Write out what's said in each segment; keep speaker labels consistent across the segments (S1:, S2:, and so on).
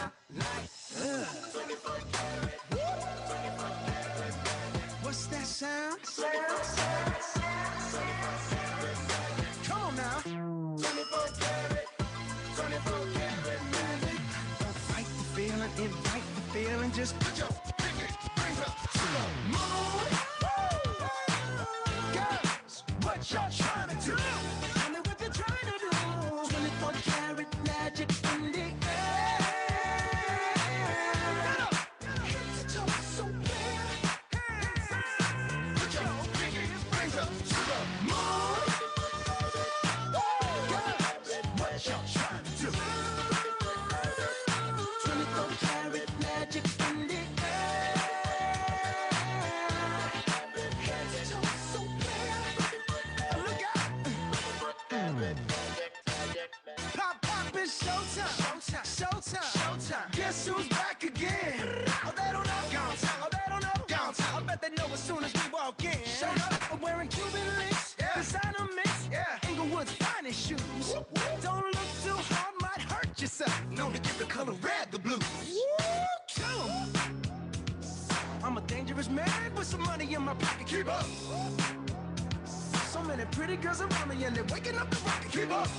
S1: down like 24 karat. What's that sound? Come on now. 24 karat, 24 karat magic. Don't fight the feeling, invite the feeling. Just put your pinky rings up to the moon. Girls, what y'all trying to do? Tell me what you're trying to do. 24 karat magic in the air. Head to toe so clear. Put your pinky rings up to the moon. Girls, what y'all trying to do? 24 karat magic in the air. Head to toe so clear. Look out! Pop, pop, it's showtime. Showtime. Guess who's back again? Oh, they don't know. Oh, they don't know. I bet they know as soon as we walk in. Showed up, I'm wearing Cuban links. Designer mix. Inglewood's finest shoes. Don't look too hard, might hurt yourself. Known to give the color red the blues. I'm a dangerous man with some money in my pocket. Keep up. So many pretty girls around me and they're waking up the rocket. Keep up.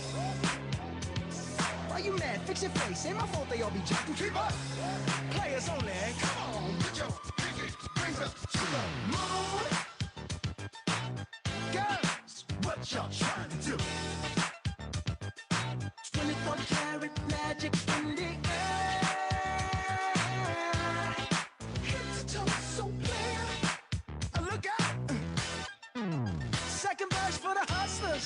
S1: Why you mad? Fix your face. Ain't my fault they all be jocking. Keep up. Players only. Come on, put your pinky rings up to the moon. Girls, what y'all trying to do? 24 karat magic in the air. Head to toe so clear. Look out. Second verse for the hustlers.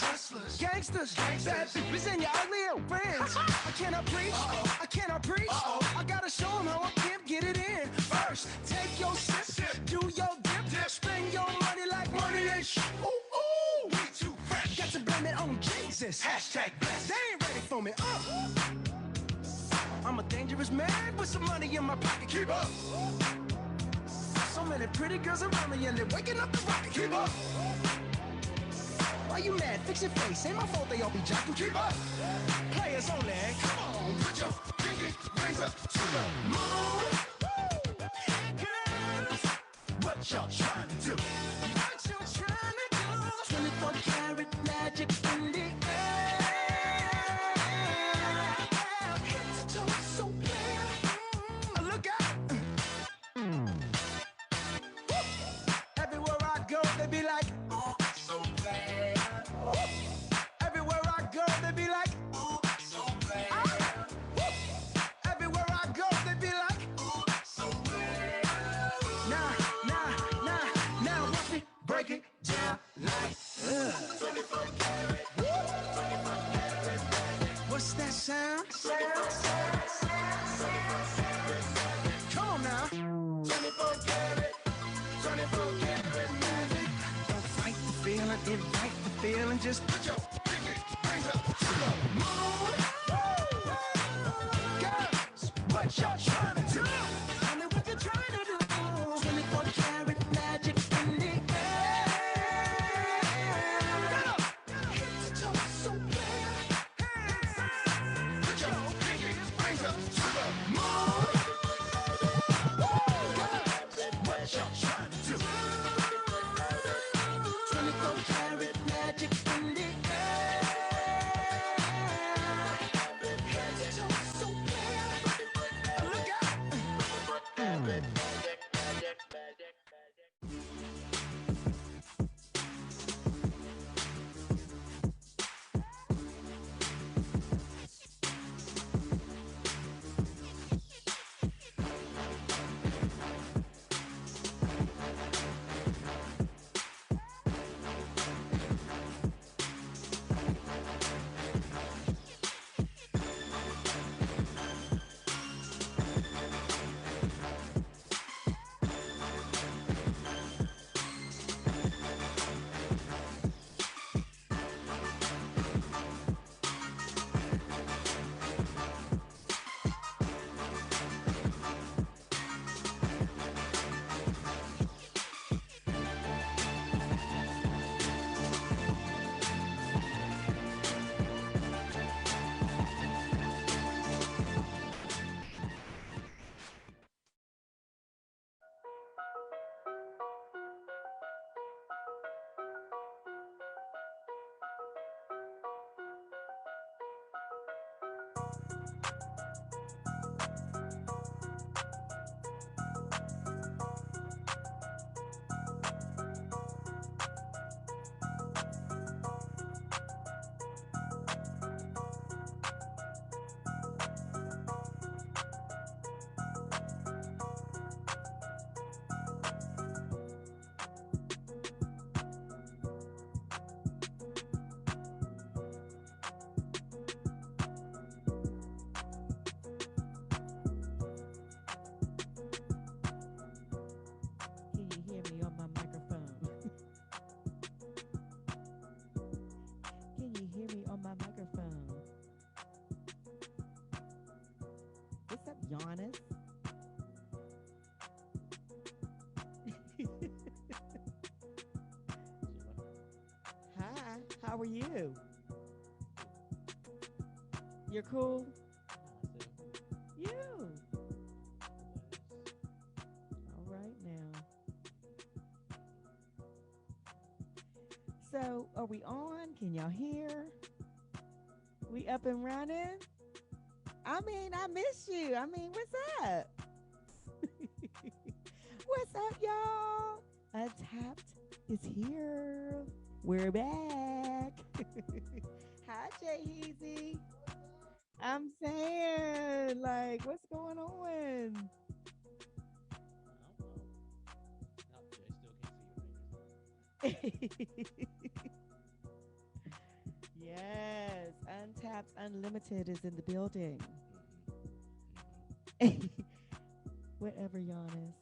S1: Gangsters. Bad bitches and your ugly old friends. I cannot preach. I gotta show them how I can get it in. First, take your sip. Do your dip. Spend your money like money ain't shit. Ooh, we too fresh. Got to blame it on Jesus. Hashtag blessed. They ain't ready for me. I'm a dangerous man with some money in my pocket. Keep up. So many pretty girls around me and they're waking up the rocket. Keep up. Why you mad? Fix your face. Ain't my fault they all be jocking. Keep up. Players only. Come on, put your pinky rings up to the moon. Girls, what y'all trying to do? What you trying to do? 24 karat magic in the air. Head to toe so clear. Look out. Everywhere I go, they be like, oh, so bad. Everywhere I go, they be like, ooh, so bad. Everywhere I go, they be like, ooh, so bad. Now, watch me break it down like 24 karat. What's that sound? Come on now. 24 karat. 24 karat magic. Don't fight the feeling, invite the feeling. Just put your pinky rings up to the moon. Girls, what y'all trying to do? Tell me what you're trying to do. 24 karat magic in the air. Head to toe so clear. Put your pinky rings up to the moon. Girls, what y'all trying to do? 24 karat magic in the air. Head to toe so clear. Look out.
S2: Can you hear me on my microphone? Can you hear me on my microphone? What's up, Giannis? Hi, how are you? You're cool? You. All right now. So, are we on? Can y'all hear? We up and running? I mean, I miss you. I mean, what's up? What's up, y'all? Untapped is here. We're back. Hi, Jay Heezy. I'm saying, like, what's going on? Yes, Untapped Unlimited is in the building. Whatever, Giannis.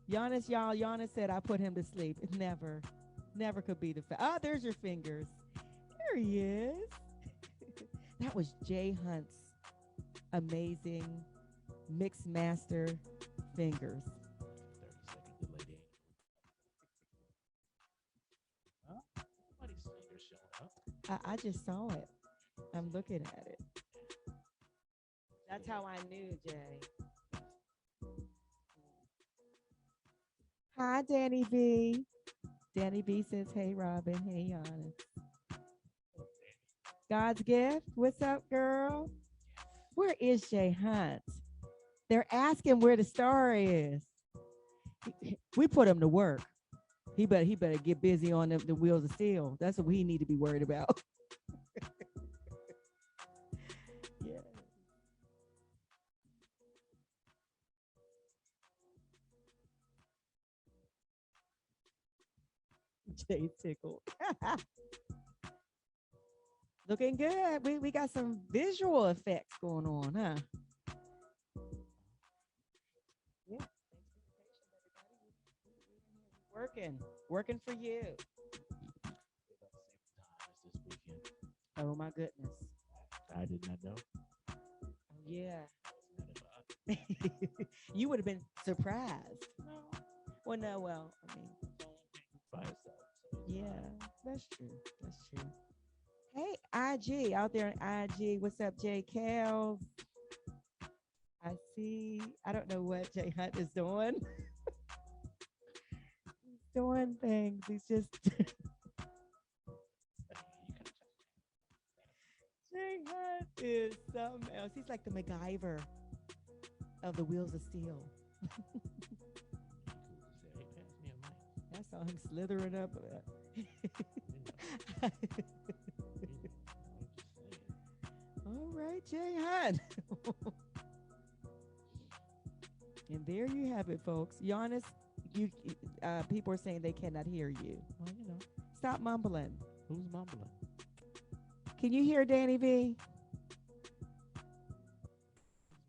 S2: Giannis said I put him to sleep. Never. Never could be the oh, there's your fingers. There he is. That was Jay Hunt's amazing mix master fingers.
S3: 30-second delay. Huh? Somebody's fingers showing up.
S2: I just saw it. I'm looking at it. That's how I knew, Jay. Hi, Danny B. Danny B says, hey, Robin. Hey, Giannis. God's gift. What's up, girl? Where is Jay Hunt? They're asking where the star is. We put him to work. He better get busy on the wheels of steel. That's what we need to be worried about. Yeah. Jay tickled. Looking good. We got some visual effects going on, huh? Yeah. Working for you.
S3: This weekend.
S2: Oh my goodness.
S3: I did not know.
S2: Yeah. You would have been surprised.
S3: No.
S2: Well, no, well, I mean,
S3: By itself.
S2: yeah, that's true. That's true. Hey, IG out there on IG. What's up, Jay Kels? I see. I don't know what Jay Hunt is doing. He's doing things. He's just Jay Hunt is something else. He's like the MacGyver of the Wheels of Steel. I saw him slithering up. All right, Jay Hunt. And there you have it, folks. Giannis, you people are saying they cannot hear you.
S3: Well,
S2: Stop mumbling.
S3: who's mumbling?
S2: Can you hear Danny V?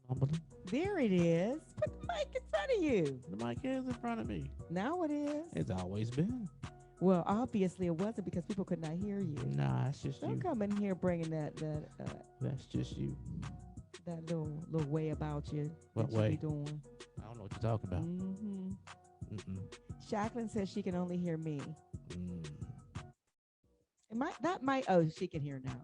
S3: Mumbling.
S2: There it is. Put the mic in front of you.
S3: The mic is in front of me.
S2: Now it is.
S3: It's always been.
S2: Well, obviously it wasn't because people could not hear you.
S3: Nah, it's just
S2: Don't
S3: you.
S2: come in here bringing that
S3: That's just you.
S2: that little way about you.
S3: What
S2: that you
S3: way?
S2: Be doing.
S3: I don't know what you're talking about.
S2: Mm-hmm. Shacklin says she can only hear me. Oh, she can hear now.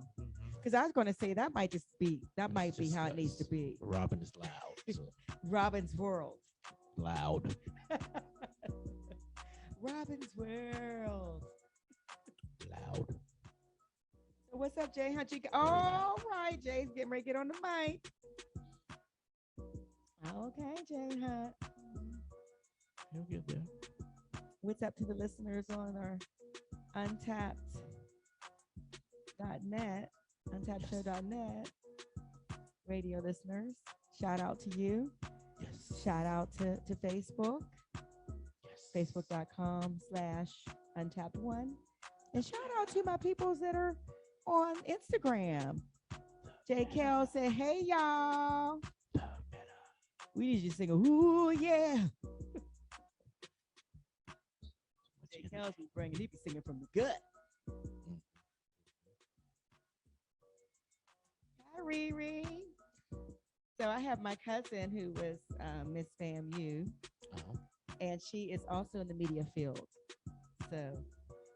S2: Because I was going to say that might just be might be how it needs to be.
S3: Robin is loud. So.
S2: Robin's world.
S3: Loud.
S2: Robin's world.
S3: Loud.
S2: So what's up, Jay Hunt? All right, Jay's getting ready to get on the mic. Okay, Jay Hunt.
S3: He'll get there.
S2: What's up to the listeners on our untapped.net, untappedshow.net radio listeners? Shout out to you.
S3: Yes.
S2: Shout out to Facebook,
S3: Yes.
S2: facebook.com/untapped1. And shout out to my peoples that are on Instagram. J. Kel said, hey, y'all. We need you to sing a ooh, yeah. J. Kel's be bringing, he be singing from the gut. Hi, Riri. So I have my cousin who was Miss FAMU, and she is also in the media field. So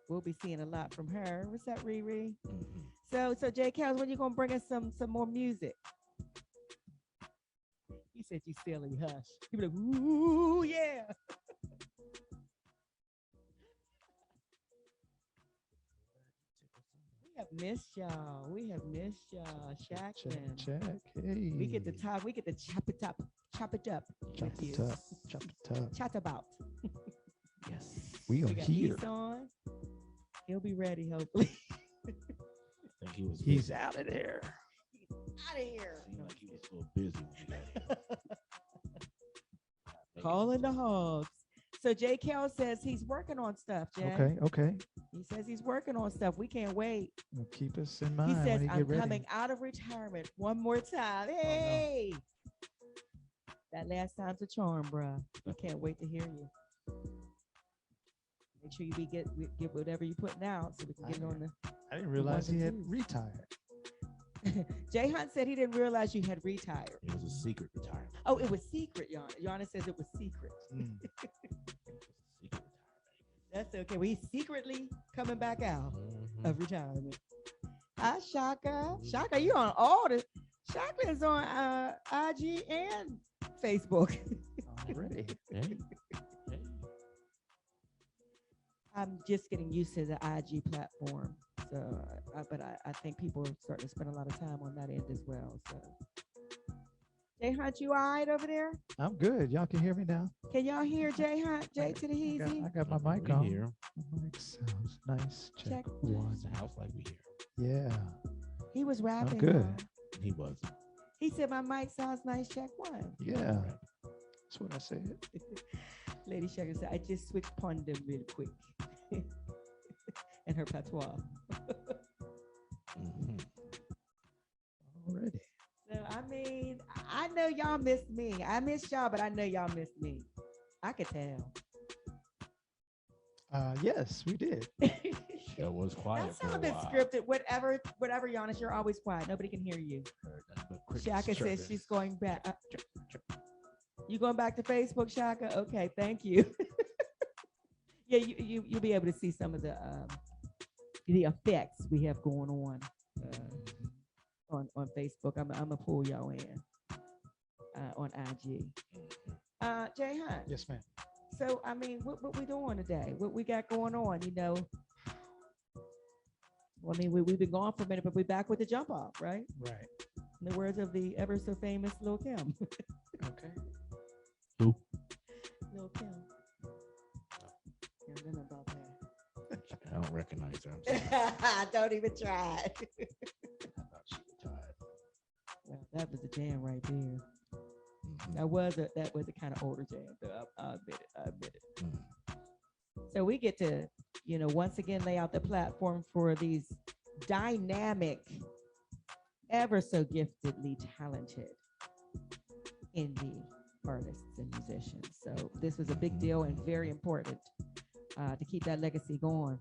S2: we'll be seeing a lot from her. What's up, Riri? So J. Kels, when you gonna bring us some more music? He said you silly, hush. He be like, ooh, yeah. We have missed y'all. We have missed y'all. Shacklin.
S4: Check. Hey.
S2: We get to talk. We get to chop it up.
S4: Chop
S2: with
S4: it
S2: you.
S4: up. Chop it up.
S2: Chat about.
S3: Yes.
S4: We
S2: We
S4: are
S2: got
S4: here.
S2: Eson. He'll be ready, hopefully.
S3: I think he was.
S4: He's out of there.
S2: Out of here.
S3: Seemed like he was a little busy when he got here.
S2: Calling the hogs. So J. Kel says he's working on stuff, Jay.
S4: Okay.
S2: He says he's working on stuff. We can't wait.
S4: Well, keep us in
S2: He
S4: mind
S2: says,
S4: when you
S2: I'm
S4: get ready.
S2: coming out of retirement one more time. Hey. That last time's a charm, bruh. We can't wait to hear you. Make sure you get whatever you're putting out so we can get it on the.
S4: I didn't realize he had
S2: twos.
S4: retired.
S2: Jay Hunt said he didn't realize you had retired.
S3: It was a secret retirement.
S2: Oh, it was secret, Yana. Yana says it was secret.
S3: Secret retirement.
S2: That's okay. Well, he's secretly coming back out
S3: Mhm.
S2: of retirement. Hi, Shaka. Shaka, you on all the. Shaka is on IG and Facebook.
S4: Already.
S3: Hey. Hey.
S2: I'm just getting used to the IG platform. So, but I think people are starting to spend a lot of time on that end as well. So, Jay Hunt, you all right over there?
S4: I'm good. Y'all can hear me now.
S2: Can y'all hear Jay Hunt? Jay to the easy.
S4: I got my mic
S3: We
S4: on.
S3: here.
S4: My mic sounds nice. Check
S2: Check
S4: one.
S3: It's a house like we here.
S4: Yeah.
S2: He was rapping.
S4: good.
S2: y'all.
S3: He wasn't.
S2: He said my mic sounds nice. Check one.
S4: Yeah. That's what I said.
S2: Lady Shagger said, I just switched upon them real quick. And her patois.
S3: Mhm.
S4: Already.
S2: So, I mean, I know y'all missed me. I missed y'all, but I know y'all missed me. I could tell.
S4: Yes, we did.
S3: Show was quiet
S2: That's
S3: for a
S2: some of it
S3: while.
S2: scripted. Whatever, Giannis, you're always quiet. Nobody can hear you.
S3: Heard nothing but crickets
S2: Shaka says
S3: chirping.
S2: she's going back. You going back to Facebook, Shaka? Okay, thank you. Yeah, you'll be able to see some of the effects we have going on Facebook. I'm gonna pull y'all in on IG. Jay Hunt.
S4: Yes, ma'am.
S2: So I mean, what we doing today? What we got going on? You know. Well, I mean, we've been gone for a minute, but we're back with the jump off, right?
S4: Right.
S2: In the words of the ever so famous Lil Kim.
S4: Okay.
S3: Who?
S2: Lil Kim. Yeah, I don't know about that.
S3: I don't recognize her. I'm sorry.
S2: Don't even try.
S3: I thought she retired.
S2: Well, that was a jam right there.
S3: Mhm.
S2: That was a kind of older jam, though. I admit it.
S3: Mhm.
S2: So we get to, once again lay out the platform for these dynamic, ever so giftedly talented indie artists and musicians. So this was a big deal and very important to keep that legacy going.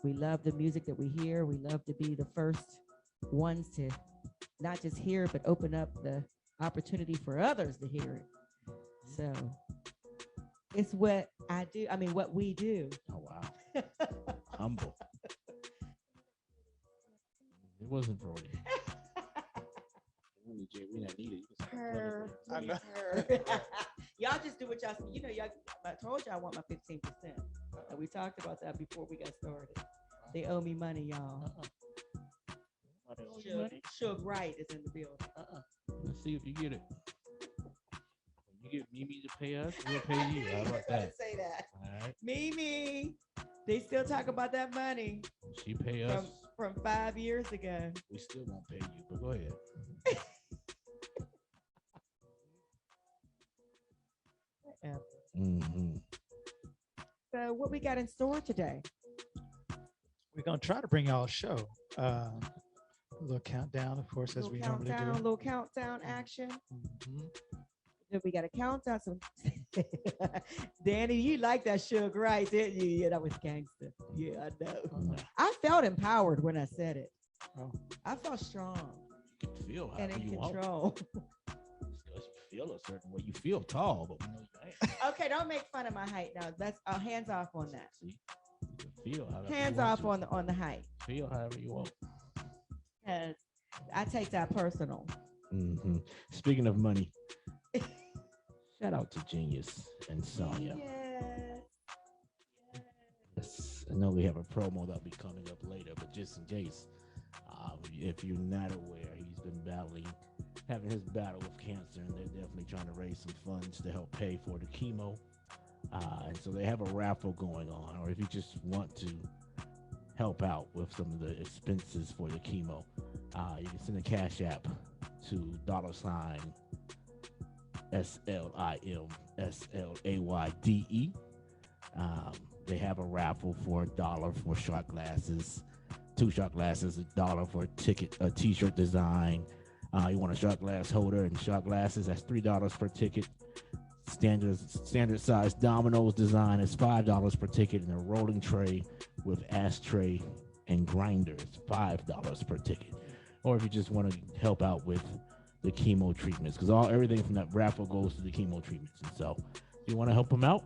S2: We love the music that we hear. We love to be the first ones to not just hear it, but open up the opportunity for others to hear it. So it's what I do. I mean, what we do.
S3: Oh, wow. Humble. It wasn't for you. We not needed. You can
S2: Her,
S4: I know.
S2: her. Y'all just do what y'all. Y'all. I told you I want my 15%. And we talked about that before we got started. They owe me money, y'all.
S3: Nobody owe you money.
S2: Suge Wright is in the building.
S3: Let's see if you get it. When you get Mimi to pay us, we'll pay you. How about that?
S2: Say that.
S3: All right.
S2: Mimi, they still talk about that money
S3: She pay us.
S2: from 5 years ago.
S3: We still won't pay you, but go ahead. Mm-hmm.
S2: So what we got in store today?
S4: We're gonna try to bring y'all a show. A little countdown, of course, as we normally do.
S2: Little countdown action.
S3: Mm-hmm.
S2: Then we got a countdown. So Danny, you like that Suge Wright, didn't you? Yeah, that was gangster. Yeah, I know. I felt empowered when I said it.
S4: Oh.
S2: I felt strong
S3: You can feel how
S2: and in
S3: you want.
S2: control.
S3: Just feel a certain way. You feel tall, but we know you ain't.
S2: Okay, don't make fun of my height now. That's hands off on that.
S3: See? You can feel however
S2: Hands
S3: you want
S2: off
S3: to.
S2: on the height.
S3: Feel however you want.
S2: Because I take that personal.
S3: Mm-hmm. Speaking of money, shout out to Genius and Sonya. Yes, I know we have a promo that'll be coming up later, but just in case, if you're not aware, he's been having his battle with cancer, and they're definitely trying to raise some funds to help pay for the chemo. And so they have a raffle going on, or if you just want to help out with some of the expenses for the chemo, you can send a cash app to $SLIMSLAYDE. They have a raffle for $1 for shot glasses, 2 shot glasses, $1 for a t-shirt design. You want a shot glass holder and shot glasses, that's $3 per ticket. Standard size Domino's design is $5 per ticket, and a rolling tray with ashtray and grinder is $5 per ticket. Or if you just want to help out with the chemo treatments, because everything from that raffle goes to the chemo treatments. And so if you want to help them out,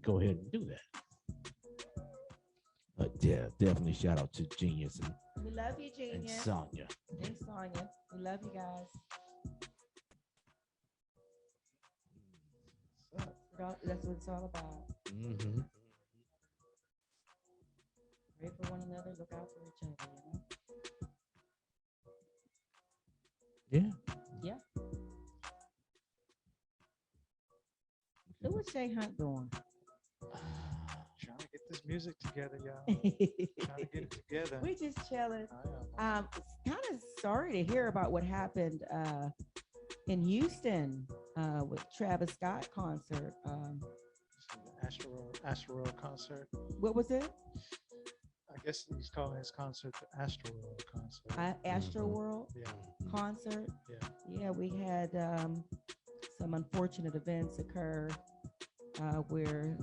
S3: go ahead and do that. But yeah, definitely shout out to Genius
S2: We love you,
S3: and
S2: Genius.
S3: Sonya.
S2: And Sonya. We love you guys. That's what it's all about.
S3: Mm-hmm.
S2: Pray for one another. Look out for each other. You know?
S3: Yeah.
S2: Yeah. So what's Shay Hunt doing?
S4: Trying to get this music together, y'all. Trying to get it together.
S2: We just chilling.
S4: I am.
S2: Kind of sorry to hear about what happened in Houston with Travis Scott concert.
S4: The Astroworld concert.
S2: What was it?
S4: I guess he's calling his concert the Astroworld concert.
S2: Astroworld
S4: Yeah.
S2: concert.
S4: Yeah.
S2: Yeah, we had some unfortunate events occur where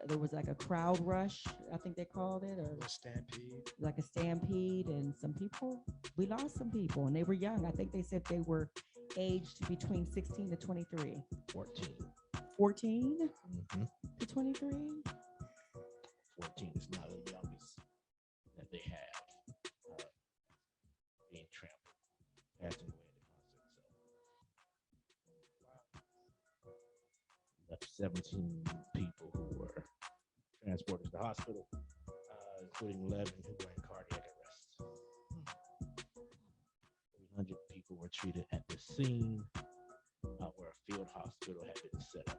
S2: there was like a crowd rush, I think they called it, or
S4: A stampede.
S2: like a stampede, and we lost some people, and they were young. I think they said they were aged between 16 to 23.
S3: 14.
S2: 14
S3: Mm-hmm.
S2: to 23?
S3: 14 is not the youngest that they have being trampled, passing away at the concert. So left 17 people who were transported to the hospital, including 11 who were in cardiac arrest. 300 people were treated at the scene, where a field hospital had been set up.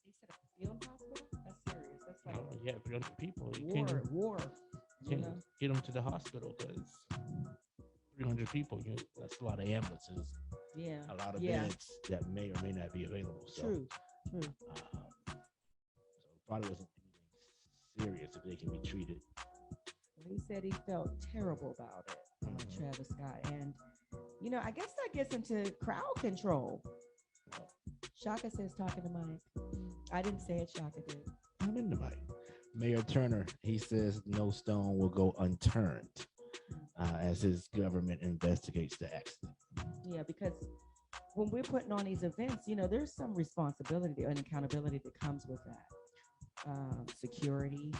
S2: They set up a field hospital? That's serious. That's like
S3: Yeah, 300 people. You
S2: war.
S3: can't
S2: You know?
S3: get them to the hospital because 300 people. That's a lot of ambulances,
S2: Yeah.
S3: a lot of beds that may or may not be available. So,
S2: True.
S3: so probably wasn't anything serious if they can be treated.
S2: He said he felt terrible about it, Travis Scott. And, I guess that gets into crowd control. Shaka says talking to Mike. I didn't say it, Shaka did.
S3: I'm in the mic. Mayor Turner, he says no stone will go unturned as his government investigates the accident.
S2: Yeah, because when we're putting on these events, there's some responsibility and accountability that comes with that. Security,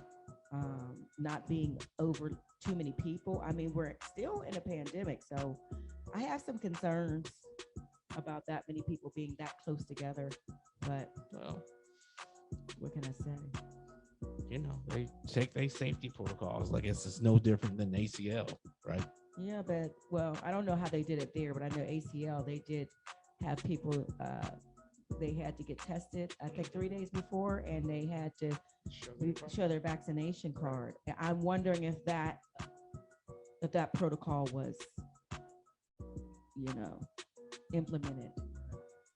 S2: not being over too many people. I mean, we're still in a pandemic, so I have some concerns about that many people being that close together. But
S3: Well,
S2: what can I say?
S3: they take their safety protocols. Like it's no different than ACL, right?
S2: Yeah, but well, I don't know how they did it there, but I know ACL they did have people. They had to get tested. I think 3 days before, and they had to show their vaccination card. I'm wondering if that protocol was, implemented.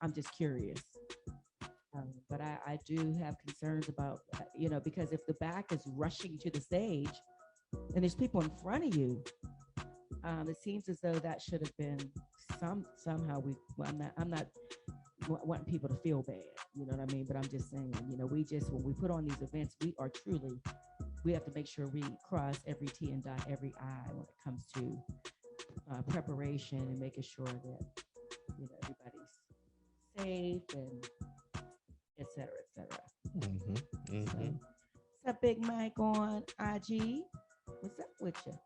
S2: I'm just curious. But I do have concerns about, because if the back is rushing to the stage and there's people in front of you, it seems as though that should have been somehow I'm not wanting people to feel bad, you know what I mean? But I'm just saying, when we put on these events, we have to make sure we cross every T and dot every I when it comes to preparation and making sure that, everybody's safe and et cetera, et cetera. So, what's up, Big Mike on IG? What's up with you?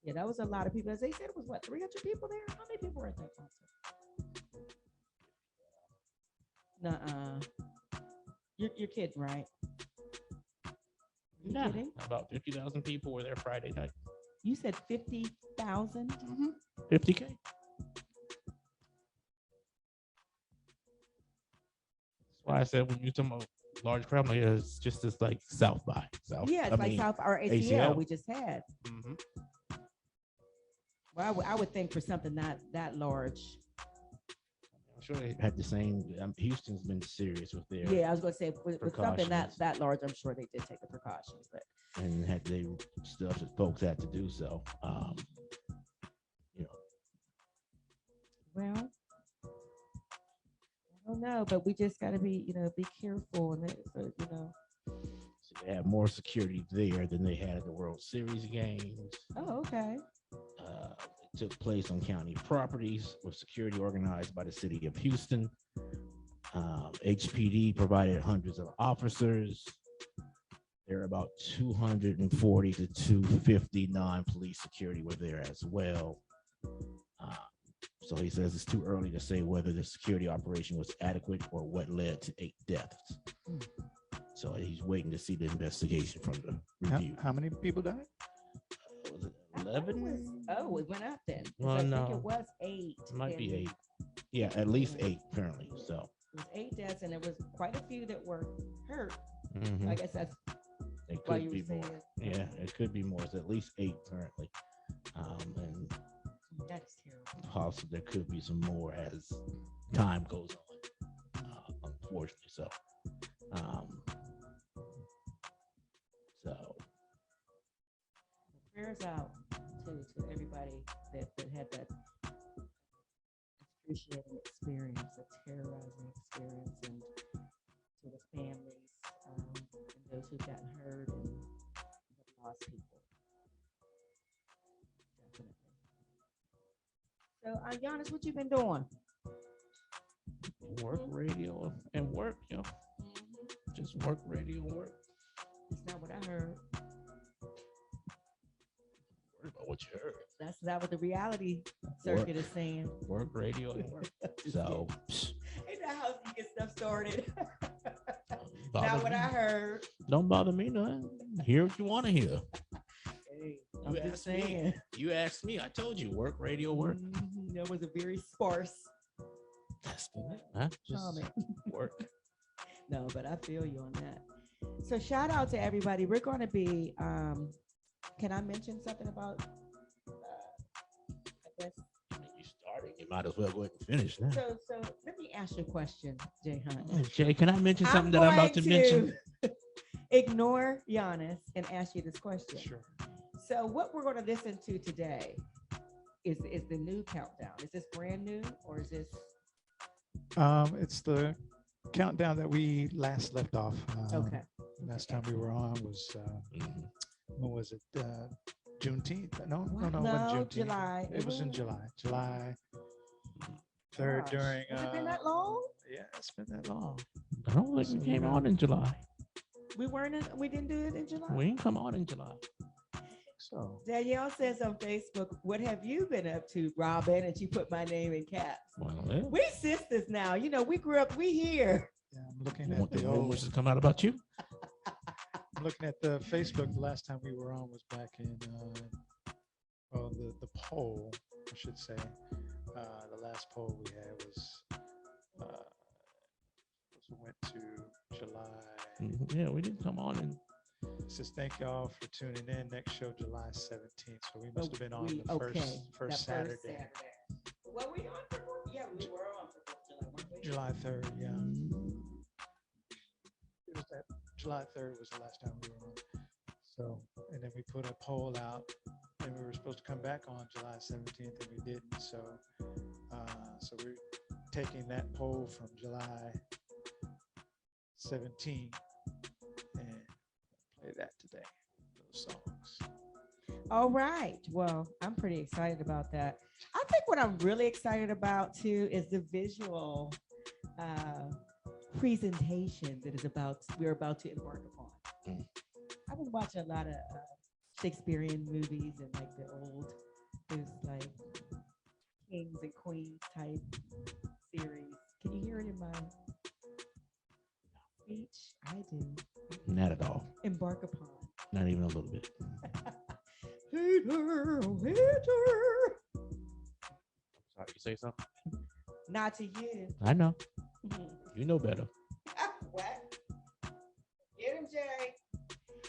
S2: Yeah, that was a lot of people. As they said, it was 300 people there? How many people were at that concert? Nuh-uh. You're kidding, right? You kidding?
S3: About 50,000 people were there Friday night.
S2: You said 50,000?
S3: 50K. That's why I said when you talk about large crowd, it's just as like South by South.
S2: Yeah, it's like South or ACL we just had. Well, I would think for something that large.
S3: I'm sure they had the same. Houston's been serious with their.
S2: Yeah, I was going to say with something that large, I'm sure they did take the precautions, but.
S3: And had they stuff that folks had to do so.
S2: Well, I don't know, but we just got to be careful, and so
S3: So they have more security there than they had at the World Series games.
S2: Oh, okay.
S3: It took place on county properties with security organized by the city of Houston. HPD provided hundreds of officers. There are about 240 to 250 non-police security were there as well. So he says it's too early to say whether the security operation was adequate or what led to 8 deaths. So he's waiting to see the investigation from the review.
S4: How many people died?
S3: Was it 11?
S2: It went up then.
S3: Well,
S2: I
S3: no.
S2: think it was 8.
S3: It might be 8. Yeah, at least 8 apparently. So
S2: it was 8 deaths, and there was quite a few that were hurt.
S3: Mhm.
S2: I guess that's
S3: it
S2: why
S3: could
S2: you
S3: be
S2: were
S3: more.
S2: saying.
S3: Yeah, it could be more. It's at least 8 currently. And
S2: That's terrible.
S3: possibly there could be some more as time goes on, unfortunately. So
S2: prayers out to everybody that had that excruciating experience, a terrorizing experience, and to the families and those who've gotten hurt and have lost people. Definitely. So, Giannis, what you been doing?
S3: work, radio, and work, just work, radio, work.
S2: That's not what I heard.
S3: Worry about what you heard.
S2: That's not what the reality circuit is saying.
S3: Work, radio, and work. So,
S2: Ain't that how you get stuff started?
S3: bother
S2: Not what
S3: me.
S2: I heard.
S3: Don't bother me none. Hear what you want to hear.
S2: Hey, I'm just saying.
S3: You asked me. I told you. Work, radio, work.
S2: That was a very sparse
S3: That's good. Huh? Just
S2: comment.
S3: work.
S2: No, but I feel you on that. So shout out to everybody. We're going to be, can I mention something about, I guess.
S3: You started. You might as well go ahead and finish now.
S2: So let me ask you a question, Jay Hunt.
S3: Jay, can I mention something that I'm about to mention?
S2: Ignore Giannis and ask you this question.
S4: Sure.
S2: So what we're going to listen to today is the new countdown. Is this brand new or is this?
S4: It's the countdown that we last left off.
S2: Okay.
S4: Last time we were on was when was it? Juneteenth? No,
S2: What?
S4: it wasn't
S2: No,
S4: Juneteenth.
S2: July.
S4: It was in July. July 3rd
S2: Gosh.
S4: during.
S2: Has it been that long?
S4: Yeah, it's been that long.
S3: I don't think we came on in July.
S2: We didn't do it in July.
S3: We didn't come on in July.
S4: So
S2: Danielle says on Facebook, "What have you been up to, Robin?" And she put my name in caps.
S3: Well, yeah.
S2: We sisters now. We grew up. We here.
S4: yeah, I'm looking
S3: You
S4: at
S3: want the
S4: the old.
S3: rumors to come out about you?
S4: I'm looking at the Facebook. The last time we were on was back in, well, the poll, I should say. The last poll we had went to July.
S3: Yeah, we didn't come on and
S4: It says thank y'all for tuning in. Next show July 17th. So we must have been on the
S2: that
S4: first Saturday.
S2: Well, we on for yeah, we were on for
S4: July 3rd, yeah. It was that July 3rd was the last time we were on. So, and then we put a poll out, and we were supposed to come back on July 17th, and we didn't. So, so we're taking that poll from July 17th and play that today. Those songs.
S2: All right. Well, I'm pretty excited about that. I think what I'm really excited about too is the visual presentation that we're about to embark upon. I've been watching a lot of Shakespearean movies and like there's like kings and queens type series. Can you hear it in my speech? I do.
S3: not at all.
S2: Embark upon.
S3: Not even a little bit.
S2: Hater, hater.
S3: Sorry, you say something?
S2: Not to you.
S3: I know. You know better.
S2: What? Get him, Jay.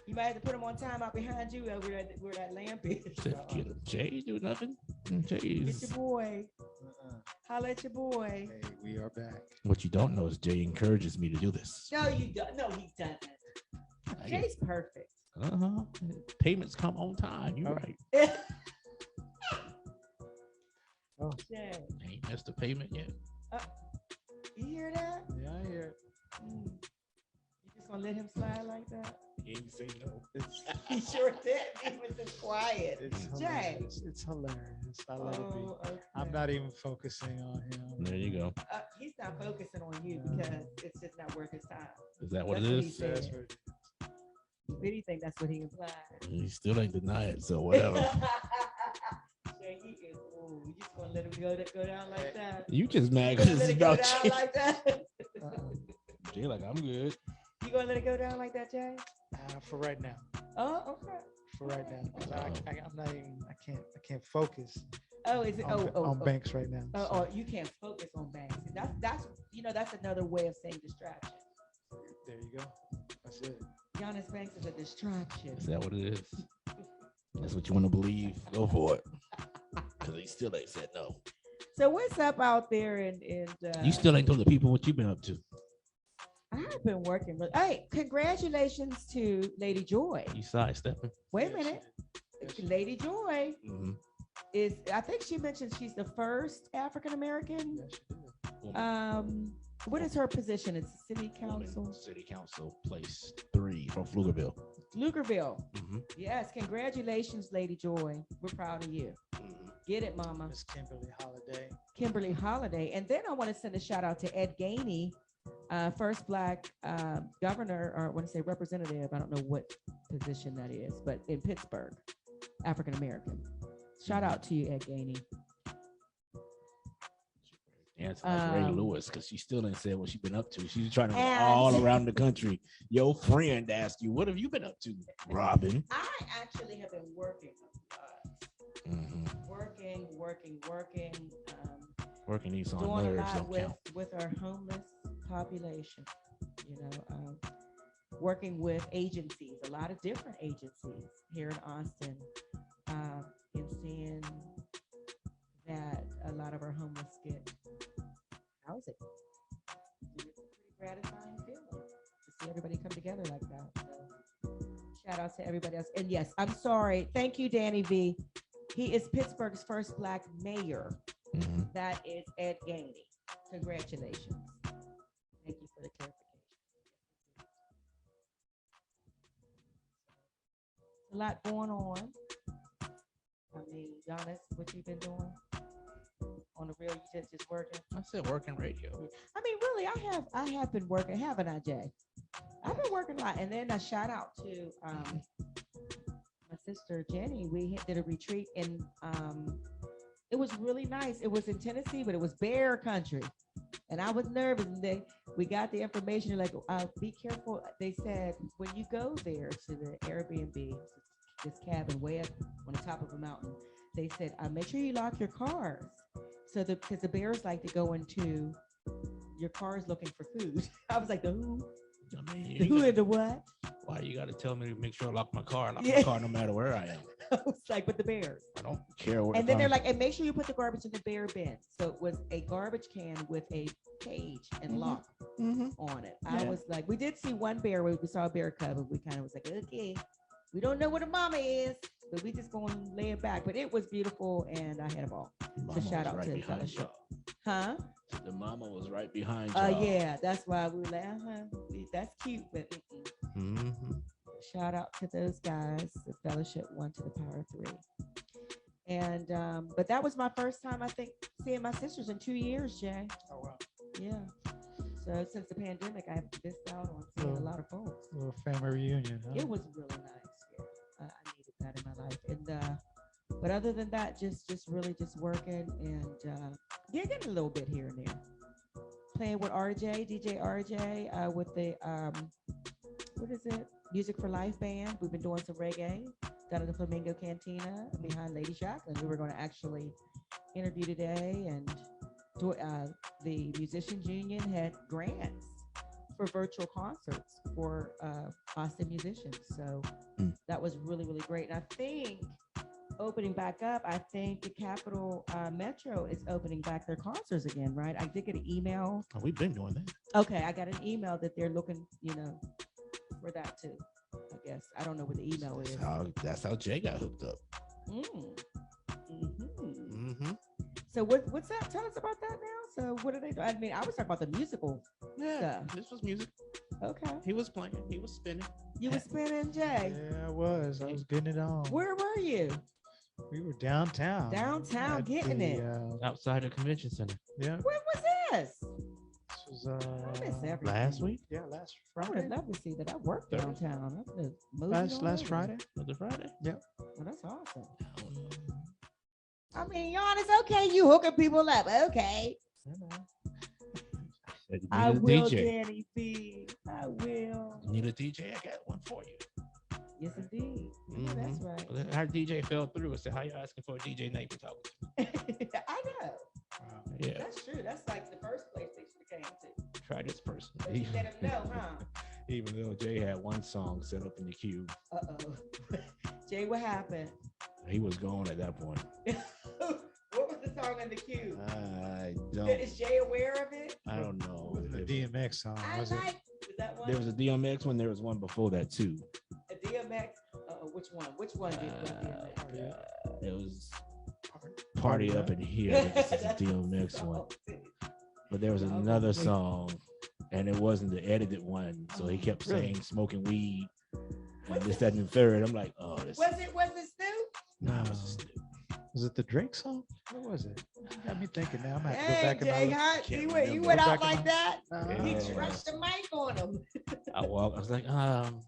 S2: You might have to put him on time out behind you where that lamp is.
S3: Jay do nothing.
S2: Get
S3: Jay's.
S2: your boy. Holla at your boy.
S4: Hey, we are back.
S3: What you don't know is Jay encourages me to do this.
S2: No, you don't. No, he doesn't. Jay's perfect.
S3: Payments come on time. You're right.
S4: Oh.
S2: Jay.
S3: Ain't missed a payment yet.
S2: You hear that?
S4: Yeah, I hear it.
S2: You just gonna let him slide like that?
S3: He ain't say no.
S2: He sure did. He was just quiet.
S4: It's
S2: Jay.
S4: hilarious. It's hilarious. I let it be.
S2: Okay.
S4: I'm not even focusing on him.
S3: There you go.
S2: He's not focusing on you because it's just not worth his time.
S3: Is that what
S2: That's
S3: it
S2: what he
S3: is?
S2: said.
S4: That's what it is.
S2: If anything, that's what he implied.
S3: He still ain't deny it, so whatever.
S2: Jay, he is. Ooh, you just gonna let him go down like that?
S3: You just mad
S2: You
S3: because
S2: gonna
S3: it's
S2: let it go
S3: about
S2: down
S3: you.
S2: like that?
S3: Jay, like, I'm good.
S2: You gonna let it go down like that, Jay?
S4: For right now.
S2: Oh, okay.
S4: For right now. 'Cause I'm not even. I can't focus
S2: Oh, is it?
S4: on banks right now.
S2: Oh, you can't focus on banks. That's another way of saying distraction.
S4: There you go. That's it.
S2: Giannis Banks is a distraction.
S3: Is that what it is? That's what you want to believe. Go for it. Because he still ain't said no.
S2: So what's up out there? And
S3: You still ain't told the people what you've been up to.
S2: I've been working. Hey, congratulations to Lady Joy.
S3: You sidestepping.
S2: Wait a
S4: Yes,
S2: minute.
S4: she did.
S2: Lady Joy
S3: Mm-hmm.
S2: is, I think she mentioned she's the first African American.
S4: Yes, she did.
S2: What is her position? It's city council.
S3: City Council, place 3 from Pflugerville.
S2: Pflugerville.
S3: Mm-hmm.
S2: Yes, congratulations, Lady Joy. We're proud of you. Get it, Mama.
S4: Miss Kimberly Holiday.
S2: Kimberly Holiday. And then I want to send a shout out to Ed Gainey, first Black governor, or I want to say representative. I don't know what position that is, but in Pittsburgh, African American. Shout out to you, Ed Gainey.
S3: Yeah, it's like Ray Lewis, because she still ain't said what she's been up to. She's trying to go
S2: And-
S3: all around the country. Your friend asked you, what have you been up to, Robin?
S2: I actually have been working a lot.
S3: Mm-hmm.
S2: Working.
S3: Working these on
S2: Doing a
S3: nerves
S2: lot
S3: don't count.
S2: with our homeless population. Working with agencies, a lot of different agencies here in Austin, and seeing that a lot of our homeless get housing. It's a pretty gratifying feeling to see everybody come together like that. So, shout out to everybody else. And yes, I'm sorry. Thank you, Danny V. He is Pittsburgh's first Black mayor.
S3: Mm-hmm.
S2: That is Ed Gainey. Congratulations. Thank you for the clarification. A lot going on. I mean, Giannis, what you been doing? On the real, you just working?
S3: I said working radio.
S2: I mean, really, I have been working, haven't I, Jay? I've been working a lot. And then a shout out to my sister Jenny. We did a retreat and it was really nice. It was in Tennessee, but it was bear country. And I was nervous. And we got the information. Like, be careful. They said when you go there to the Airbnb, this cabin way up on the top of a mountain, they said, make sure you lock your cars. So because the bears like to go into your cars looking for food. I was like, the who?
S3: I mean,
S2: The who and the what?
S3: why you got to tell me to make sure I lock my car? I lock
S2: Yeah.
S3: my car no matter where I am.
S2: I was like, but the bears.
S3: I don't care where.
S2: And then they're like, and make sure you put the garbage in the bear bin. So it was a garbage can with a cage and lock on it. I was like, we did see one bear where we saw a bear cub, and we kind of was like, okay, we don't know what a mama is, but we just going to lay it back. But it was beautiful, and I had a ball.
S3: Mama
S2: So shout
S3: was
S2: out
S3: right
S2: to the
S3: behind
S2: fellowship.
S3: y'all.
S2: Huh?
S3: The mama was right behind
S2: Oh,
S3: y'all.
S2: yeah, that's why we were like, that's cute, but shout out to those guys. The fellowship 1 to the power of 3. And but that was my first time, I think, seeing my sisters in 2 years, Jay.
S4: Oh wow.
S2: Yeah. So since the pandemic, I have missed out on seeing a lot of folks.
S4: A little family reunion. Huh?
S2: It was really nice. Yeah, I needed that in my life. And but other than that, just really just working and gigging a little bit here and there. Playing with RJ, DJ RJ, with the what is it? Music for Life band. We've been doing some reggae down at the Flamingo Cantina behind Lady Shacklin. We were going to actually interview today, and the Musicians Union had grants for virtual concerts for Austin musicians. So that was really, really great. And I think opening back up, I think the Capital Metro is opening back their concerts again, right? I did get an email.
S3: Oh, we've been doing that.
S2: Okay, I got an email that they're looking, for that too. I guess I don't know what the email is.
S3: That's how Jay got hooked up.
S2: So what's that? Tell us about that now. So what are they doing? I mean, I was talking about the musical stuff.
S3: This was music.
S2: Okay.
S3: He was playing. He was spinning.
S2: You were spinning, Jay.
S4: Yeah, I was getting it on.
S2: Where were you?
S4: We were downtown.
S2: Downtown
S4: at
S2: getting
S4: the,
S2: it.
S3: Outside the convention center.
S4: Yeah.
S2: When was this?
S4: This was
S2: I miss everything.
S3: Last week?
S4: yeah, last
S2: I
S4: Friday.
S2: would love to see that. I worked
S3: Thursday.
S2: downtown. I would've moved on
S4: Last
S2: over.
S4: Friday.
S3: Was it Friday?
S2: Well, that's awesome. I mean, it's okay. You hooking people up. Okay.
S3: Said you
S2: I
S3: need a
S2: will,
S3: DJ.
S2: Danny B. I will.
S3: You need a DJ? I got one for you.
S2: Yes, indeed. Yeah, that's right.
S3: But then our DJ fell through. I said, how you asking for a DJ name to talk to?
S2: I know.
S3: Yeah.
S2: That's true. That's like the first place they should have came to.
S3: Try this person.
S2: But you let them know, huh?
S3: Even though Jay had one song set up in the queue,
S2: Uh-oh. Jay, what happened?
S3: he was gone at that point.
S2: What was the song in the queue?
S3: I don't.
S2: Is Jay aware of it?
S3: I don't know.
S4: The DMX song, was it?
S2: Is that one?
S3: There was a DMX one. There was one before that too.
S2: A DMX? Which one? Which one did DMX?
S3: It was Party Up in Here. This is a DMX one. But there was another song, and it wasn't the edited one. So he kept saying smoking weed and this, that, and the third. I'm like, oh, this.
S2: Was it Snoop?
S3: Nah, it was a Snoop.
S4: Was it the Drake song? What was it? You got me thinking now. I'm gonna have to go
S2: Hey,
S4: back
S2: Jay,
S4: in my
S2: huh?
S3: Can't
S2: You
S3: remember.
S2: went
S4: Go
S2: out
S4: back in
S2: like
S4: my-
S2: that? He
S3: Yeah.
S2: stretched the mic on him.
S3: I was like,
S2: Something's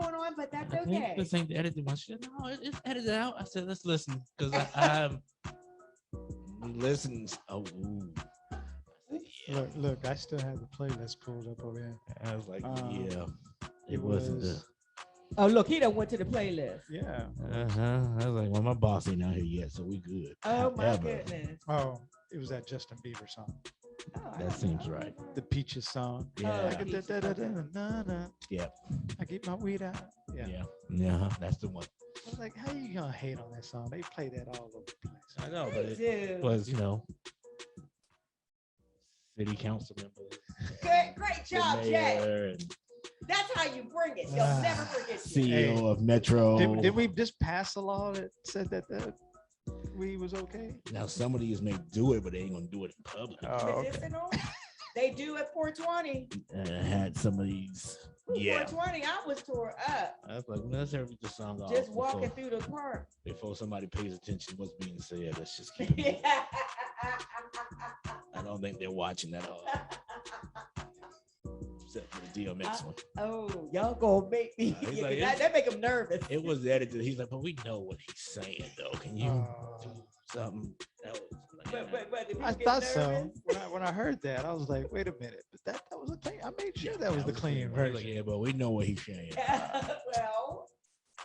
S2: going on, but that's
S3: I think
S2: okay.
S3: this ain't the edited one. She said, no, it's edited out. I said, let's listen. Because I listens. Oh, ooh.
S4: Look, I still have the playlist pulled up over here.
S3: I was like,
S4: Um,
S3: it wasn't the.
S2: Oh, look, he done went to the playlist.
S4: Yeah.
S3: I was like, well, my boss ain't out here yet, so we good.
S2: Oh, my
S3: However,
S2: goodness.
S4: Oh, it was that Justin Bieber song,
S2: Oh, I
S3: that
S2: don't
S3: seems
S2: know.
S3: right.
S4: the Peaches song.
S3: Yeah.
S4: I get that,
S3: Yep.
S4: I get my weed out. Yeah.
S3: Yeah. That's the one.
S4: I was like, how you gonna hate on that song? They play that all over the place.
S3: I know,
S2: They
S3: but
S2: do.
S3: it was, city council members.
S2: Great
S3: the
S2: job, Jay.
S3: mayor, and
S2: That's how you bring it. They'll never forget you.
S3: CEO of Metro.
S4: Did we just pass a law that said that weed was okay?
S3: Now, some of these may do it, but they ain't going to do it in public.
S4: Oh,
S2: Medicinal? They do at 420.
S3: And I had some of these. Yeah.
S2: 420, I was tore up.
S3: I was like, let's hear the song off
S2: Just walking through the park.
S3: before somebody pays attention to what's being said. Let's just keep it moving. I don't think they're watching that all. Except for the DMX one.
S2: Oh, y'all gonna make me.
S3: He's
S2: Yeah,
S3: like,
S2: 'cause that make him nervous.
S3: It was edited. He's like, but we know what he's saying, though. Can you do something else? Like,
S2: But the
S4: I
S2: people get
S4: thought so.
S2: nervous.
S4: When I heard that, I was like, wait a minute, but I made sure that was the clean
S3: Like,
S4: version.
S3: yeah, but we know what he's saying.
S2: Well,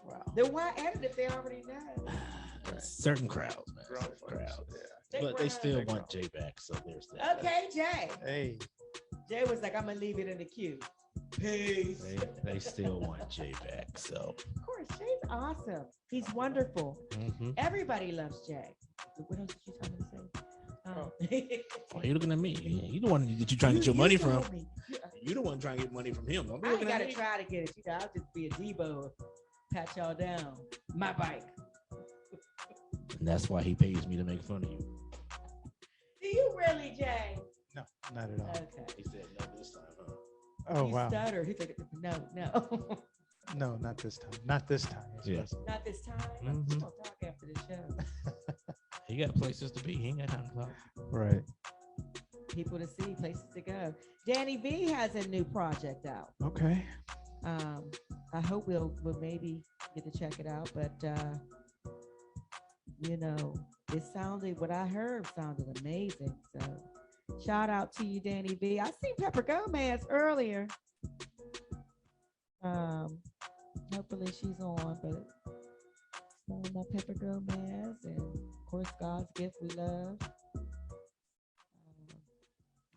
S4: Wow.
S2: then why edit if they already know?
S3: Certain crowds, man.
S4: Grown
S3: Certain
S4: folks,
S3: crowds.
S2: They
S3: But they
S2: grown.
S3: still
S4: They
S3: want
S4: grown.
S3: Jay back, so there's that.
S2: Okay, Jay.
S4: Hey,
S2: Jay was like, I'm gonna leave it in the queue. Peace.
S3: They still want Jay back, so.
S2: Of course, Jay's awesome. He's wonderful.
S3: Mhm.
S2: Everybody loves Jay. What else did you tell me to say?
S3: Why are you looking at me? You the one that you trying to get your money from.
S2: told me.
S3: You the one trying to get money from him. Don't be
S2: I ain't
S3: looking at
S2: gotta
S3: me.
S2: try to get it. You know, I'll just be a Debo, pat y'all down. My bike.
S3: And that's why he pays me to make fun of you.
S2: Do you really, Jay?
S4: no, not at all.
S2: Okay.
S3: He said no this time, huh?
S4: Oh
S2: you
S4: wow.
S2: stuttered. He's like, no,
S4: No, not this time. Not this time.
S3: Yeah.
S2: not this time.
S3: Mhm.
S2: We'll talk after the show.
S3: He got places to be. He ain't got time to talk.
S4: Right.
S2: People to see, places to go. Danny V has a new project out.
S4: Okay.
S2: I hope we'll maybe get to check it out, but you know, it sounded, what I heard sounded amazing. So shout out to you, Danny V. I seen Pepper Gomez earlier. Hopefully she's on, but it's my Pepper Gomez, and of course God's gift we love.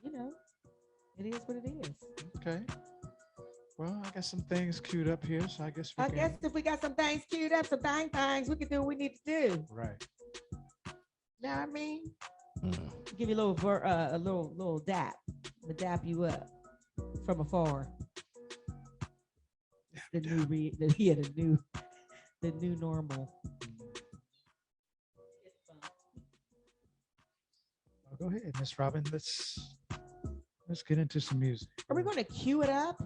S2: You know, it is what it is.
S4: Okay. Well, I got some things queued up here, so I guess we
S2: I
S4: can.
S2: guess if we got some things queued up, some things, we can do what we need to do.
S4: Right.
S2: Know what I mean?
S3: Mm.
S2: Give you a little a little dap, to dap you up from afar. The new the new normal.
S4: Well, go ahead, Miss Robin. Let's get into some music.
S2: Are we going to cue it up?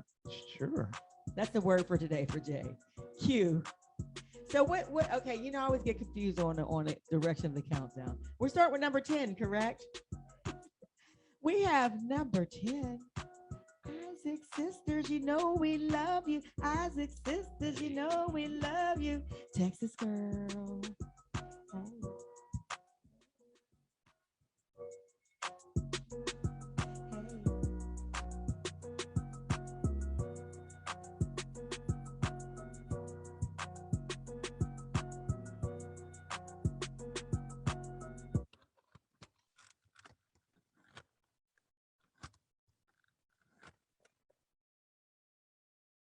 S4: Sure.
S2: That's the word for today for Jay. Cue. So what? Okay, you know I always get confused on the direction of the countdown. We're starting with number 10, correct? We have number 10. Isaac sisters, you know we love you. Isaac sisters, you know we love you. Texas girl. Hey.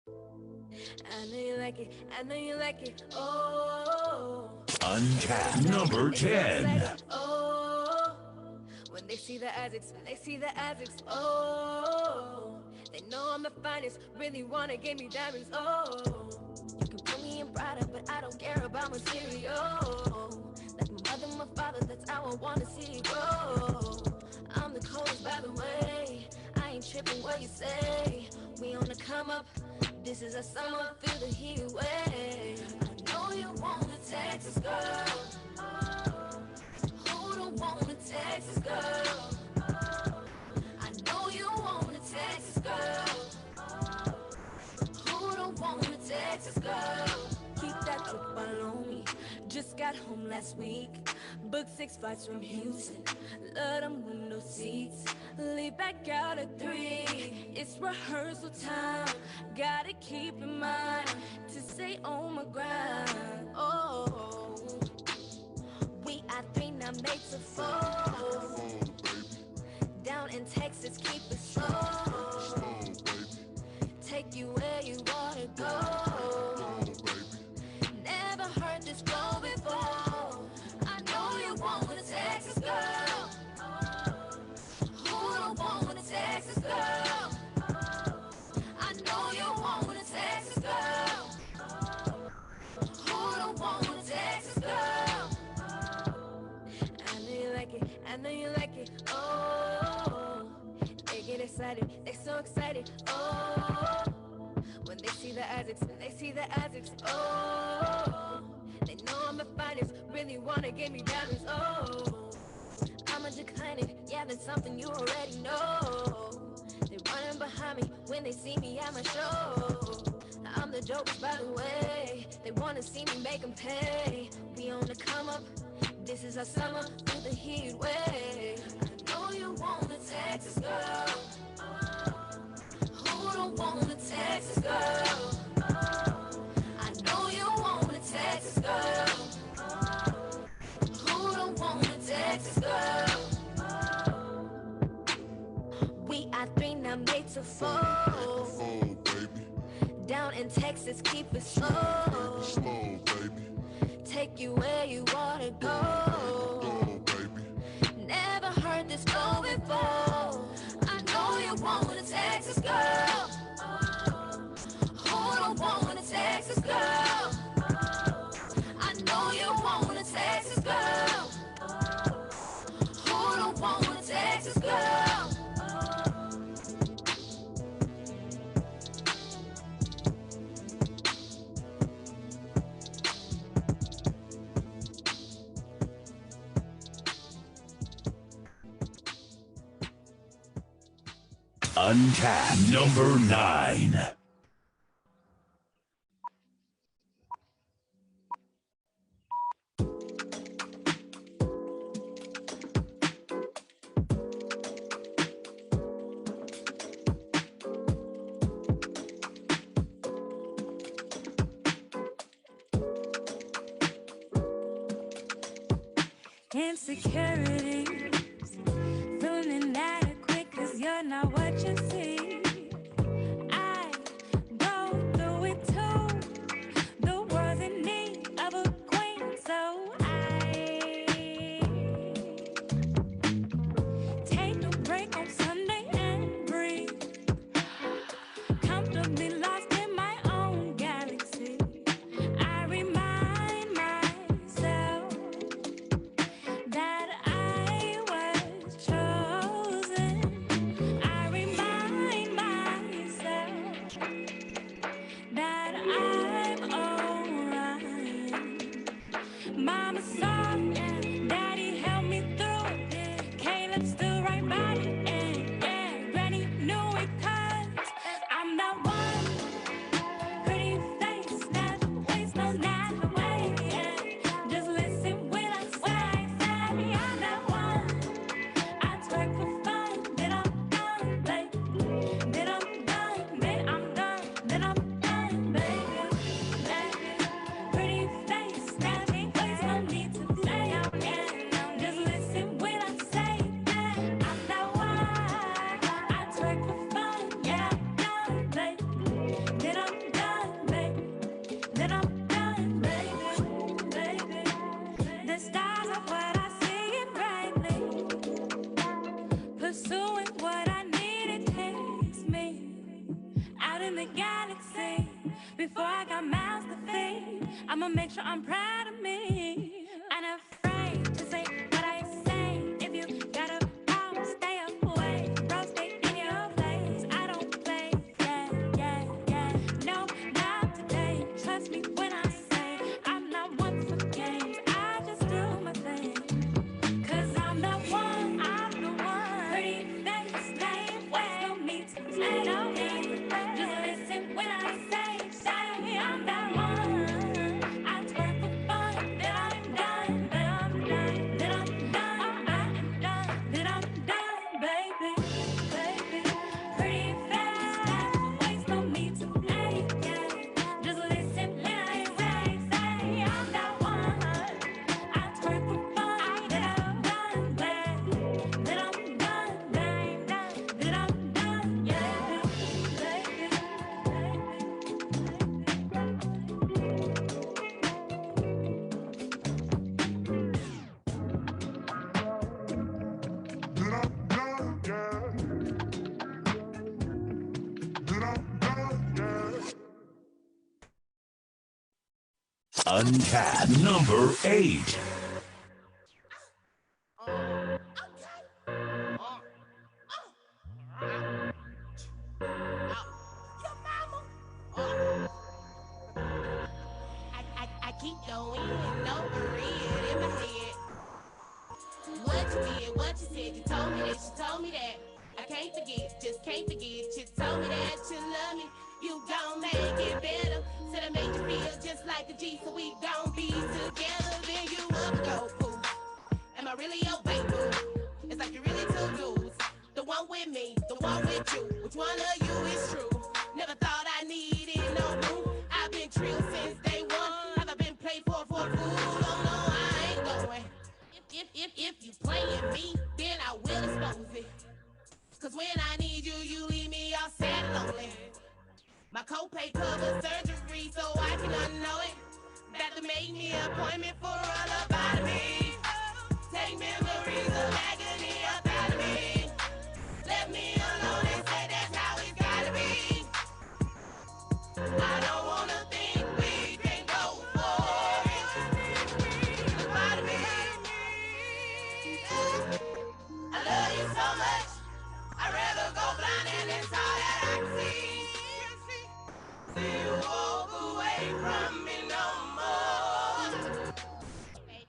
S1: I know you like it. I know you like it. Oh.
S5: Untapped number 10.
S1: Oh. When they see the Isaacs, oh. They know I'm the finest. Really wanna give me diamonds. Oh. You can put me in Prada, but I don't care about material. Like my mother, my father, that's how I wanna see you grow. I'm the coldest, by the way. I ain't tripping what you say. We on the come up. This is a summer, feel the heat away. I know you want a Texas girl. Who don't want a Texas girl? I know you want a Texas girl. Who don't want a Texas girl? Keep that up on me. Just got home last week. Booked 6 flights from Houston. Love them window seats. Leave back out at 3. It's rehearsal time. Gotta keep in mind to stay on my grind. Oh, we are 3, now make it 4. Down in Texas, keep it slow. Take you where you wanna go. Never heard this flow before. I know you want a Texas girl. Who don't want a Texas girl? I know you want a Texas girl. Who don't want a Texas girl? I know you like it. I know you like it. Oh, they get excited. They so excited. Oh, when they see the Isaacs, oh, they know I'm the finest. Really wanna give me diamonds. Oh, I'ma decline it. Yeah, that's something you already know. They running behind me when they see me at my show. I'm the jokers, by the way. They wanna see me make them pay. We on the come up. This is our summer, feel the heat wave. I know you want a Texas girl. want a Texas girl. I know you want a Texas girl. Who don't want a Texas girl? We are three, now made to four. Down in Texas, keep it slow. Take you where you wanna go. Never heard this flow before. I know you want a Texas girl. Who don't want a Texas girl? I know you want a Texas girl. Who don't want a Texas girl?
S5: Untapped number 9.
S1: Insecurity, feeling inadequate 'cause you're not what you see. I go through it too. The world's in need of a queen, so I take a break on Sunday and breathe. Comfortably lost in my own galaxy. I remind myself that I was chosen. I remind myself that I'm alright. Mama saw it, Daddy helped me through it. Caleb stood right by me, and yeah, Granny knew it 'cause I'm the one. Pretty face, never waste no natural way. Yeah. Just listen when I say I'm that one. I twerk for fun, then I'm done, baby. Then I'm done, then I'm done, then I'm done, baby. Pretty face, never waste no need to say I'm just listen when I say that I'm that one. I twerk for fun, yeah, I'm done, baby. Then I'm done, baby. Then I'm done, baby, baby. The stars are what I see it brightly. Pursuing what I need, it takes me out in the galaxy. Before I got mouths to feed, I'ma make sure I'm proud of me. I'm afraid to say what I say. If you got a problem, stay away. Bro, stay in your place. I don't play, yeah, yeah, yeah. No, not today. Trust me when I say I'm not one for games. I just do my thing. 'Cause I'm the one, I'm the one. Pretty face, name, way. No need to say no name. Just listen when I say I'm that one. I twerk for fun, then I'm done, then I'm done, then I'm done, I'm done, then I'm done, baby, baby. Pretty face, never waste no need to play, yeah. Just listen when I say I'm that one. I twerk for fun, then I'm done, baby. Then I'm done, then I'm done, then I'm done, yeah, baby, baby.
S5: Untapped number 8.
S1: I keep going, over it in my head. What you did, what you said, you told me this, you told me that. I can't forget, just can't forget. You told me that you love me, you gon' make it better. Said I made you feel just like a G, so we gon' be together. Then you up and go, poof. Am I really your baby? It's like you really two dudes. The one with me, the one with you. Which one of you is true?
S6: playing me, then I will expose it. Cause when I need you, you leave me all sad and lonely. My copay covers surgery, so I can unknow it. That to make me an appointment for a lobotomy. Take memories of agony up out of me. Let me alone and say that's how it's gotta be. I don't wanna think we can go for it. Lobotomy. I love you so much. I'd rather go blind and it's all that I can see. See you walk away from me no more.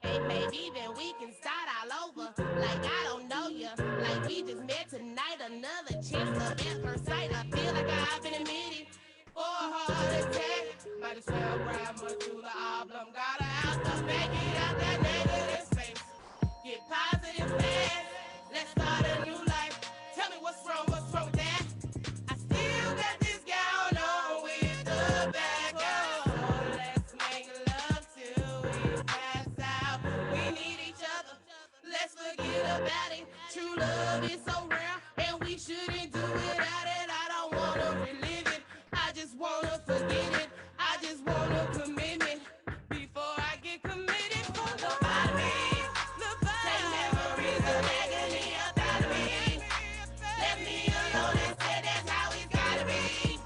S6: Hey, baby, then we can start all over. Like I don't know you. Like we just met tonight. Another chance of at first sight. I feel like I've been admitted for a heart attack. Might as well grab my to the album. Gotta have to back it out that negative space. Get positive fast. Let's start a new life. Tell me what's wrong with that? I still got this gown on with the back out. So let's make love till we pass out. We need each other. Let's forget about it. True love is so rare, and we shouldn't do without it. I don't wanna relive it. I just wanna forget it. I just want a commitment before I get committed for lobotomy. Take memories of agony up out of me. Let me alone and say that's how it's gotta be.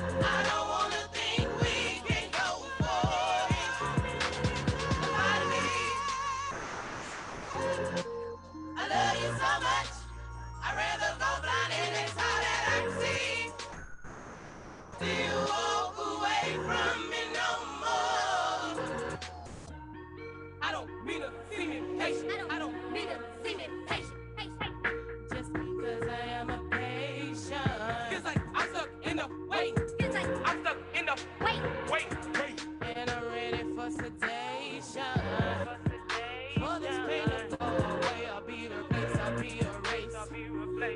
S6: I don't wanna think we can go for it. Lobotomy. I love you so much. I'd rather go blind and it's all that I can see. See you walk away from me no more. I don't mean to seem impatient. I don't mean to seem impatient. Just because I am a patient. Feels like I'm stuck in the wait. Feels like I'm stuck in the wait. And I'm ready for sedation. For this pain to go away, I'll be replaced, I'll be erased.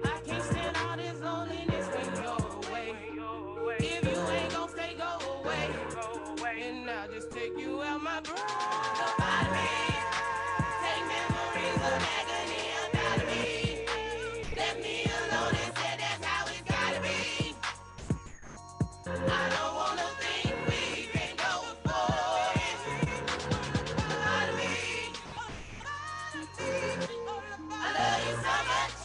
S6: I can't stand all this loneliness when you're away. If you ain't gon' stay, go away. And I'll just take you out my brain. Lobotomy. Take memories of agony up out of me. Let me alone and say that's how it's gotta be. I don't wanna think we can go for it. Lobotomy. I love you so much.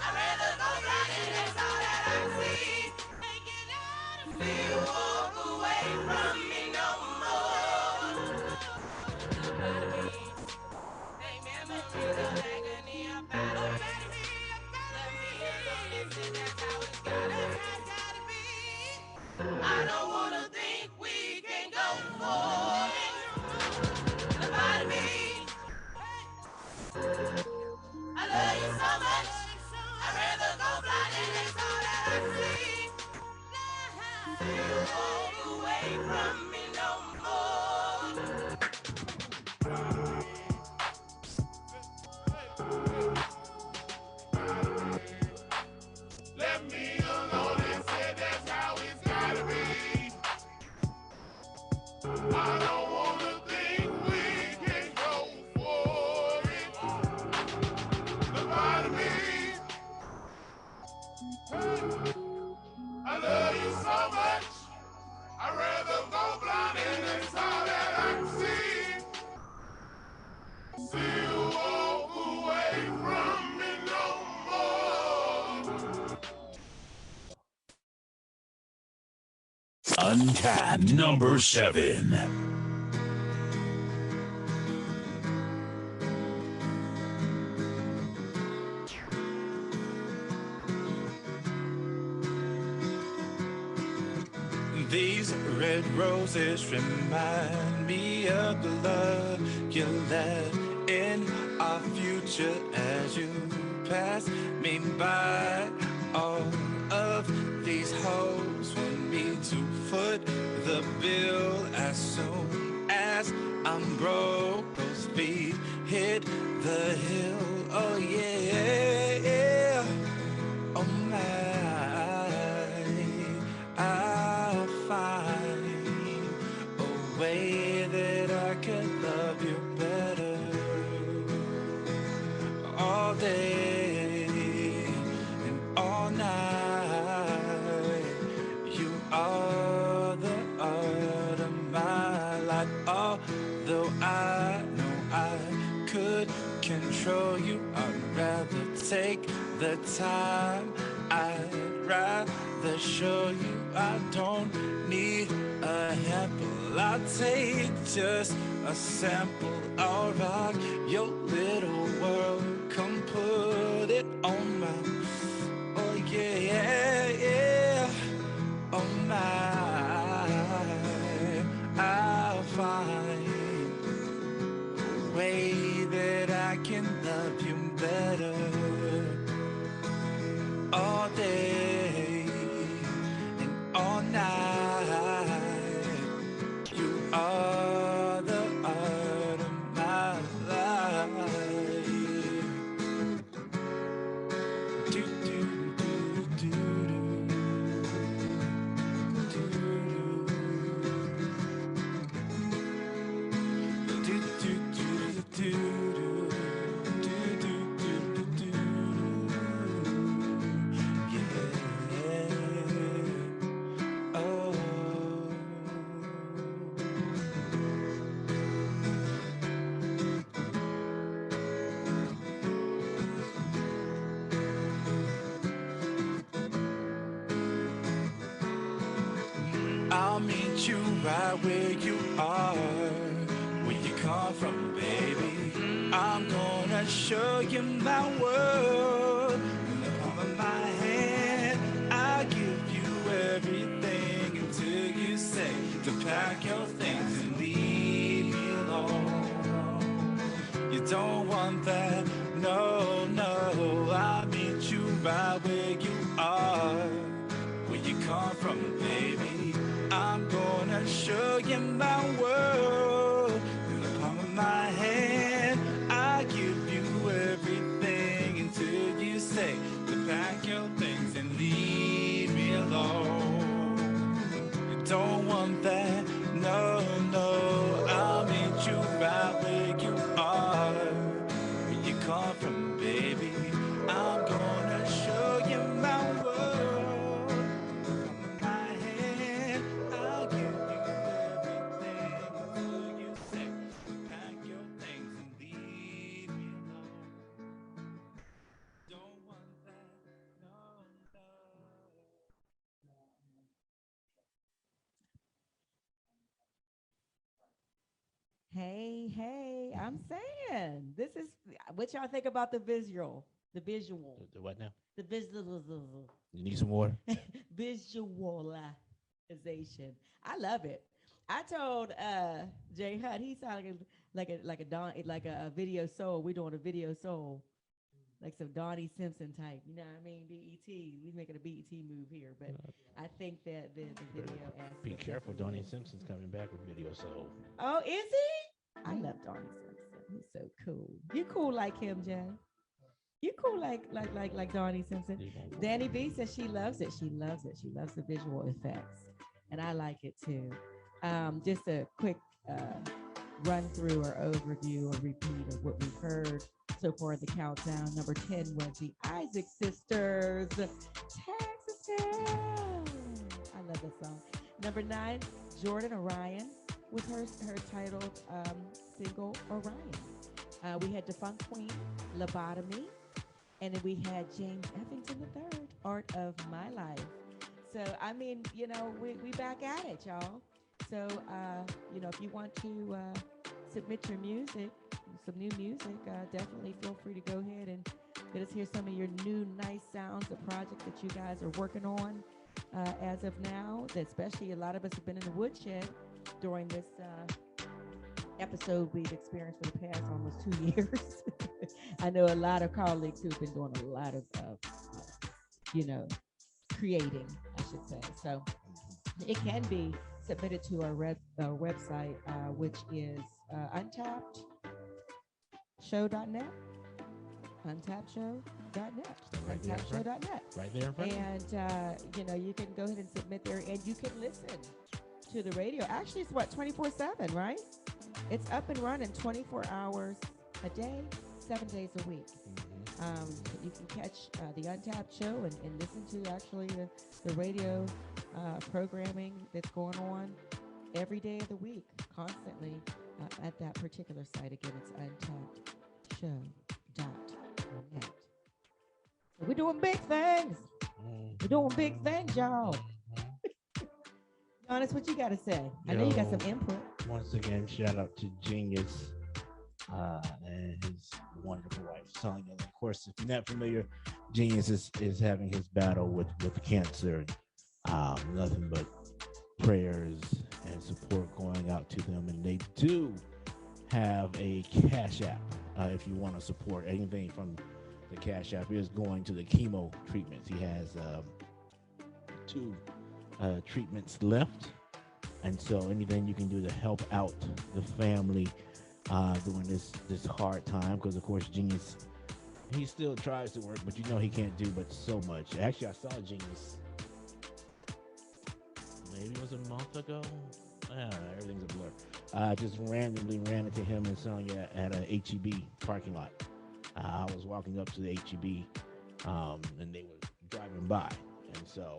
S6: I'd rather go blind and that's all that I see. See you walk away from me no more. Take memories of agony up out of me. Let me alone and say that's how it's gotta be. I don't wanna think we can go for it. Lobotomy. I love you so much. I'd rather go blind and that's all that I see. See you walk away from me no more.
S5: Let me alone and say that's how it's gotta be. I don't wanna think we can go for it. Lobotomy. I love you so much. I'd rather go blind and that's all that I can see. See you walk away from me no more. Untapped number 7.
S7: These red roses remind me of the love you let in our future as you pass me by. All of these hoes want me to foot the bill as soon as I'm broke. Those feet hit the hill. Oh yeah, oh my. I'll find a way that I can love you better. could control you. I'd rather take the time. I'd rather show you I don't need a sample. I'll take just a sample. I'll rock your little world. Come put it on my, oh yeah, yeah, yeah, on my. I'll find a way that I can love you better all day and all night. You are the art of my life. Do, do, do, do, do, do, do, do, do, yeah. Oh. I'll meet you right where you are, where you come from, baby. I'm gonna show you my world. In the palm of my hand, I'll give you everything until you say to pack your things and leave me alone. You don't want that, no, no. I'll meet you right where you are, where you come from, baby. I'm gonna show you my world. In the palm of my hand, I'll give you everything until you say to pack your things and leave me alone. You don't want that, no, no. I'll meet you right where you are, where you come from, baby. I'm gonna show you my world. In my hand, I'll give you everything until you say, pack your things and leave me alone. Don't want that, no, no.
S2: Hey, hey, I'm saying this is what y'all think about the visual,
S3: The what now?
S2: the visual,
S3: You need some water?
S2: visualization. I love it. I told Jay Hutt he sounded like a Don like a video soul. We're doing a video soul, like some Donnie Simpson type. You know what I mean? BET. We making a BET move here, but I think that the video aspect.
S3: Be careful,
S2: definitely
S3: Donnie
S2: is-
S3: Simpson's coming back with video soul.
S2: Oh, is he? I love Donnie Simpson. He's so cool. You cool like him, Jay? You cool like Donnie Simpson?
S3: He won't-
S2: Danny B says she loves it. She loves it. She loves the visual effects, and I like it too. Just a quick run through or overview or repeat of what we've heard so far in the countdown. Number 10 was the Isaac Sisters, Texas Town. I love this song. Number 9, Jordan Orion with her titled single Orion. We had Defunct Queen, Lobotomy, and then we had James Effington III, Art of My Life. So, I mean, you know, we back at it, y'all. So, you know, if you want to submit your music, some new music, definitely feel free to go ahead and let us hear some of your new nice sounds, the project that you guys are working on as of now. Especially a lot of us have been in the woodshed during this episode we've experienced for the past almost 2 years. I know a lot of colleagues who've been doing a lot of, you know, creating, I should say. So it can be submitted to our website, which is UntappedShow.net. UntappedShow.net.
S3: Right there in front.
S2: UntappedShow.net.
S3: Right there in front.
S2: And, you know, you can go ahead and submit there and you can listen to the radio. Actually, it's what, 24/7, right? It's up and running 24 hours a day, 7 days a week. You can catch the Untapped Show and listen to actually the radio programming that's going on every day of the week, constantly at that particular site. Again, it's UnTappedShow.net. So we're doing big things. We're doing big things, y'all. Honest, what you got to say? I know you got some input.
S3: Once again, shout out to Genius and his wonderful wife, Sonia. And of course, if you're not familiar, Genius is having his battle with cancer. Nothing but prayers and support going out to them. And they do have a Cash App if you want to support. Anything from the Cash App is going to the chemo treatments. He has 2 treatments left. And so anything you can do to help out the family during this hard time, because of course Genius, he still tries to work, but he can't do but so much. Actually, I saw Genius maybe it was a month ago. I don't know, everything's a blur. Just randomly ran into him and Sonia at a HEB parking lot. I was walking up to the HEB and they were driving by. And so,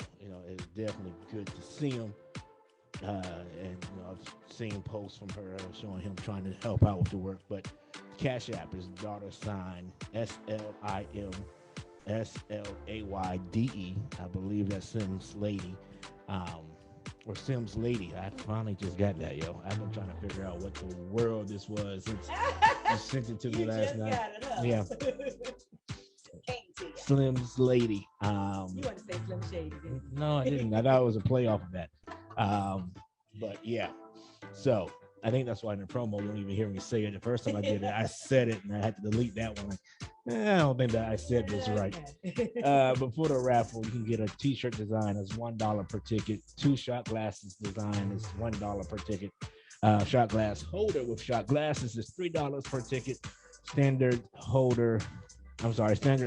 S3: it's definitely good to see him. And I've seen posts from her showing him trying to help out with the work. But Cash App is $SLIM SLAYDE. I believe that's Sims Lady. Or Sims Lady. I finally just got that, yo. I've been trying to figure out what the world this was since you sent it to me last night. Got it, huh? Yeah. Slim's Lady.
S2: You want to say Slim Shady?
S3: No, I didn't. I thought it was a playoff of that. But yeah. So I think that's why in the promo you don't even hear me say it. The first time I did it, I said it and I had to delete that one. I don't think that I said this right. But for the raffle, you can get a t-shirt design that's $1 per ticket. 2 shot glasses design is $1 per ticket. Shot glass holder with shot glasses is $3 per ticket. Standard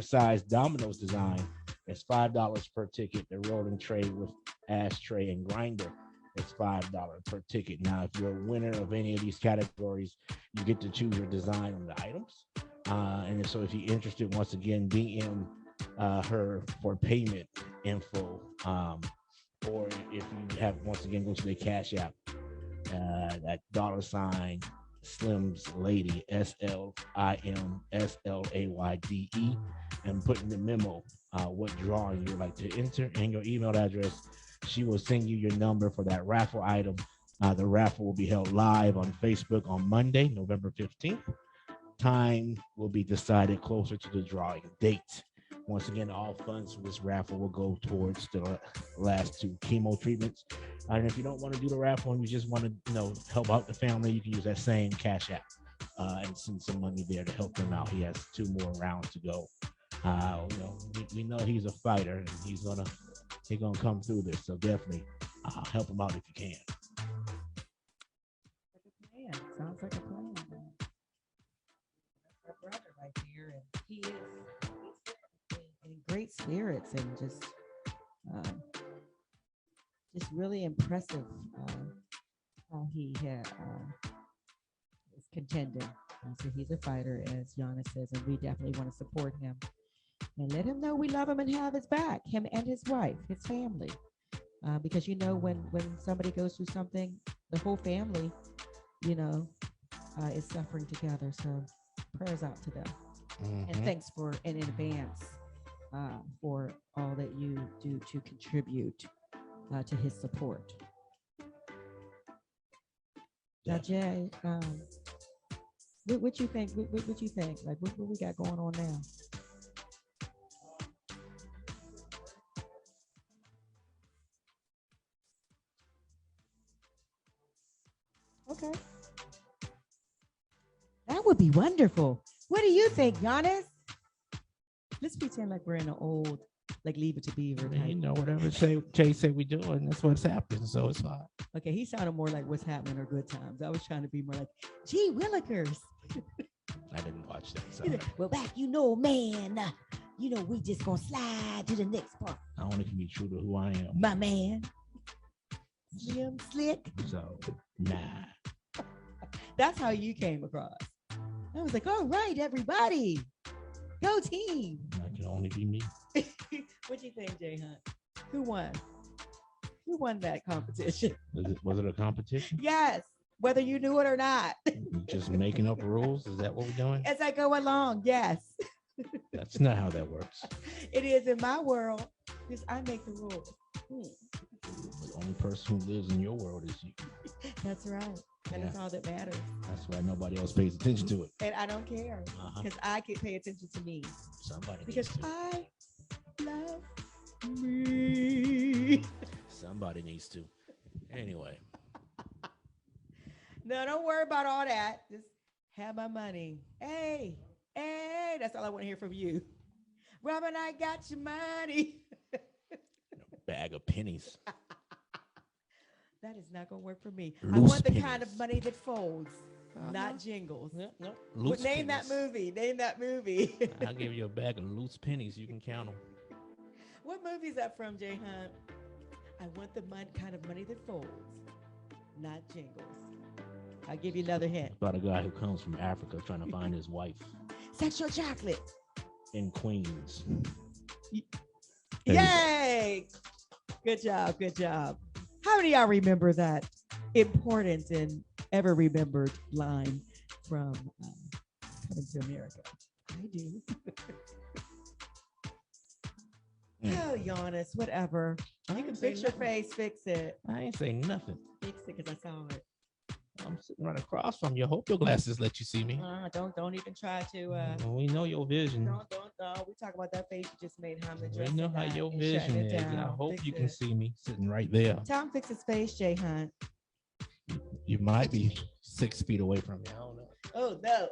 S3: size Domino's design is $5 per ticket. The rolling tray with ashtray and grinder is $5 per ticket. Now, if you're a winner of any of these categories, you get to choose your design on the items. And so if you're interested, once again, DM her for payment info. Or if you have, once again, go to the Cash App, that $ Slim's Lady, SLIM SLAYDE, and put in the memo what drawing you would like to enter and your email address. She will send you your number for that raffle item. The raffle will be held live on Facebook on Monday, November 15th. Time will be decided closer to the drawing date. Once again, all funds from this raffle will go towards the last 2 chemo treatments. And if you don't want to do the raffle and you just want to, help out the family, you can use that same Cash App and send some money there to help them out. He has 2 more rounds to go. We know he's a fighter and he's gonna come through this. So definitely help him out if you can.
S2: Sounds like a plan. That's our brother right here, and he's in great spirits and just really impressive how he is contending. So he's a fighter, as Giannis says, and we definitely want to support him and let him know we love him and have his back, him and his wife, his family. Because when somebody goes through something, the whole family, is suffering together. So prayers out to them. Mm-hmm. And thanks in advance for all that you do to contribute to his support. Now, Jay, what you think? What you think? Like, what we got going on now? Okay. That would be wonderful. What do you think, Giannis? Let's pretend like we're in an old, like Leave It to Beaver.
S3: Whatever Jay said we do, and that's what's happening, so it's fine.
S2: Okay, he sounded more like What's Happening or Good Times. I was trying to be more like, gee, Willikers.
S3: I didn't watch that. So.
S2: Well, back, man, we just gonna slide to the next part.
S3: I only can be true to who I am.
S2: My man. Slim Slick.
S3: So, nah.
S2: That's how you came across. I was like, all right, everybody. Go team.
S3: That can only be me.
S2: What do you think, Jay Hunt? Who won? Who won that competition?
S3: Was it a competition?
S2: Yes. whether you knew it or not.
S3: Just making up rules? Is that what we're doing?
S2: As I go along, yes.
S3: That's not how that works.
S2: It is in my world. Because I make the rules.
S3: The only person who lives in your world is you.
S2: That's right. And that's all that matters.
S3: That's why nobody else pays attention to it.
S2: And I don't care. Because I can pay attention to me.
S3: Somebody
S2: because
S3: needs to.
S2: I love me.
S3: Somebody needs to. Anyway.
S2: No, don't worry about all that. Just have my money. Hey, that's all I want to hear from you. Robin, I got your money.
S3: Bag of pennies.
S2: That is not going to work for me.
S3: Loose
S2: I want the
S3: pennies.
S2: kind of money that folds, not jingles.
S3: No.
S2: Name that movie. Name that movie.
S3: I'll give you a bag of loose pennies. You can count them.
S2: What movie is that from, Jay Hunt? I want the kind of money that folds, not jingles. I'll give you another hint.
S3: About a guy who comes from Africa trying to find his wife
S2: Sexual chocolate.
S3: in Queens.
S2: Yay! Good job. Good job. How many of y'all remember that important and ever remembered line from Coming to America? I do. Oh, Giannis, whatever. You can fix your face, fix it.
S3: I ain't saying nothing.
S2: Fix it because I saw it.
S3: I'm sitting right across from you. I hope your glasses let you see me.
S2: Don't even try to.
S3: We know your vision.
S2: Don't. We talk about that face you just made. How
S3: We know how your vision is. And I hope you can see me sitting right there.
S2: Tell him fix his face, Jay Hunt.
S3: You might be 6 feet away from me. I don't know.
S2: Oh no!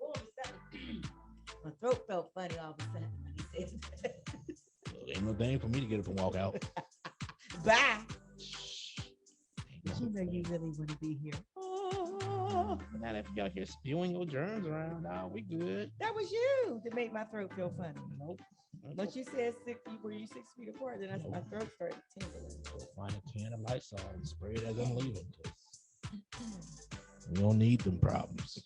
S2: All of a sudden, my throat felt funny all of a sudden when he said that.
S3: Ain't no thing for me to get up and walk out.
S2: Bye. But you know you really want to be here. Oh,
S3: Not if y'all here spewing your germs around. Nah, we good.
S2: that was you that made my throat feel funny.
S3: Nope.
S2: But you said 6 feet. Were you 6 feet apart? Then my throat started tingling.
S3: Go find a can of Lysol and spray it as I'm leaving. 'Cause we don't need them problems.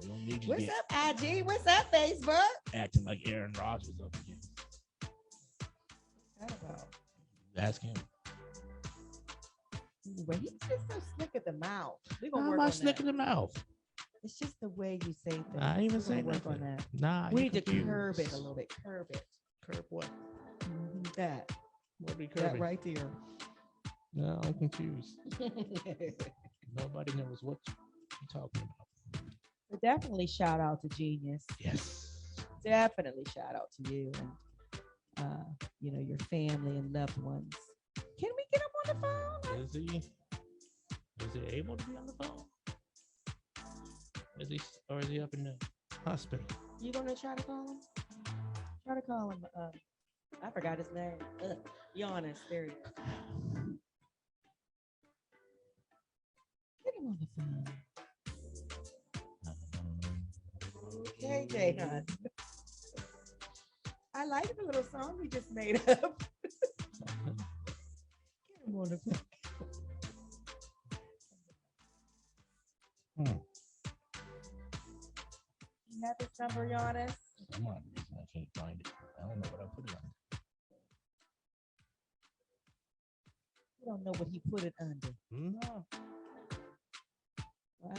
S3: We don't need you
S2: What's
S3: to
S2: up, IG? What's up, Facebook?
S3: acting like Aaron Rodgers up again.
S2: What about?
S3: Ask him.
S2: Anyway, he's just so slick at the mouth. We're gonna
S3: How
S2: work
S3: am I
S2: on
S3: slick in
S2: that.
S3: the mouth?
S2: It's just the way you say things.
S3: I ain't even
S2: We're
S3: say
S2: gonna work
S3: nothing.
S2: on that.
S3: Nah,
S2: We
S3: you
S2: need to
S3: confused.
S2: curb it a little bit. Curb it.
S3: Curb what?
S2: That.
S3: What be
S2: That
S3: curbing?
S2: right there.
S3: No, I'm confused. Nobody knows what you're talking about.
S2: But definitely shout out to Genius.
S3: Yes.
S2: Definitely shout out to you and your family and loved ones. Can we get him on the phone?
S3: Is he able to be on the phone? Is he up in the hospital?
S2: You gonna try to call him? Try to call him. I forgot his name. Giannis. There he is. Get him on the phone. Okay, Jay Hunt. I like the little song we just made up. Get him on the phone. You have this number, Giannis?
S3: I'm not reason I can't find it. I don't know what I put it on.
S2: You don't know what he put it under.
S3: No.
S2: What?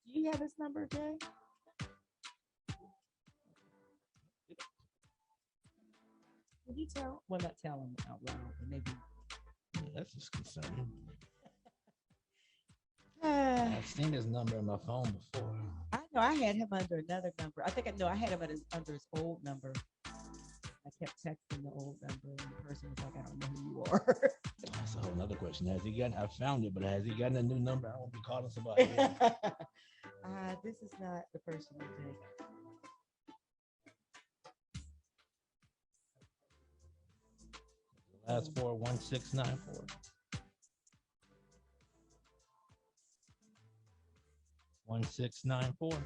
S2: Do you have this number, Jay? Would you tell? Well, not tell him out loud, but maybe.
S3: Yeah, that's just concerning. I've seen his number on my phone before.
S2: I know I had him under another number. I think I had him under his old number. I kept texting the old number, and the person was like, "I don't know who you are."
S3: That's a whole nother question. Has he gotten? I found it, but has he gotten a new number? I won't be calling somebody.
S2: This is not the person you think.
S3: Last 41694. One 694.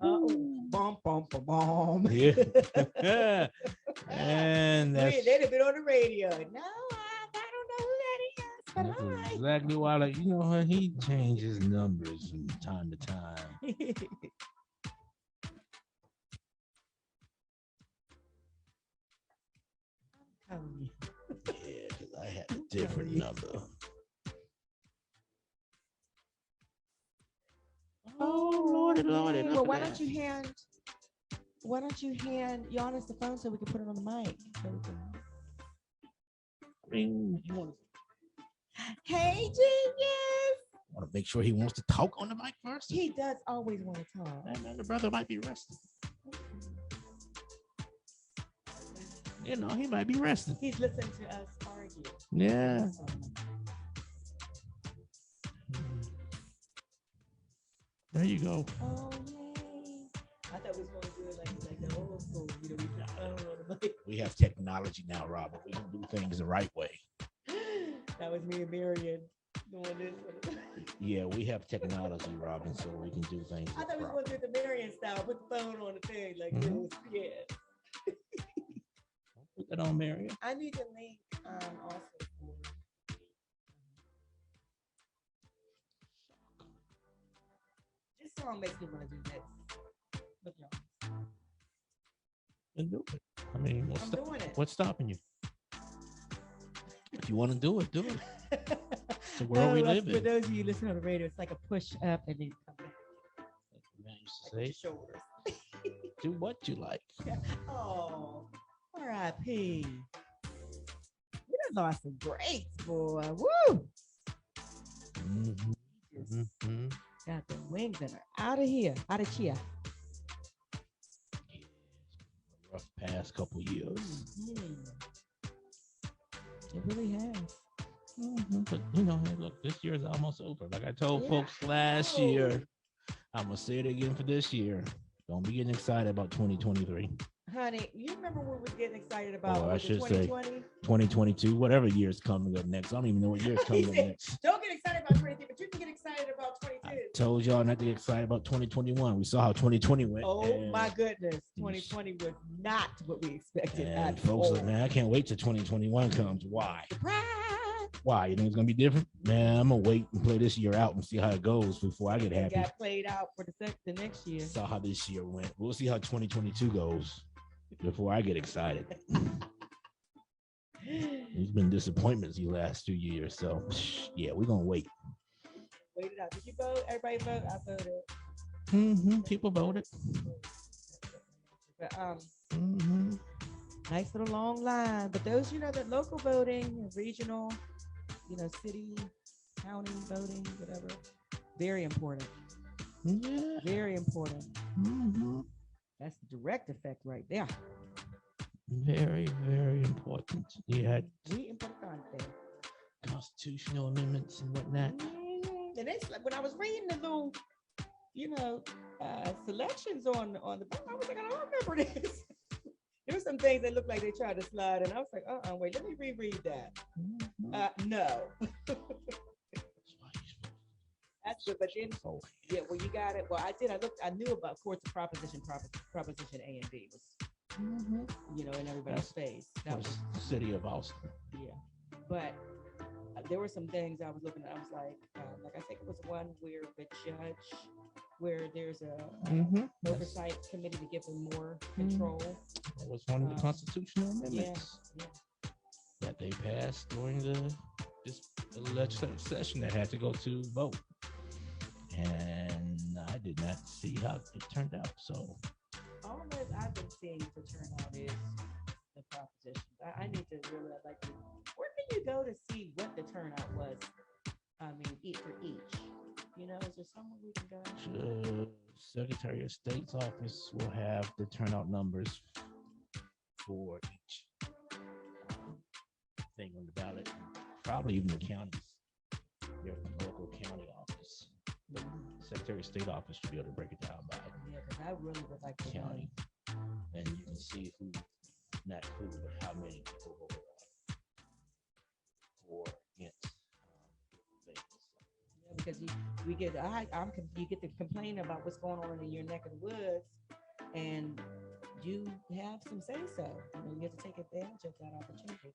S2: Bum, bum, bum, bum.
S3: Yeah. And that's,
S2: They'd have been on the radio. No, I don't know who that is, but
S3: that's
S2: hi.
S3: exactly why, like, he changes numbers from time to time.
S2: telling you.
S3: Yeah, because I had a different number. Oh, Lordy, Lordy.
S2: Well, why don't you hand Giannis the phone so we can put it on the mic?
S3: I mean, you want
S2: Hey, genius.
S3: to make sure he wants to talk on the mic first?
S2: He does always want to talk.
S3: And the brother might be resting. You know, he might be resting.
S2: He's listening to us argue.
S3: Yeah. There you go.
S2: Oh, yay. I thought we was going to do it like the old school. You know, we put the phone on the mic.
S3: We have technology now, Robert. We can do things the right way.
S2: That was me and Marion doing this.
S3: Yeah, we have technology, Robin, so we can do things.
S2: I thought we was going to do it the Marion style. Put the phone on the thing like this. Yeah.
S3: Put that on, Marion.
S2: I need to link also for this song makes me want to do this. Look, y'all.
S3: And do it. I mean,
S2: I'm doing it.
S3: what's stopping you? If you want to do it, do it. So where we live
S2: For
S3: in.
S2: those of you listening on the radio, it's like a push up and then come back.
S3: Man used to
S2: Like
S3: say,
S2: your shoulders.
S3: do what you like.
S2: Oh, R.I.P. We done lost some greats, boy. Woo!
S3: Mhm.
S2: Just
S3: Mhm.
S2: got the wings and are out of here, out of chia.
S3: Rough past couple years.
S2: It really has.
S3: But you know, hey, look, this year is almost over. Like I told
S2: Yeah.
S3: folks last year, I'm gonna say it again for this year. Don't be getting excited about 2023.
S2: Honey, you remember when we was getting excited about
S3: Or I
S2: was it
S3: should say
S2: 2020?
S3: 2022, whatever year is coming up next. I don't even know what year is
S2: He
S3: coming up
S2: said,
S3: next.
S2: don't get excited about 23, but you can get excited about
S3: I
S2: 22.
S3: told y'all not to get excited about 2021. We saw how 2020 went.
S2: Oh
S3: and-
S2: my goodness, 2020 was not what we expected
S3: And
S2: at
S3: folks
S2: all.
S3: like, man, I can't wait till 2021 comes. Why?
S2: Surprise!
S3: Why? You think it's gonna be different? Man, I'm gonna wait and play this year out and see how it goes before I get
S2: It
S3: happy.
S2: got played out for the next year.
S3: Saw how this year went. We'll see how 2022 goes before I get excited. There's been disappointments these last 2 years, so yeah, we're gonna wait.
S2: Wait it out. Did you vote? Everybody vote? I voted.
S3: People voted.
S2: But nice little long line. But those, you know, that local voting, regional, you know, city, county voting, whatever, very important.
S3: Yeah.
S2: Very important. That's the direct effect right there.
S3: Very, very important. You had
S2: Muy importante.
S3: constitutional amendments and whatnot.
S2: And it's like when I was reading the little, you know, selections on the book, I was like, I don't remember this. There were some things that looked like they tried to slide, and I was like, wait, let me reread that. No. That's good, but then, yeah, well, you got it. Well, I did. I knew about courts of proposition A and B was, you know, in everybody's face. That was
S3: the city of Austin.
S2: yeah, but there were some things I was looking at. I was like I think it was one where the judge, where there's a oversight committee to give them more control.
S3: That was one of the constitutional amendments that they passed during the legislative session that had to go to vote. And I did not see how it turned out. So
S2: All that I've been seeing for turnout is the propositions. I need to really like to, where can you go to see what the turnout was? I mean, for each. You know, is there somewhere we can go?
S3: Secretary of State's office will have the turnout numbers for each thing on the ballot. Probably even the counties. Your local county office. The Secretary of State office should be able to break it down by
S2: Yeah, because I really would like to
S3: county. And you can see who, not who, but how many people voted for against things.
S2: Yeah, because you get to complain about what's going on in your neck of the woods, and you have some say so. You know, you have to take advantage of that opportunity.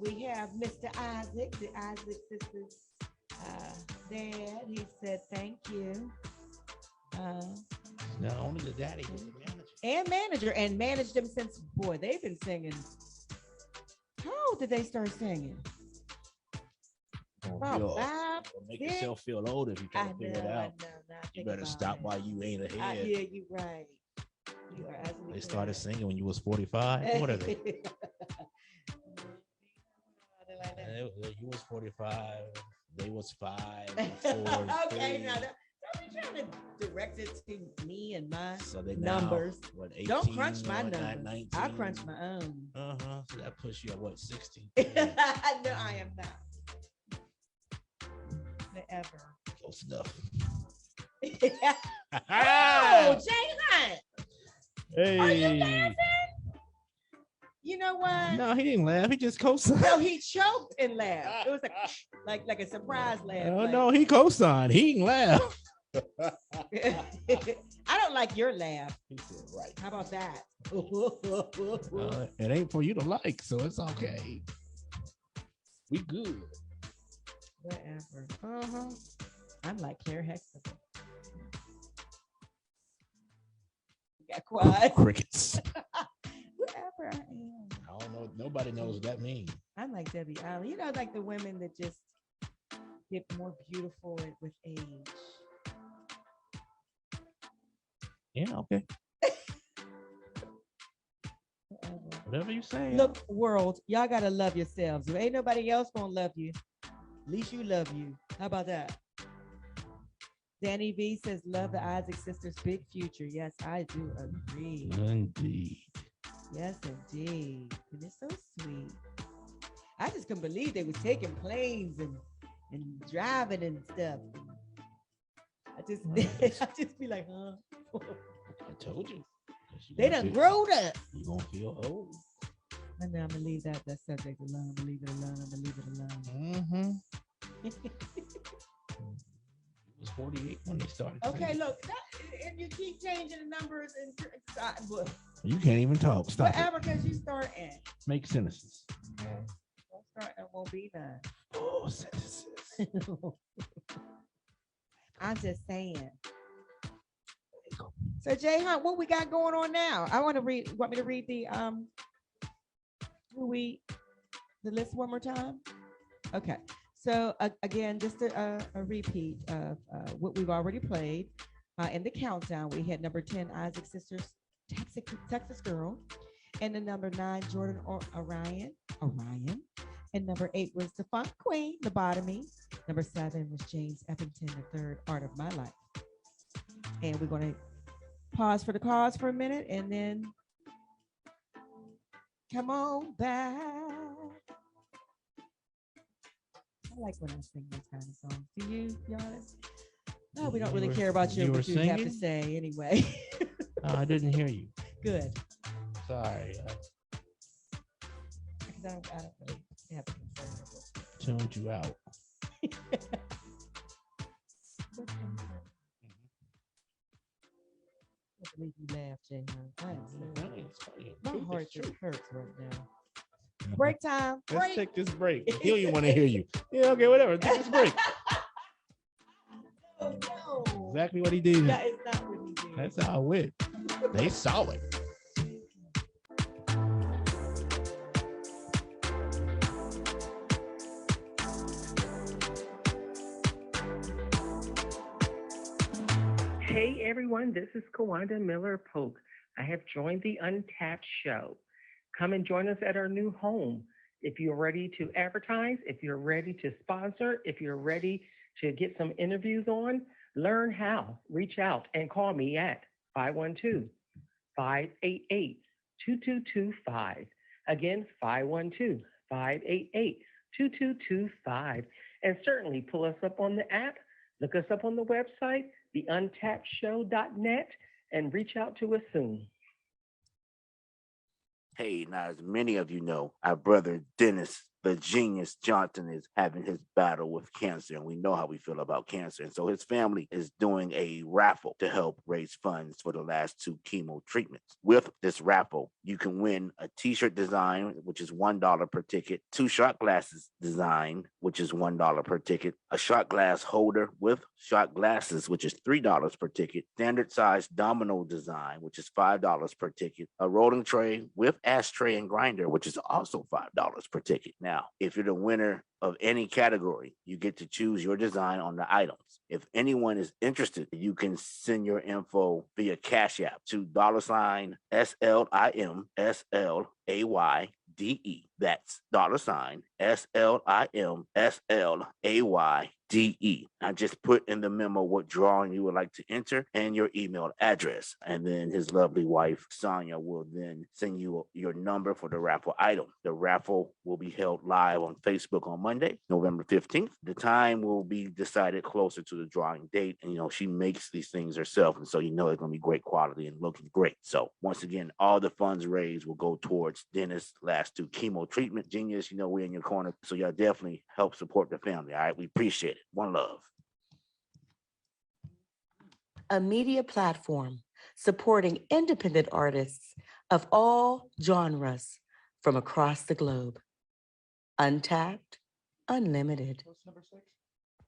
S2: We have Mr. Isaac, the Isaac sisters. Dad, he said thank you.
S3: Not only the daddy, he's the manager.
S2: And managed them since, boy, they've been singing old did they start singing? About 5,
S3: Don't make
S2: 6?
S3: yourself feel old if you try
S2: I
S3: to
S2: know,
S3: figure it out.
S2: Now I
S3: You
S2: think
S3: better
S2: about
S3: stop
S2: it.
S3: while you ain't ahead.
S2: Yeah, you're right. You are absolutely
S3: They started
S2: correct.
S3: singing when you was 45. What are they?
S2: Like that.
S3: You was 45. They was 5, 4,
S2: Okay,
S3: 3.
S2: now don't be trying to direct it to me and my
S3: So they
S2: numbers.
S3: Now, what, 18,
S2: Don't crunch my
S3: going on
S2: numbers.
S3: 19.
S2: I crunch my own.
S3: So that puts you at what, 60?
S2: No, I am not. Forever.
S3: Close enough.
S2: Oh, Jay Hunt.
S3: Hey.
S2: Are you laughing? You know what?
S3: No, he didn't laugh. He just co-signed.
S2: No, he choked and laughed. It was like a surprise laugh.
S3: Oh
S2: like,
S3: no, he co-signed. He didn't laugh.
S2: I don't like your laugh.
S3: He said right.
S2: How about that?
S3: It ain't for you to like, so it's okay. We good.
S2: Whatever. I'm like Claire Huxtable. Got quiet.
S3: Crickets.
S2: Whatever I am.
S3: I don't know. Nobody knows what that means.
S2: I'm like Debbie Allen. You know, like the women that just get more beautiful with age.
S3: Yeah, okay.
S2: Whatever.
S3: Whatever you say.
S2: Look, world, y'all gotta love yourselves. If ain't nobody else gonna love you, at least you love you. How about that? Danny V says, love the Isaac sisters' big future. Yes, I do agree.
S3: Indeed.
S2: Yes, indeed. And it's so sweet. I just couldn't believe they was taking planes and driving and stuff. I just be like, huh?
S3: I told you.
S2: They done growed up.
S3: You gonna feel old.
S2: And now I'm gonna leave that subject alone. I'm gonna leave it alone.
S3: It was 48 when they started.
S2: Okay, look, if you keep changing the numbers and
S3: You can't even talk. Stop
S2: whatever, because you start in.
S3: Make sentences.
S2: Don't start and won't be none.
S3: Oh, sentences.
S2: I'm just saying. So Jay Hunt, what we got going on now? I want to read. Want me to read the list one more time? Okay. So again, just a repeat of what we've already played in the countdown. We had number 10, Isaac Sisters, Texas Girl, and the number 9, Jordan Orion, and number 8 was the Funk Queen, Lobotomy. Number 7 was James Eppington III, Art of My Life. And we're going to pause for the cause for a minute, and then come on back. I like when I sing those kind of songs. Do you, Giannis? No, we don't really care about you, what you have to say anyway.
S3: I didn't hear you.
S2: Good.
S3: Sorry.
S2: Because I don't really have a concern with it.
S3: Tuned you out.
S2: I believe you laugh, Jay. My heart just hurts right now. Break time.
S3: Let's take this break. He don't even want to hear you. Yeah, okay, whatever. Take this break.
S2: Oh, no.
S3: Exactly what he did.
S2: That is not what he did.
S3: That's how it went. They saw it.
S8: Hey everyone, this is Kawanda Miller Polk. I have joined the Untapped Show. Come and join us at our new home. If you're ready to advertise, if you're ready to sponsor, if you're ready to get some interviews on, learn how. Reach out and call me at 512-588-2225. Again, 512-588-2225. And certainly pull us up on the app, look us up on the website, theuntappedshow.net, and reach out to us soon.
S9: Hey, now as many of you know, our brother Dennis
S3: the genius Johnson is having his battle with cancer, and we know how we feel about cancer. And so his family is doing a raffle to help raise funds for the last 2 chemo treatments. With this raffle, you can win a t-shirt design, which is $1 per ticket, 2 shot glasses design, which is $1 per ticket, a shot glass holder with shot glasses, which is $3 per ticket, standard size domino design, which is $5 per ticket, a rolling tray with ashtray and grinder, which is also $5 per ticket. Now, if you're the winner of any category, you get to choose your design on the items. If anyone is interested, you can send your info via Cash App to $SLIMSLAYDE. That's $SLIMSLAYDE. I just put in the memo what drawing you would like to enter and your email address. And then his lovely wife, Sonia, will then send you your number for the raffle item. The raffle will be held live on Facebook on Monday, November 15th. The time will be decided closer to the drawing date. And, she makes these things herself. And so, it's going to be great quality and looking great. So once again, all the funds raised will go towards Dennis' last 2 chemo treatment. Genius, we're in your corner. So y'all definitely help support the family. All right. We appreciate it. One love.
S9: A media platform supporting independent artists of all genres from across the globe. Untapped, unlimited.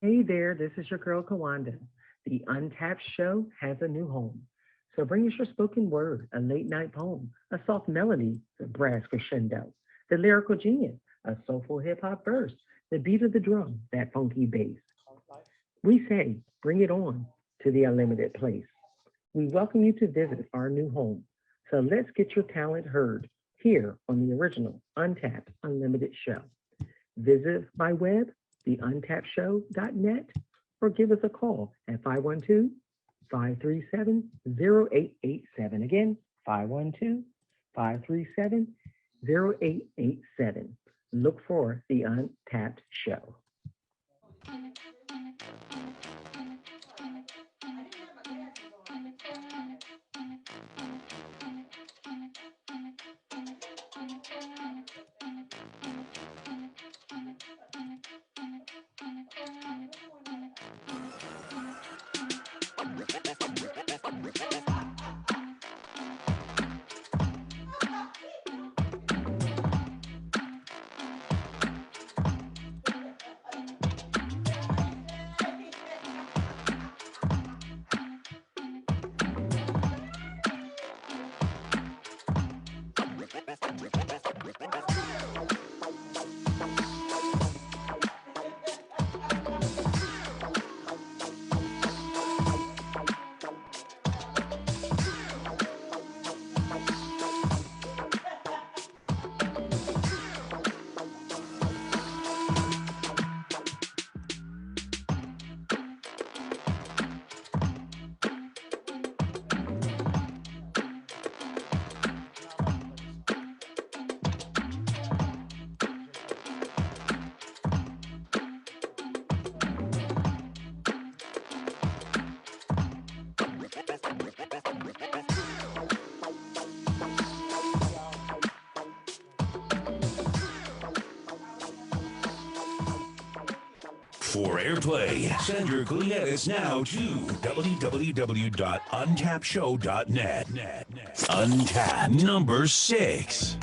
S8: Hey there, this is your girl Kawanda. The Untapped Show has a new home. So bring us your spoken word, a late night poem, a soft melody, the brass crescendo, the lyrical genius, a soulful hip hop verse, the beat of the drum, that funky bass. We say, bring it on to the unlimited place. We welcome you to visit our new home. So let's get your talent heard here on the original Untapped Unlimited Show. Visit my web, theuntappedShow.net, or give us a call at 512-537-0887. Again, 512-537-0887. Look for the Untapped Show.
S10: For airplay, send your clean edits now to www.untappshow.net. Untapped number 6.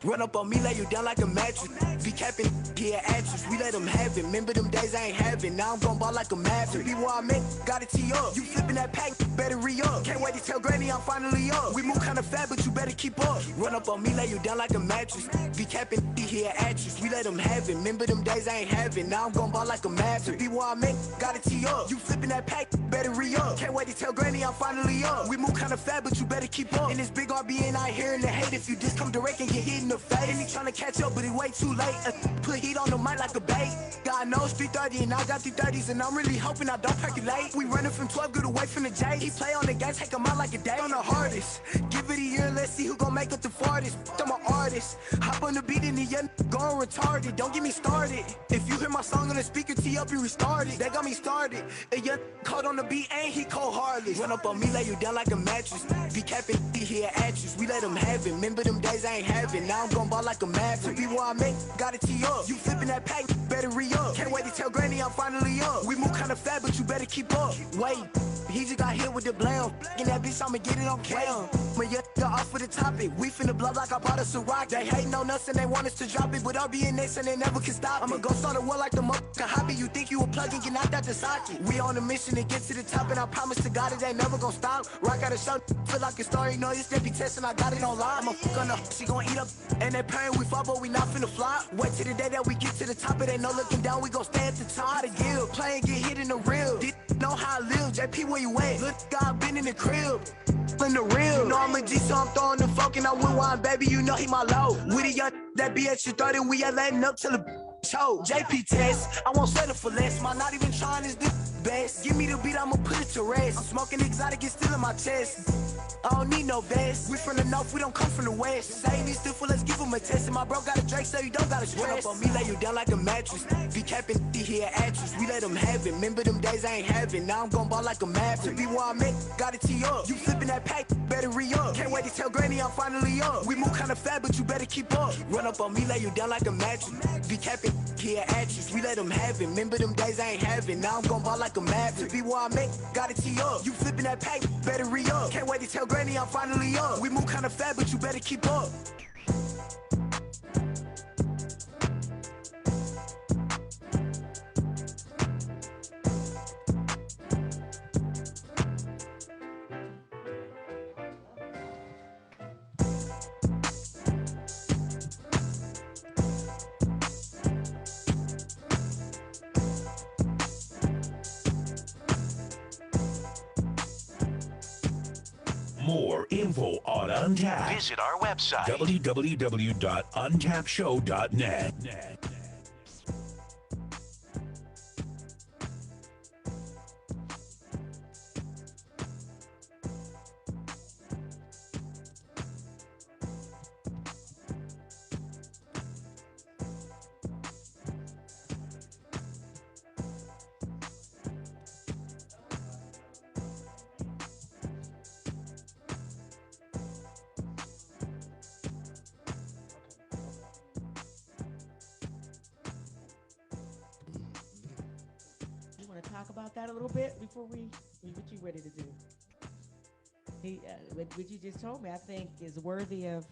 S1: Run up on me, lay you down like a mattress. Be capping, here actress. We let them have it. Remember them days I ain't having. Now I'm gon' ball like a master. Be where I'm at, gotta tee up. You flipping that pack, better re-up. Can't wait to tell Granny I'm finally up. We move kinda fat, but you better keep up. Run up on me, lay you down like a mattress. Be capping, here actress. We let them have it. Remember them days I ain't having. Now I'm gon' ball like a master. Be where I'm at, gotta tee up. You flipping that pack, better re-up. Can't wait to tell Granny I'm finally up. We move kinda fat, but you better keep up. And this big RB and I hearing the hate. If you just come direct and get hit in the face. And he tryna catch up, but it way too late. Put heat on the mic like a bait. God knows 330 and I got 330s. And I'm really hoping I don't percolate. We running from 12, good away from the J. He play on the game, take him out like a day on the hardest. Give it a year, let's see who gon' make it the farthest. I'm an artist. Hop on the beat and the young going retarded. Don't get me started. If you hear my song on the speaker, tee up and restart it. They got me started. A young caught on the beat, ain't he cold heartless. Run up on me, lay you down like a mattress. Be capping, here actress. We let them have it. Remember them days I ain't having. Now I'm gon' ball like a maverick. To be where I'm at, gotta tee up. You flipping that pack, better re-up. Can't wait to tell Granny I'm finally up. We move kinda fast, but you better keep up. Wait, he just got hit with the blam. And that bitch, I'ma get it on cam. When you off with the topic, we finna blow like I bought us a rock. They hating on us and they want us to drop it, but I'll be in next and they never can stop it. I'ma go start a war like the motherfucking hobby. You think you a plug and get knocked out the socket. We on a mission to get to the top, and I promise to God it ain't never gonna stop. Rock out a show, feel like a story. No, it's that be testing, I got it online. I'ma fuck on her, she gon' eat up. And that parent we fought, but we not finna fly. Wait till the day that we get to the top, it ain't no looking down, we gon' stay at the top. To give, play and get hit in the real. Know how I live, JP, where you at? Look, God been in the crib. In the real, you know I'm a G, so I'm throwing the fuck and I win wine, baby. You know he my low. With a young that be at your 30, we ain't letting up till the show. JP test, I won't settle for less. My not even trying is the best. Give me the beat, I'ma put it to rest. I'm smoking exotic, it's still in my chest. I don't need no vest. We from the north, we don't come from the west. Say me still full, let's give him a test. And my bro got a Drake, so you don't gotta stress. Run up on me, lay you down like a mattress. Be capping, he an actress. We let him have it. Remember them days I ain't having. Now I'm gon' ball like a maverick. To be where I'm at, gotta tee up. You flipping that pack, better re-up. Can't wait to tell Granny I'm finally up. We move kinda fast, but you better keep up. Run up on me, lay you down like a mattress. Be capping, he an actress. We let him have it. Remember them days I ain't having. Now I'm gon' ball like a maverick. To be where I'm at, gotta tee up. You flipping that pack, better re-up. Can't wait to tell Granny I'm finally up. We move kinda fast, but you better keep up.
S10: More info on Untapped.
S11: Visit our website,
S10: www.untappedshow.net.
S2: Talk about that a little bit before what you ready to do? What you just told me, I think is worthy of.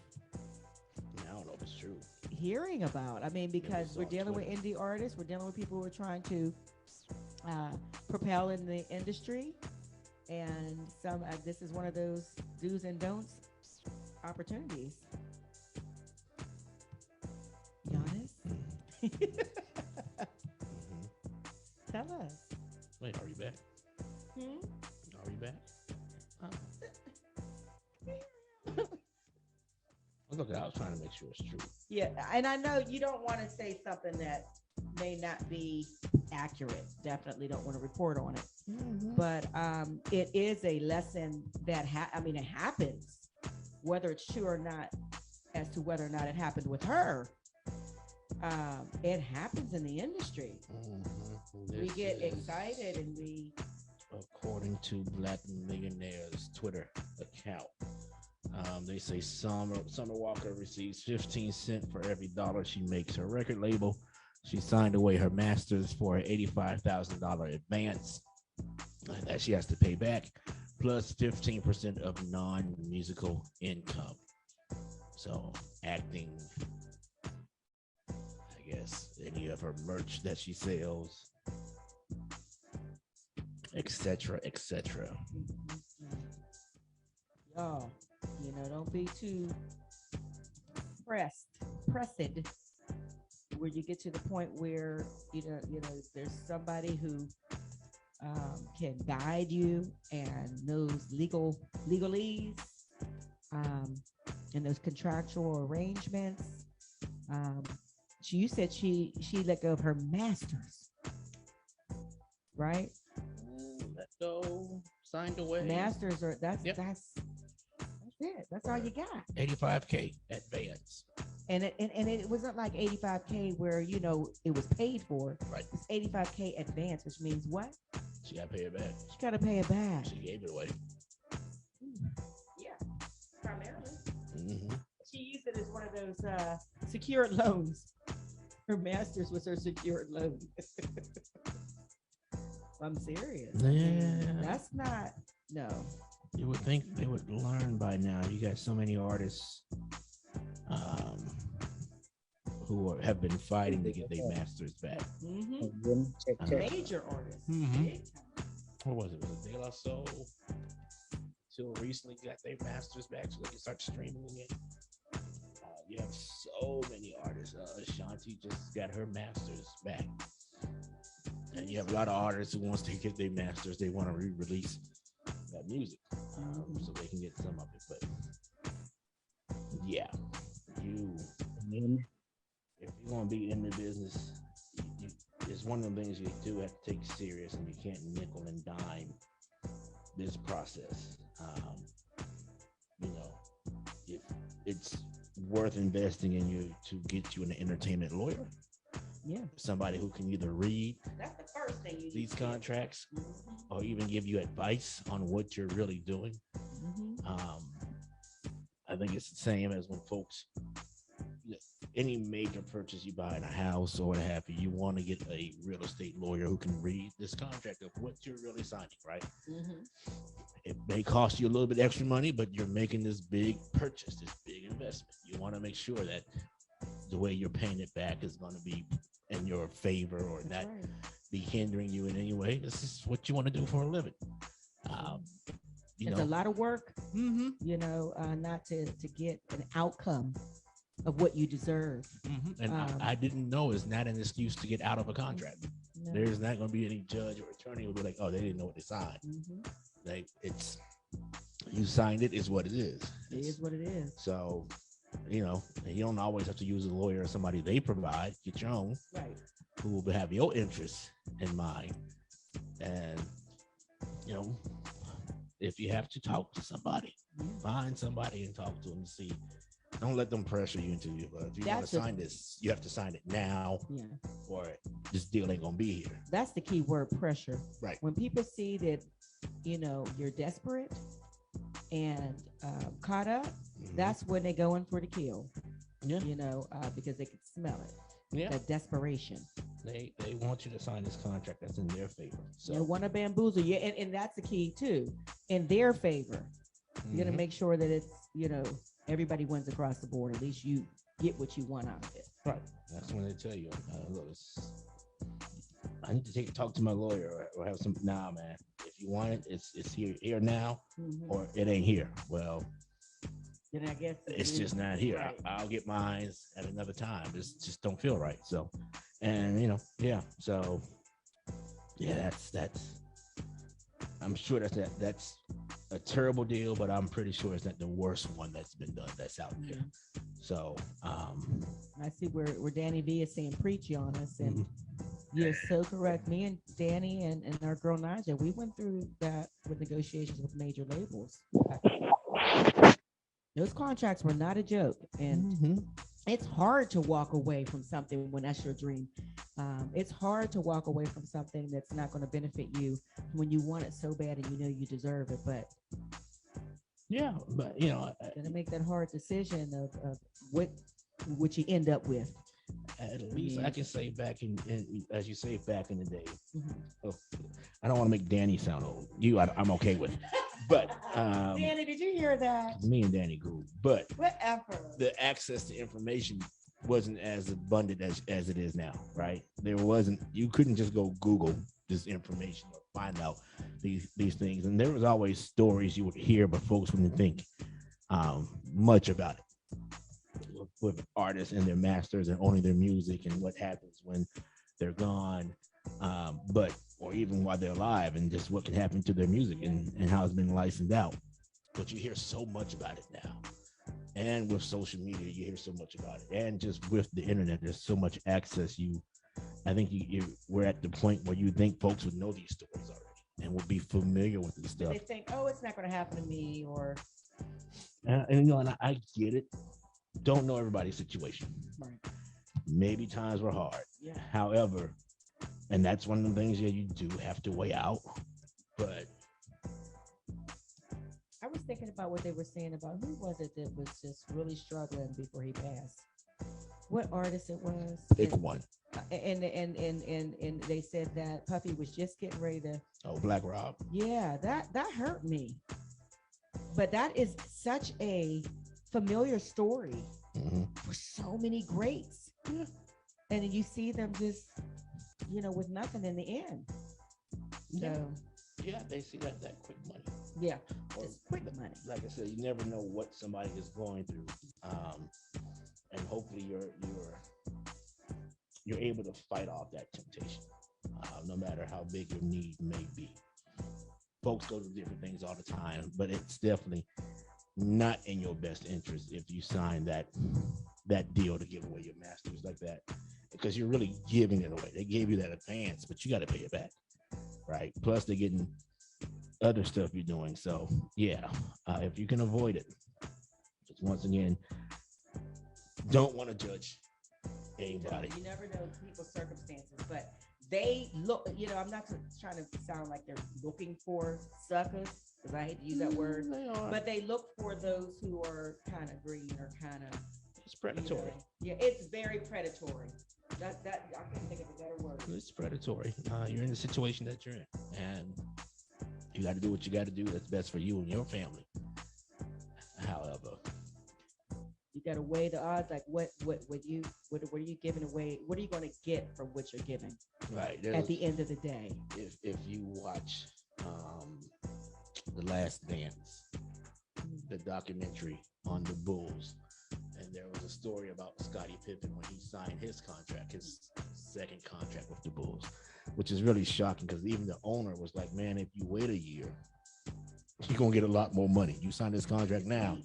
S3: I don't know if it's true.
S2: Hearing about. I mean, because we're dealing with indie artists, we're dealing with people who are trying to propel in the industry, and some. This is one of those do's and don'ts opportunities. Giannis, tell us.
S3: Wait, are you back? Are you back? Look, I was trying to make sure it's true.
S2: Yeah, and I know you don't want to say something that may not be accurate. Definitely don't want to report on it. But it is a lesson that it happens, whether it's true or not, as to whether or not it happened with her. It happens in the industry. We get excited and we.
S3: According to Black Millionaire's Twitter account, they say Summer Walker receives 15 cents for every dollar she makes her record label. She signed away her masters for an $85,000 advance that she has to pay back, plus 15% of non-musical income. So acting, I guess, any of her merch that she sells, etc., etc.
S2: Oh, don't be too pressed where you get to the point where there's somebody who can guide you and knows legalese and those contractual arrangements. You said she let go of her masters, right?
S3: Let go, signed away.
S2: Masters are that's
S3: Yep.
S2: that's it. That's all you got.
S3: $85K advance.
S2: And it wasn't like $85K where it was paid for.
S3: Right.
S2: It's $85K advance, which means what?
S3: She got to pay it back.
S2: She got to pay it back.
S3: She gave it away.
S2: Yeah, primarily. of those secured loans. Her master's was her secured loan. I'm serious.
S3: Yeah.
S2: That's not, no.
S3: You would think they would learn by now. You got so many artists have been fighting to get their masters back.
S2: Major artists. Big time.
S3: What was it? Was it De La Soul? Till recently got their masters back so they can start streaming again. You have so many artists. Ashanti just got her masters back. And you have a lot of artists who wants to get their masters. They want to re-release that music so they can get some of it. But yeah, if you want to be in the business, it's one of the things you do have to take serious, and you can't nickel and dime this process. If it's worth investing in you to get you an entertainment lawyer.
S2: Yeah.
S3: Somebody who can either read
S2: That's the first thing you
S3: these contracts or even give you advice on what you're really doing. I think it's the same as when folks, any major purchase you buy in a house or what have you, you want to get a real estate lawyer who can read this contract of what you're really signing, right? It may cost you a little bit extra money, but you're making this big purchase, this big investment. You want to make sure that the way you're paying it back is going to be in your favor or not be hindering you in any way. This is what you want to do for a living.
S2: It's a lot of work, not to get an outcome of what you deserve.
S3: And I didn't know it's not an excuse to get out of a contract.
S2: No.
S3: There's not going to be any judge or attorney who will be like, oh, they didn't know what they signed. Like, it's, you signed it, is what it is.
S2: It is what it is.
S3: So, you don't always have to use a lawyer or somebody they provide. Get your own,
S2: right?
S3: Who will have your interests in mind. And, if you have to talk to somebody, find somebody and talk to them and see. Don't let them pressure you into it. If you want to sign this, you have to sign it now. Yeah. Or this deal ain't gonna be here.
S2: That's the key word, pressure.
S3: Right.
S2: When people see that, you're desperate and caught up, that's when they go in for the kill. Yeah. Because they can smell it. Yeah. The desperation.
S3: They want you to sign this contract that's in their favor. So
S2: they want to bamboozle you, and that's the key too. In their favor, you're gonna make sure that it's everybody wins across the board. At least you get what you want out of it.
S3: Right. That's when they tell you, look, I need to talk to my lawyer or have some. Nah, man. If you want it, it's here now, or it ain't here. Well,
S2: then I guess
S3: it's just not here.
S2: Right.
S3: I'll get mine at another time. It's just don't feel right. So, and yeah. So, yeah, that's. I'm sure that's a terrible deal, but I'm pretty sure it's not the worst one that's been done that's out there. So,
S2: I see where Danny V is saying preachy on us, and you're so correct. Me and Danny and our girl Naja, we went through that with negotiations with major labels. Those contracts were not a joke, and it's hard to walk away from something when that's your dream. It's hard to walk away from something that's not going to benefit you when you want it so bad and you deserve it. But
S3: yeah, but
S2: gonna make that hard decision of what you end up with.
S3: At least I can say back in as you say back in the day. Oh, I don't want to make Danny sound old. I'm okay with. But
S2: Danny, did you hear that?
S3: Me and Danny grew, but
S2: whatever.
S3: The access to information wasn't as abundant as it is now, right? You couldn't just go Google this information or find out these things. And there was always stories you would hear, but folks wouldn't think much about it. With artists and their masters and owning their music and what happens when they're gone, or even while they're alive, and just what can happen to their music and how it's been licensed out. But you hear so much about it now. And with social media, you hear so much about it. And just with the internet, there's so much access. I think we're at the point where you think folks would know these stories already and would be familiar with this stuff.
S2: They think, oh, it's not going to happen to me, or.
S3: And I get it. Don't know everybody's situation.
S2: Right.
S3: Maybe times were hard.
S2: Yeah.
S3: However, and that's one of the things that you do have to weigh out. But
S2: I was thinking about what they were saying about who was it that was just really struggling before he passed. What artist it was?
S3: Pick one.
S2: And they said that Puffy was just getting ready to.
S3: Oh, Black Rob.
S2: Yeah, that hurt me. But that is such a familiar story for so many greats.
S3: Yeah.
S2: And then you see them just, with nothing in the end. So
S3: Yeah, they see that quick money.
S2: yeah,
S3: Or
S2: just quick money.
S3: Like I said, you never know what somebody is going through, and hopefully you're able to fight off that temptation, no matter how big your need may be. Folks go through different things all the time, but it's definitely not in your best interest if you sign that deal to give away your masters like that, because you're really giving it away. They gave you that advance, but you got to pay it back, right? Plus they're getting other stuff you're doing. So yeah, if you can avoid it, just once again, don't want to judge anybody.
S2: You never know people's circumstances, but they look, I'm not trying to sound like they're looking for suckers, because I hate to use that word, but they look for those who are kind of green or kind of.
S3: It's predatory.
S2: Yeah, it's very predatory. That I can't think of a better word.
S3: It's predatory. You're in the situation that you're in, and you got to do what you got to do that's best for you and your family. However,
S2: you got to weigh the odds. Like what are you giving away? What are you going to get from what you're giving?
S3: right
S2: At the end of the day,
S3: if you watch The Last Dance, the documentary on the Bulls, and there was a story about Scottie Pippen when he signed his contract, his second contract with the Bulls, which is really shocking because even the owner was like, man, if you wait a year, you're going to get a lot more money. You sign this contract now.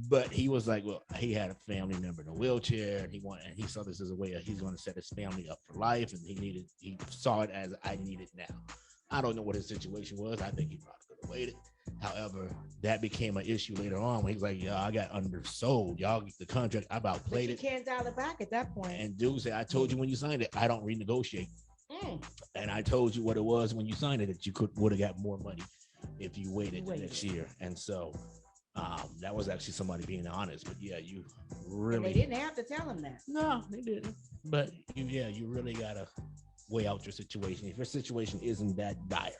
S3: But he was like, well, he had a family member in a wheelchair, and he saw this as a way of he's going to set his family up for life, and he saw it as I need it now. I don't know what his situation was. I think he probably could have waited. However, that became an issue later on when he's like, yeah, I got undersold. Y'all, the contract, I about played it.
S2: You can't dial it back at that point.
S3: And dude said, I told you when you signed it, I don't renegotiate. And I told you what it was when you signed it, that you would have got more money if you waited the next year. And so that was actually somebody being honest. But yeah, you really.
S2: And they didn't have to tell him that.
S3: No, they didn't. But you really gotta weigh out your situation. If your situation isn't that dire,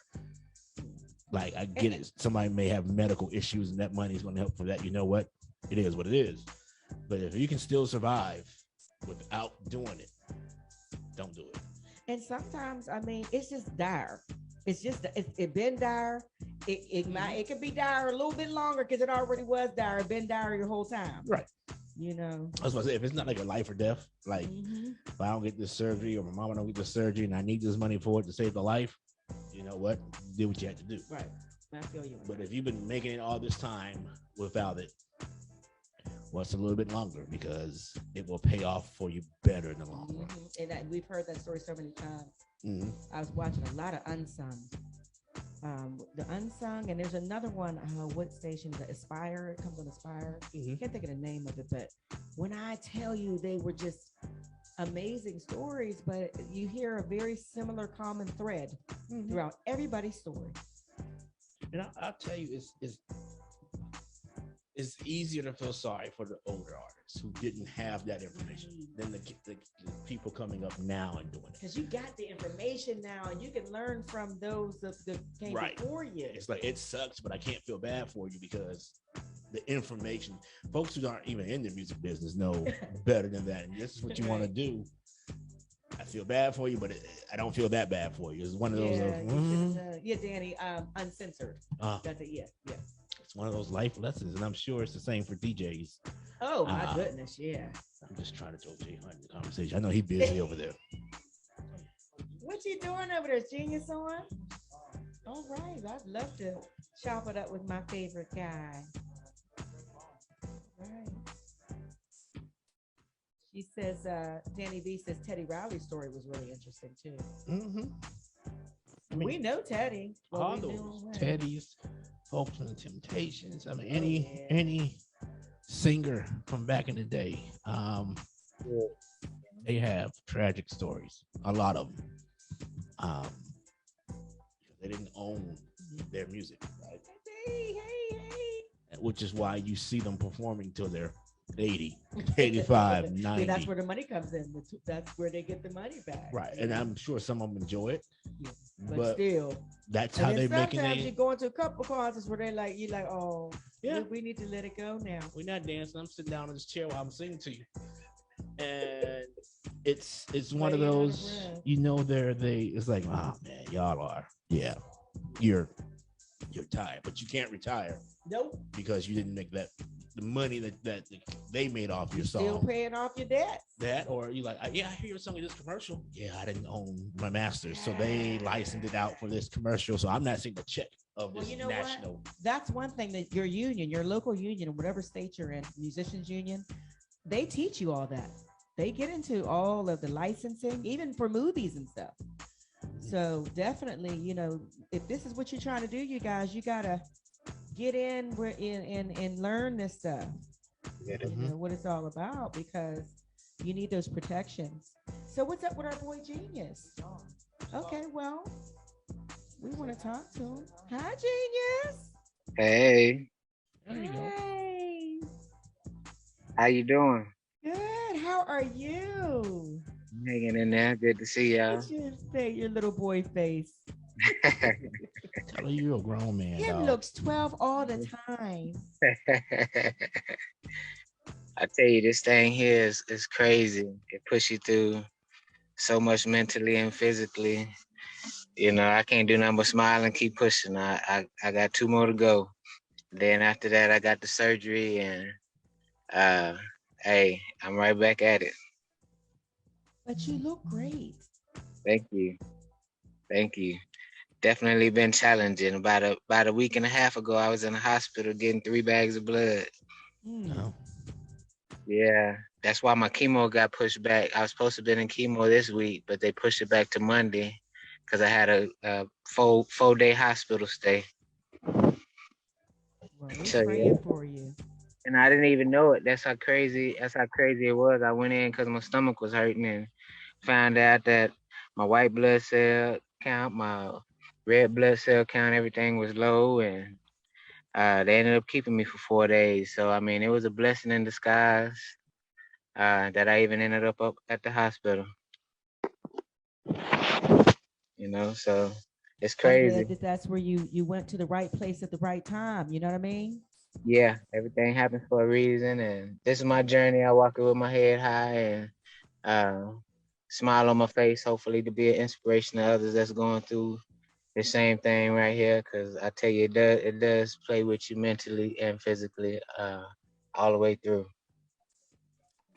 S3: like I get it, somebody may have medical issues and that money is going to help for that. You know what? It is what it is. But if you can still survive without doing it, don't do it.
S2: And sometimes, I mean, it's just dire. It's just it been dire. It could be dire a little bit longer because it already was dire. It been dire your whole time.
S3: Right.
S2: I
S3: was about to say, if it's not like a life or death, like if I don't get this surgery or my mama don't get this surgery and I need this money for it to save the life, you know what? Do what you have to do.
S2: Right. I feel you.
S3: But if you've been making it all this time without it, well, it's a little bit longer because it will pay off for you better in the long run.
S2: And we've heard that story so many times. I was watching a lot of Unsung. The Unsung, and there's another one, what station, the Aspire, it comes on Aspire. Can't think of the name of it, but when I tell you they were just amazing stories, but you hear a very similar common thread throughout everybody's story.
S3: And I'll tell you, it's easier to feel sorry for the older artists who didn't have that information than the people coming up now and doing it.
S2: Because you got the information now, and you can learn from those that came before you.
S3: It's like, it sucks, but I can't feel bad for you because the information, folks who aren't even in the music business know better than that. And this is what you want to do. I feel bad for you, but I don't feel that bad for you. It's one of those.
S2: Danny, uncensored. That's it. Yeah.
S3: It's one of those life lessons, and I'm sure it's the same for DJs.
S2: Oh my goodness, yeah.
S3: I'm just trying to throw Jay Hunt in the conversation. I know he's busy over there.
S2: What you doing over there, Genius on? All right, I'd love to chop it up with my favorite guy. Right. She says, Danny V says Teddy Riley's story was really interesting too. I mean, we know Teddy.
S3: All those Teddy's, Folks and the Temptations. I mean, any singer from back in the day, they have tragic stories. A lot of them. They didn't own their music, right?
S2: Hey,
S3: which is why you see them performing till they're 80, 85, 90.
S2: See, that's where the money comes in. That's where they get the money back.
S3: Right. And I'm sure some of them enjoy it.
S2: Yeah. But still,
S3: that's how they make it.
S2: Sometimes you go into a couple concerts where you're like, oh,
S3: yeah,
S2: we need to let it go now.
S3: We're not dancing. I'm sitting down in this chair while I'm singing to you. And it's one of those, it's like, oh man, y'all are, yeah, you're tired, but you can't retire.
S2: Nope.
S3: Because you didn't make the money that they made off your song.
S2: Still paying off your debts.
S3: That, or you like, yeah, I hear your song in this commercial. Yeah, I didn't own my masters, so they licensed it out for this commercial. So I'm not seeing the check of this national.
S2: What? That's one thing that your union, your local union, whatever state you're in, musicians union, they teach you all that. They get into all of the licensing, even for movies and stuff. So definitely, if this is what you're trying to do, you guys, you gotta get in and learn this stuff. What it's all about, because you need those protections. So what's up with our boy Genius? Okay, well, we want to talk to him. Hi, Genius.
S11: Hey.
S3: There you
S2: go.
S11: How you doing?
S2: Good. How are you?
S11: Hanging in there. Good to see y'all.
S2: Your little boy face.
S3: Tell her you're a grown man.
S2: Him looks 12 all the time.
S11: I tell you, this thing here is crazy. It pushes you through so much mentally and physically. I can't do nothing but smile and keep pushing. I got 2 more to go. Then after that, I got the surgery, and hey, I'm right back at it.
S2: But you look great.
S11: Thank you. Definitely been challenging. About a week and a half ago, I was in the hospital getting 3 bags of blood.
S3: Oh.
S11: Yeah, that's why my chemo got pushed back. I was supposed to have been in chemo this week, but they pushed it back to Monday because I had a 4-day hospital stay.
S2: Well, we're praying for you.
S11: And I didn't even know it. That's how crazy it was. I went in because my stomach was hurting and found out that my white blood cell count, my red blood cell count, everything was low, and they ended up keeping me for 4 days. So I mean, it was a blessing in disguise that I even ended up at the hospital. So it's crazy.
S2: I'm glad that's where you went to the right place at the right time. You know what I mean?
S11: Yeah, everything happens for a reason, and this is my journey. I walk it with my head high and smile on my face, hopefully to be an inspiration to others that's going through the same thing right here. Because I tell you, it does play with you mentally and physically all the way through.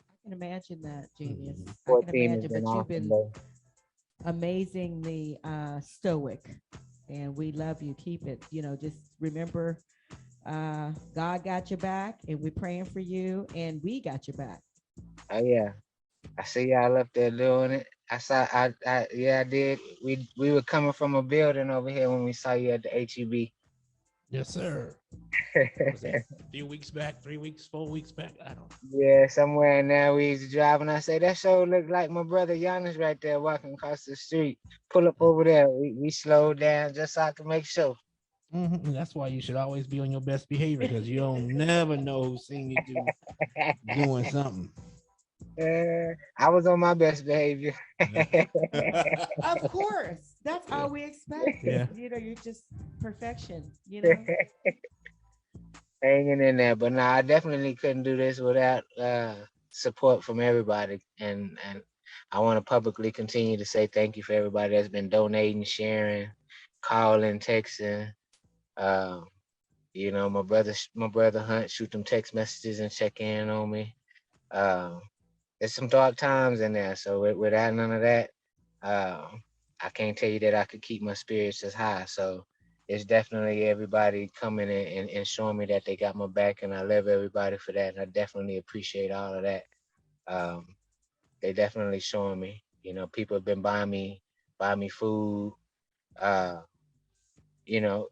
S2: I can imagine that, Genius. I can imagine, but you've been amazingly stoic, and we love you. Keep it. Just remember, God got your back, and we're praying for you, and we got your back.
S11: Oh yeah, I see y'all up there doing it. I did. We were coming from a building over here when we saw you at the HEB.
S3: Yes, sir. Was that a few weeks back, 3 weeks, 4 weeks back? I don't know.
S11: Yeah, somewhere in there we used to drive, and I say that show looked like my brother Giannis right there walking across the street. Pull up over there. We slowed down just so I can make sure.
S3: And that's why you should always be on your best behavior, because you don't never know who's seeing you doing something.
S11: I was on my best behavior.
S2: Of course, that's all we expect.
S3: Yeah.
S2: You're just perfection.
S11: Hanging in there, but no, I definitely couldn't do this without support from everybody, and I want to publicly continue to say thank you for everybody that's been donating, sharing, calling, texting. My brother Hunt shoot them text messages and check in on me. There's some dark times in there, so without none of that, I can't tell you that I could keep my spirits as high. So it's definitely everybody coming in and showing me that they got my back, and I love everybody for that. And I definitely appreciate all of that. They definitely showing me, people have been buying me food,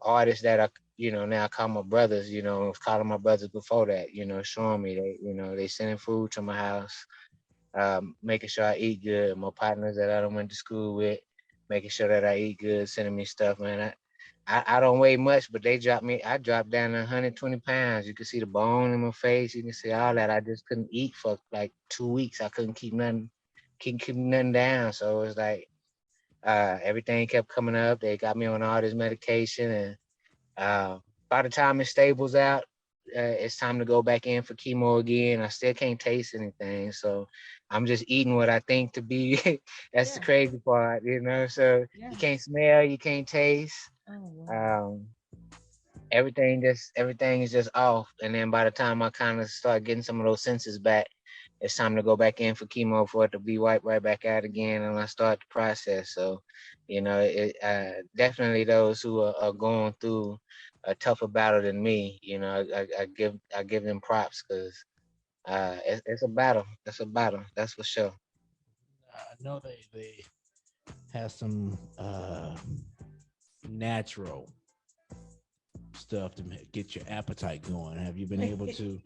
S11: artists that I, now I call my brothers, calling my brothers before that, showing me they sending food to my house, making sure I eat good. My partners that I done went to school with, making sure that I eat good, sending me stuff, man. I don't weigh much, but I dropped down 120 pounds. You can see the bone in my face. You can see all that. I just couldn't eat for like 2 weeks. I couldn't keep nothing down. So it was like everything kept coming up. They got me on all this medication, and by the time it stables out, it's time to go back in for chemo again. I still can't taste anything, so I'm just eating what I think to be. That's the
S2: Yeah.
S11: crazy part, So
S2: Yeah.
S11: you can't smell, you can't taste.
S2: Oh wow.
S11: Um, everything is just off. And then by the time I kind of start getting some of those senses back, it's time to go back in for chemo for it to be wiped right back out again, and I start the process. So, it definitely those who are going through a tougher battle than me, I give them props because it's a battle. It's a battle. That's for sure.
S3: I know they have some natural stuff to get your appetite going. Have you been able to?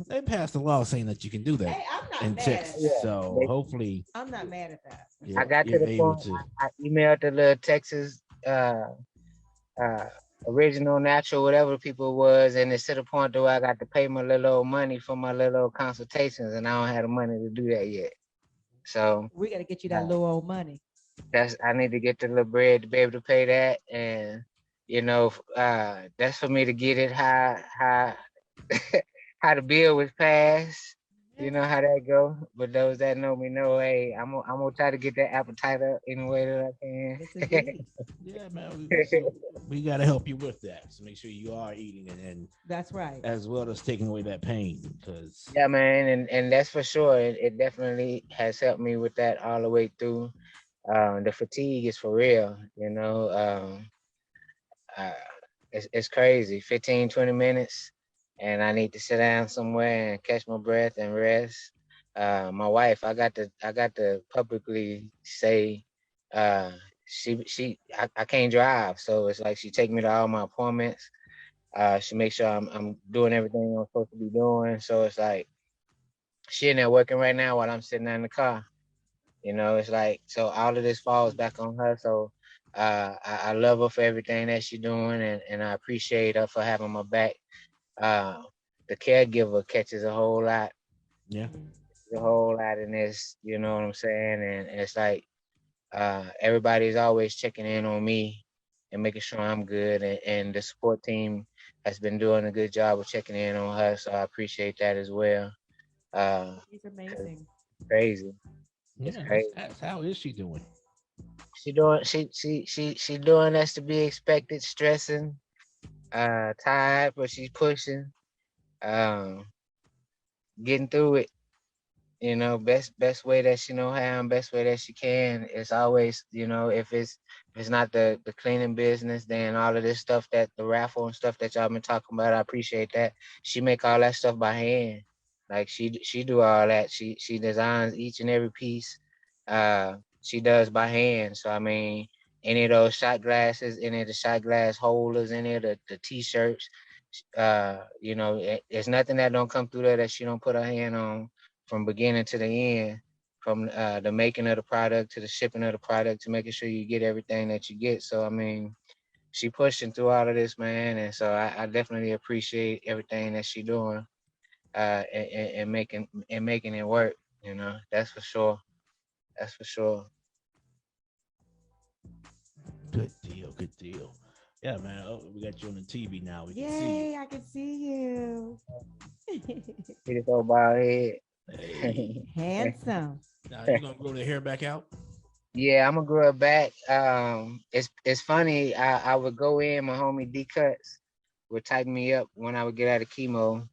S3: They passed a law saying that you can do that
S2: Hey, I'm not
S3: in
S2: mad
S3: Texas.
S2: at that.
S3: So hopefully
S2: I'm not mad at that.
S11: I got to
S3: you're
S11: the
S3: able
S11: point.
S3: to.
S11: I emailed the little Texas uh original natural whatever people was, and it's to the point where I got to pay my little old money for my little old consultations, and I don't have the money to do that yet. So
S2: We got to get you that
S11: uh,
S2: little old money.
S11: I need to get the little bread to be able to pay that, and that's for me to get it how how the bill was passed. You know how that go. But those that know me know, hey, I'm gonna try to get that appetite up any way that I
S2: Yes,
S11: can.
S2: indeed.
S3: Yeah, man. We got to help you with that. So make sure you are eating it, and
S2: That's right.
S3: as well as taking away that pain, because
S11: Yeah, man, and that's for sure. It definitely has helped me with that all the way through. The fatigue is for real, uh, it's crazy. 15, 20 minutes, and I need to sit down somewhere and catch my breath and rest. My wife, I got to publicly say, uh, I can't drive, so it's like she take me to all my appointments. She makes sure I'm doing everything I'm supposed to be doing. So it's like she in there working right now while I'm sitting there in the car. It's like so all of this falls back on her. So I love her for everything that she's doing, and I appreciate her for having my back. Uh, the caregiver catches
S3: yeah,
S11: a whole lot in this. You know what I'm saying? And it's like everybody's always checking in on me and making sure I'm good, and the support team has been doing a good job of checking in on her. So I appreciate that as well. Uh,
S2: He's amazing.
S11: crazy. It's
S3: yeah.
S11: crazy.
S3: That's how is she doing?
S11: She doing as to be expected, stressing, tired, but she's pushing, um, getting through it. Best way that she know how and best way that she can. It's always, if it's not the cleaning business, then all of this stuff that the raffle and stuff that y'all been talking about, I appreciate that. She make all that stuff by hand. Like she do all that. She designs each and every piece. She does by hand. So I mean, any of those shot glasses, any of the shot glass holders, any of the t-shirts, there's nothing that don't come through there that she don't put her hand on from beginning to the end, from the making of the product to the shipping of the product to making sure you get everything that you get. So I mean, she pushing through all of this, man, and so I definitely appreciate everything that she doing, and making it work. That's for sure. That's for sure.
S3: Good deal. Good deal. Yeah, man. Oh, we got you on the TV now. We can see you.
S2: Yay, I can see you.
S11: See this old bald head.
S3: Hey.
S2: Handsome.
S3: Now you gonna grow the hair back out?
S11: Yeah, I'm gonna grow it back. It's funny. I would go in. My homie D Cuts would tighten me up when I would get out of chemo,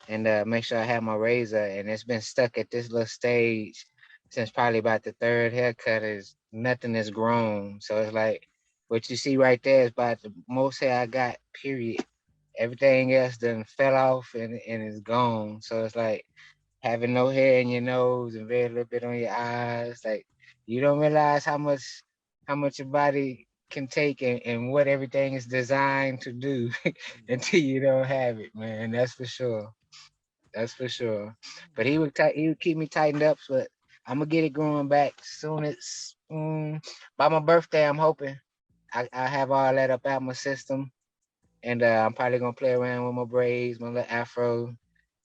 S11: and make sure I have my razor. And it's been stuck at this little stage since probably about the third haircut. Is nothing has grown. So it's like what you see right there is about the most hair I got. Period. Everything else done fell off and is gone. So it's like having no hair in your nose and very little bit on your eyes. Like you don't realize how much your body can take and what everything is designed to do until you don't have it, man. That's for sure. That's for sure. But he would keep me tightened up, but I'm gonna get it growing back soon as by my birthday. I'm hoping. I have all that up out my system, and I'm probably gonna play around with my braids, my little afro,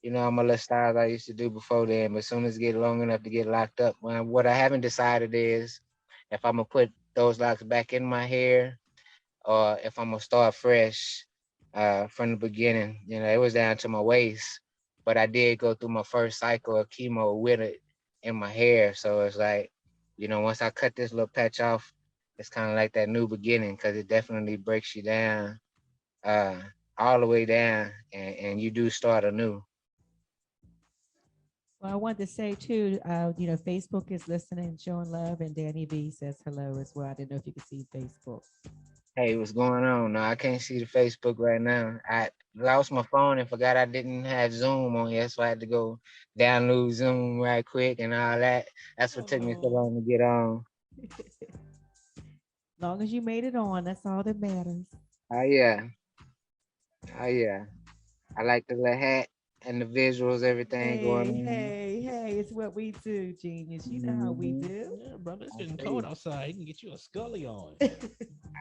S11: my little styles I used to do before then. But as soon as it get long enough to get locked up, what I haven't decided is if I'm gonna put those locks back in my hair or if I'm gonna start fresh from the beginning. It was down to my waist, but I did go through my first cycle of chemo with it in my hair. So it's like, once I cut this little patch off, it's kind of like that new beginning because it definitely breaks you down uh, all the way down, and you do start anew.
S2: Well, I want to say too, Facebook is listening, showing love, and Danny B says hello as well. I didn't know if you could see Facebook.
S11: Hey, what's going on? No, I can't see the Facebook right now. I lost my phone and forgot I didn't have Zoom on here, so I had to go download Zoom right quick and all that. That's what took me so long to get on.
S2: Long as you made it on, that's all that matters.
S11: Oh yeah, oh yeah. I like the little hat and the visuals, everything going
S2: Hey,
S11: on.
S2: hey, hey, it's what we do, genius. You know how we
S11: Mhm.
S2: do.
S3: Yeah, brother, it's
S11: I
S3: getting cold
S11: see.
S3: outside. You can get you a scully on.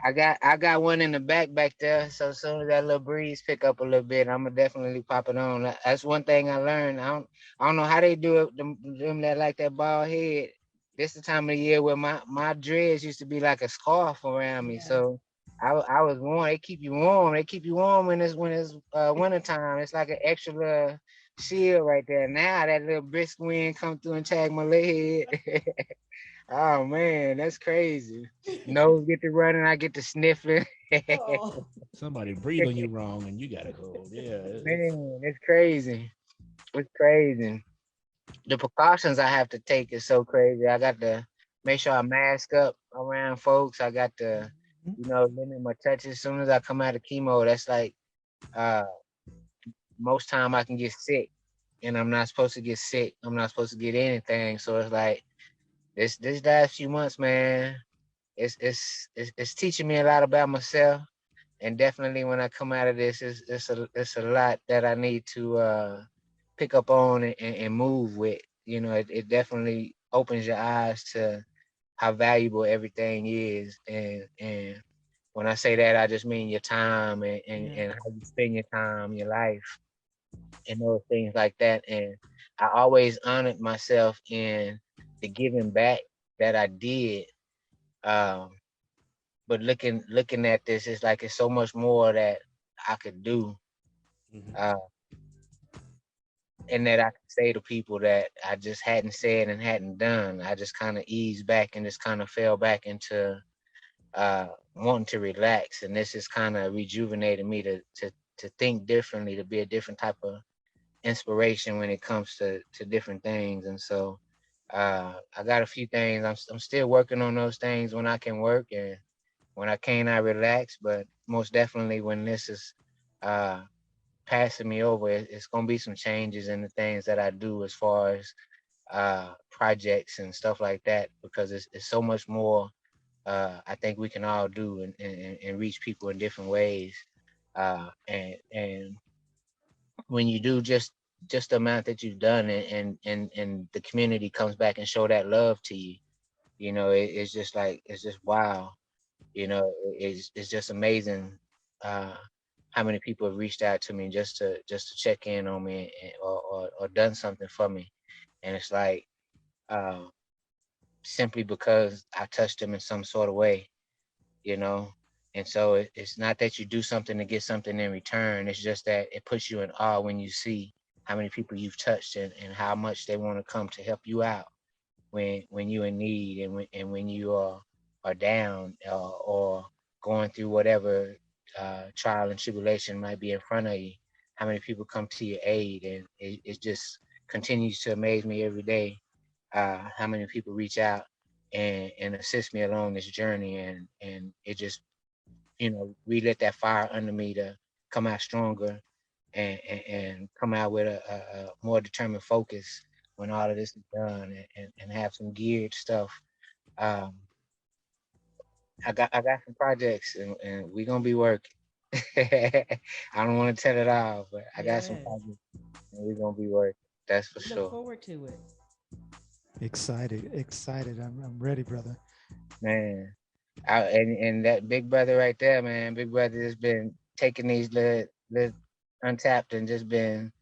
S11: I got one in the back there. So as soon as that little breeze pick up a little bit, I'm gonna definitely pop it on. That's one thing I learned. I don't know how they do it. Them that like that bald head. This the time of the year where my dreads used to be like a scarf around me.
S2: Yeah.
S11: So I was warm. They keep you warm. They keep you warm when it's winter time. It's like an extra little shield right there. Now that little brisk wind come through and tag my leg. Oh man, that's crazy. Nose get to running, I get to sniffling.
S2: Oh.
S3: Somebody breathe on you wrong and you got a cold. Yeah.
S11: Man, it's crazy. It's crazy. The precautions I have to take is so crazy. I got to make sure I mask up around folks. I got to, limit my touches. As soon as I come out of chemo, that's like uh most time I can get sick. And I'm not supposed to get sick. I'm not supposed to get anything. So it's like this last few months, man, it's teaching me a lot about myself, and definitely when I come out of this, it's a lot that I need to pick up on and move with. It definitely opens your eyes to how valuable everything is, and when I say that, I just mean your time and how you spend your time, your life, and those things like that. And I always honored myself in the giving back that I did. Um, but looking at this, it's like it's so much more that I could do, uh, and that I could say to people that I just hadn't said and hadn't done. I just kind of eased back and just kind of fell back into wanting to relax, and this has kind of rejuvenated me to think differently, to be a different type of inspiration when it comes to different things. And so I got a few things. I'm still working on those things when I can work, and when I can't, I relax. But most definitely, when this is uh, passing me over, it's gonna be some changes in the things that I do as far as projects and stuff like that, because it's so much more. I think we can all do and reach people in different ways. And when you do just the amount that you've done, and the community comes back and show that love to you, it's just like it's just wow. It's just amazing how many people have reached out to me just to check in on me, or done something for me. And it's like uh, simply because I touched them in some sort of way, you know. And so it's not that you do something to get something in return. It's just that it puts you in awe when you see how many people you've touched, and how much they want to come to help you out when you're in need, and when you are down, or going through whatever trial and tribulation might be in front of you. How many people come to your aid, and it just continues to amaze me every day. How many people reach out and assist me along this journey, and it just relit that fire under me to come out stronger, and come out with a more determined focus when all of this is done, and have some geared stuff. Um, I got some projects, and we're gonna be working. I don't want to tell it all, but I got some
S2: Yes.
S11: projects, and we're gonna be working. That's for
S2: We look
S11: sure.
S2: forward to it.
S4: Excited. I'm ready, brother.
S11: Man. And that big brother right there, man, big brother has been taking these little untapped and just been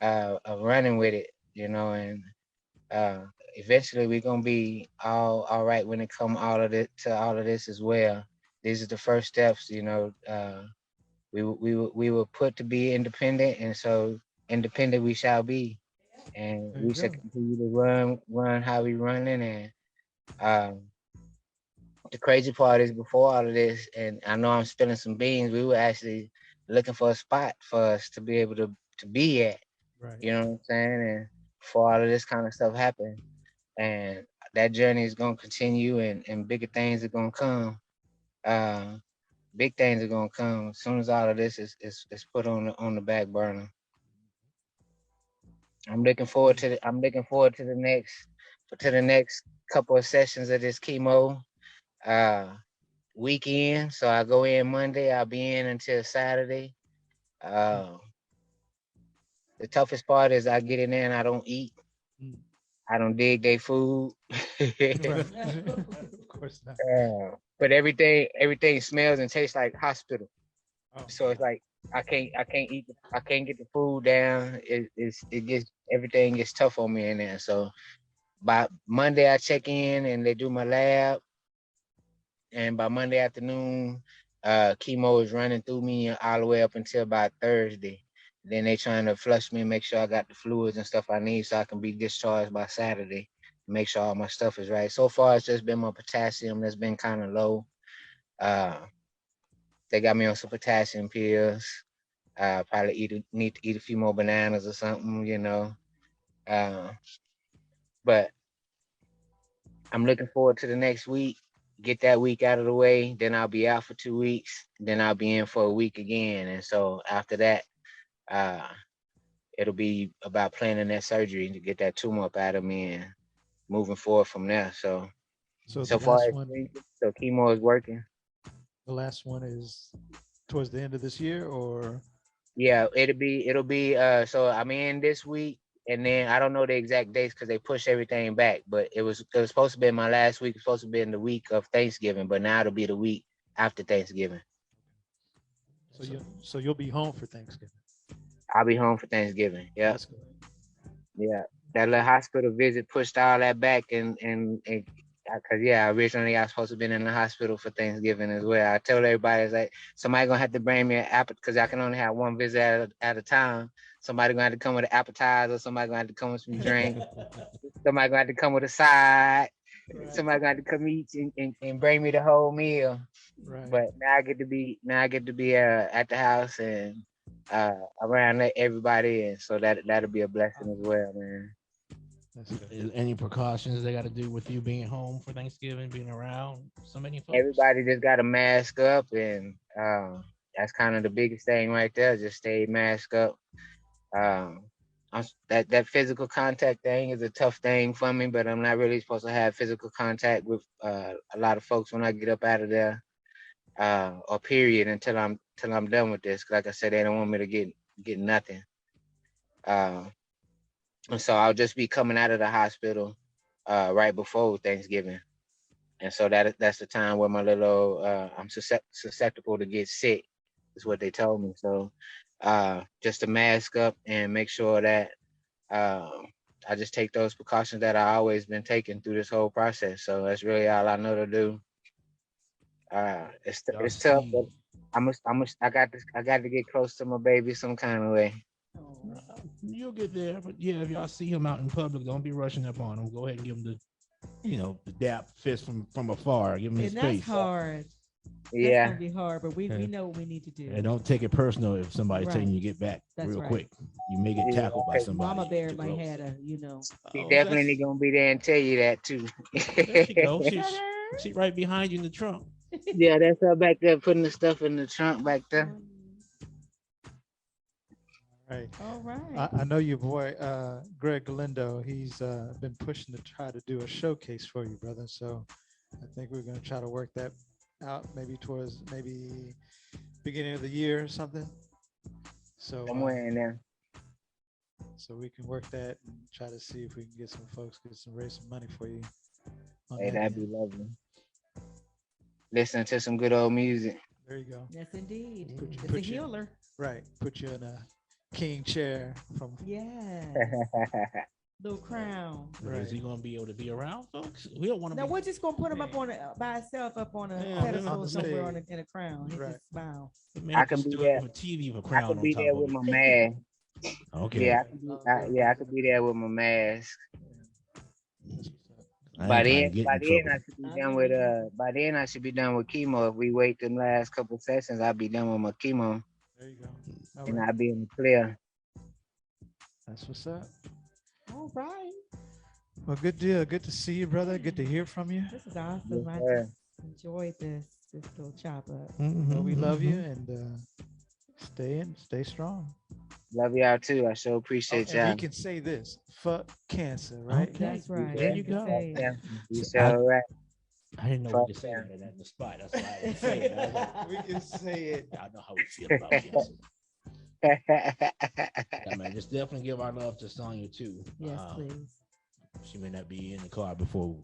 S11: running with it, and uh, eventually we're gonna be all right when it come all of this as well. These are the first steps, we were put to be independent, and so independent we shall be, and
S4: There you
S11: we shall
S4: go.
S11: continue to run how we running. And um, the crazy part is before all of this, and I know I'm spilling some beans. We were actually looking for a spot for us to be able to be at.
S4: Right.
S11: You know what I'm saying? And before all of this kind of stuff happened, and that journey is gonna continue, and bigger things are gonna come. Uh, Big things are gonna come as soon as all of this is put on the back burner. I'm looking forward to the next couple of sessions of this chemo weekend. So I go in Monday, I'll be in until Saturday. Uh, the toughest part is I get in there and I don't eat.
S4: Mm.
S11: I don't dig their food.
S4: Right. Of course not.
S11: But everything smells and tastes like hospital.
S4: Oh,
S11: So it's like I can't get the food down. It gets everything gets tough on me in there. So by Monday I check in and they do my lab, and by Monday afternoon, chemo is running through me all the way up until about Thursday. Then they trying to flush me and make sure I got the fluids and stuff I need so I can be discharged by Saturday. Make sure all my stuff is right. So far, it's just been my potassium that's been kind of low. Uh, they got me on some potassium pills. Probably need to eat a few more bananas or something. Uh, but I'm looking forward to the next week. Get that week out of the way, then I'll be out for 2 weeks. Then I'll be in for a week again, and so after that, uh, it'll be about planning that surgery to get that tumor up out of me and moving forward from there. So
S4: so the
S11: so far,
S4: last
S11: it's
S4: one,
S11: been- so chemo is working.
S4: the last one is towards the end of this year, or
S11: Yeah, it'll be so I'm in this week, and then I don't know the exact dates because they push everything back, but it was supposed to be my last week. It's supposed to be in the week of Thanksgiving, but now it'll be the week after Thanksgiving.
S4: you'll be home for Thanksgiving.
S11: I'll be home for Thanksgiving. Yep.
S4: That's good.
S11: Yeah. That little hospital visit pushed all that back, and because yeah, originally I was supposed to be in the hospital for Thanksgiving as well. I told everybody, it's like somebody gonna have to bring me an appetizer because I can only have one visit at a time. Somebody gonna have to come with an appetizer. Somebody gonna have to come with some drink. Somebody gonna have to come with a side.
S4: Right.
S11: Somebody gonna have to come eat and bring me the whole meal.
S4: Right.
S11: But now I get to be at the house and around everybody, and so that'll be a blessing as well, man.
S4: That's good.
S3: Is any precautions they got to do with you being home for Thanksgiving, being around so many folks?
S11: Everybody just got to mask up, and that's kind of the biggest thing right there. Just stay masked up. Um, that physical contact thing is a tough thing for me, but I'm not really supposed to have physical contact with a lot of folks when I get up out of there, or period until I'm done with this. Like I said, they don't want me to get nothing. Uh, and so I'll just be coming out of the hospital right before Thanksgiving. And so that's the time where my little I'm susceptible to get sick, is what they told me. So just to mask up and make sure that uh, I just take those precautions that I always been taking through this whole process. So that's really all I know to do.
S3: Y'all
S11: It's tough, but
S3: seen?
S11: I got to get close to my baby some kind of way.
S3: You'll get there, but yeah, if y'all see him out in public, don't be rushing up on him. Go ahead and give him the dap fist from afar. Give him his
S2: And that's
S3: space.
S2: hard. That's
S11: Yeah,
S2: gonna be hard, but we
S3: Yeah.
S2: know what we need to do.
S3: And don't take it personal if somebody's telling
S2: Right.
S3: you to get back
S2: That's
S3: real
S2: right.
S3: quick. You may get
S11: yeah.
S3: tackled by
S11: 'Cause
S3: somebody.
S2: Mama Bear
S3: too
S2: might
S3: close.
S2: had a,
S11: she
S3: Oh,
S11: definitely gonna be there and tell you that too.
S3: there she go.
S2: Is that her?
S3: She right behind you in the trunk.
S11: Yeah, that's her back there putting the stuff in the trunk back there.
S4: Right.
S2: All right.
S4: I know your boy Greg Galindo. He's been pushing to try to do a showcase for you, brother. So I think we're going to try to work that out maybe towards maybe beginning of the year or something. So
S11: Somewhere in there.
S4: so we can work that and try to see if we can get some folks, raise some money for you on
S11: Hey,
S4: that
S11: that'd be
S4: end.
S11: lovely. listening to some good old music.
S4: There you go.
S2: Yes, indeed.
S4: Put you,
S2: It's a
S4: put you,
S2: healer.
S4: right. Put you in a king chair from.
S2: Yeah. Little crown.
S3: Is he gonna be able to be around, folks? We don't want to.
S2: No, we're just gonna put him up on by himself, up on a
S3: Yeah,
S2: pedestal
S4: on the
S2: somewhere
S4: stage.
S2: in a crown. He
S4: Right.
S2: just smile.
S11: I can be there.
S3: With a TV with a
S11: I
S3: crown
S11: could
S3: on
S11: be
S3: top
S11: there
S3: of
S11: with
S3: it.
S11: my mask.
S3: Okay.
S11: Yeah, I could be there with my mask.
S3: I
S11: By
S3: ain't trying
S11: then,
S3: to get
S11: by
S3: in
S11: then
S3: trouble.
S11: I should be done with by then I should be done with chemo. If we wait the last couple sessions, I'll be done with my chemo.
S4: There you go. All
S11: And
S4: right.
S11: I'll be in the clear.
S4: That's what's up.
S2: All right.
S4: Well, good deal. Good to see you, brother. Good to hear from you.
S2: This is awesome.
S11: Yes,
S2: I
S11: sir.
S2: just enjoyed this little chop up.
S4: Well, we love you and stay strong.
S11: Love y'all too. I so
S4: Oh,
S11: appreciate
S4: and
S11: y'all.
S4: he can say this: "Fuck cancer," right?
S3: Okay.
S2: That's right.
S3: There
S2: You
S3: you
S2: can
S3: go.
S2: say it.
S11: Yeah, you
S3: So
S11: so right.
S3: I didn't know
S11: Fuck
S3: we could say
S11: yeah.
S3: that at the spot. That's why I didn't say it. I was like,
S4: We can say it.
S3: I know how we feel about cancer. Yeah, man, just definitely give our love to Sonya too.
S2: Yes, please.
S3: She may not be in the car before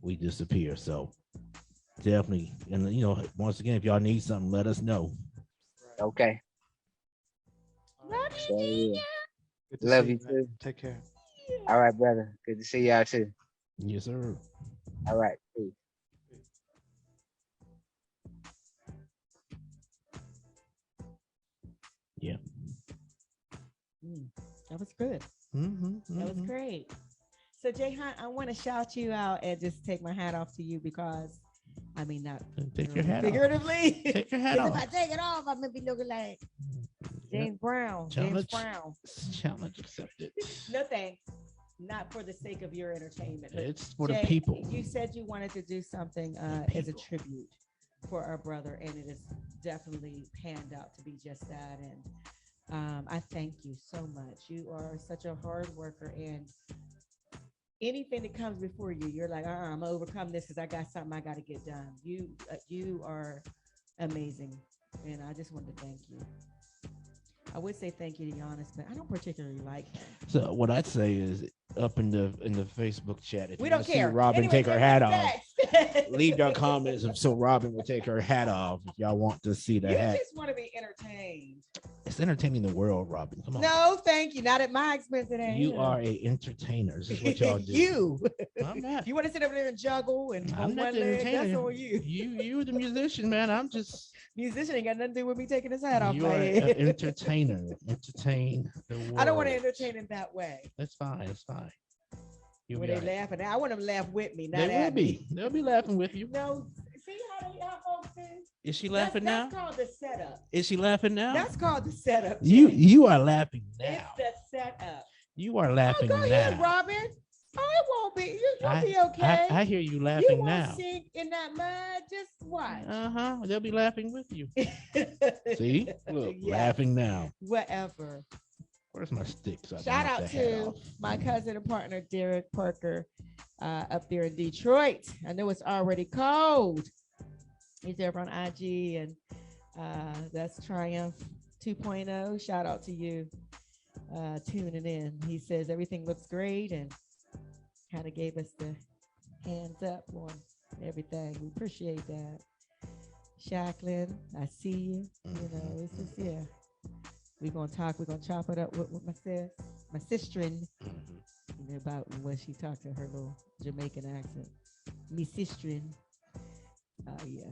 S3: we disappear. So definitely, and once again, if y'all need something, let us know.
S11: Okay.
S2: Love
S11: So,
S2: you,
S11: yeah.
S4: Good to
S11: Love
S4: see
S11: you
S4: man.
S11: too.
S4: Take care.
S11: All right, brother. Good to see y'all too.
S3: Yes, sir.
S11: All right. Peace.
S3: Yeah.
S2: That was good. That was great. So Jayhan, I want to shout you out and just take my hat off to you because, I mean, not
S3: Take your hat off.
S2: figuratively.
S3: Take your hat
S2: 'Cause
S3: off.
S2: if I take it off, I'm gonna be looking like James Brown. James Brown.
S3: Challenge accepted.
S2: No thanks. Not for the sake of your entertainment. But
S3: It's for the
S2: Jay,
S3: people.
S2: You said you wanted to do something as a tribute for our brother, and it has definitely panned out to be just that. And I thank you so much. You are such a hard worker, and anything that comes before you, you're like, I'm gonna overcome this because I got something I got to get done. You are amazing, and I just wanted to thank you. I would say thank you to Giannis, but I don't particularly like him.
S3: So what I'd say is up in the Facebook chat, if
S2: We
S3: you
S2: don't
S3: want to
S2: care.
S3: see Robin
S2: Anyway,
S3: take her
S2: give
S3: hat
S2: us
S3: off,
S2: next.
S3: leave your comments so Robin will take her hat off if y'all want to see the
S2: You
S3: hat.
S2: just want to be entertained.
S3: It's entertaining the world, Robin. Come on.
S2: No, thank you. Not at my expense. It ain't.
S3: You are a entertainer. This is what y'all do.
S2: You.
S3: I'm not.
S2: You want to sit over there and juggle and
S3: I'm
S2: on
S3: not
S2: one
S3: the
S2: leg?
S3: entertainer.
S2: That's on you.
S3: You're the musician, man. I'm just.
S2: Musician ain't got nothing to do with me taking his hat off
S3: You
S2: my
S3: are
S2: head.
S3: an entertainer. Entertain the world.
S2: I don't want to entertain in that way.
S3: That's fine. It's fine. You'll
S2: When
S3: be
S2: they
S3: all right.
S2: laughing, I want them to laugh with me, not
S3: They will
S2: at me.
S3: be. They'll be laughing with you.
S2: No, see how folks do?
S3: Is she laughing
S2: That's
S3: now?
S2: called the setup.
S3: Is she laughing now?
S2: That's called the setup.
S3: You
S2: Jay.
S3: you are laughing now.
S2: It's the setup.
S3: You are
S2: Oh,
S3: laughing
S2: go ahead,
S3: now.
S2: Robin. Oh, it won't be. You'll be okay.
S3: I hear you
S2: You
S3: laughing
S2: won't
S3: now.
S2: sink in that mud. Just watch.
S3: They'll be laughing with you. See? Look,
S2: Yes.
S3: laughing now.
S2: Whatever.
S3: Where's my stick? So I can
S2: Shout
S3: knock
S2: out
S3: the hat
S2: to
S3: off?
S2: my cousin and partner, Derek Parker, up there in Detroit. I know it's already cold. He's there on IG, and that's Triumph 2.0. Shout out to you tuning in. He says everything looks great and kind of gave us the hands up on everything. We appreciate that. Shacklin, I see you. You know, it's just, yeah. We're gonna talk. We're gonna chop it up with my sisterin, you know, about when she talks in her little Jamaican accent. Me sisterin. Yeah.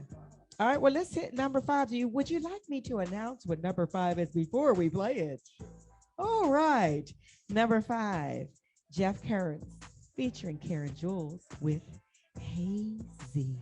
S2: All right. Well, let's hit number 5. Would you like me to announce what number 5 is before we play it? All right. Number 5, Jeff Currens featuring Karen Jules with Hazy.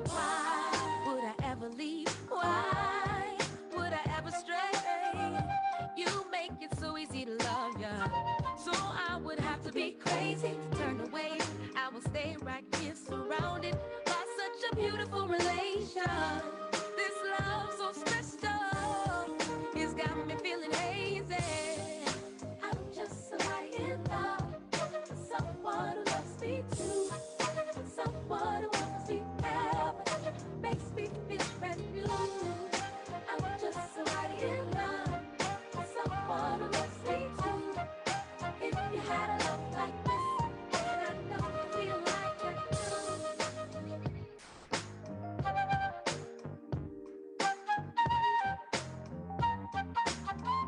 S6: Why would I ever leave? Why would I ever stray? You make it so easy to love ya. So I would have to be crazy to turn away. I will stay right here surrounded by such a beautiful relation. This love so special, it's got me feeling hazy. I'm just somebody in love, someone who loves me too, someone who wants me happy, makes me feel brand new. I'm just somebody in love, someone who loves me too. If you had a love like this, and I know you feel like it too.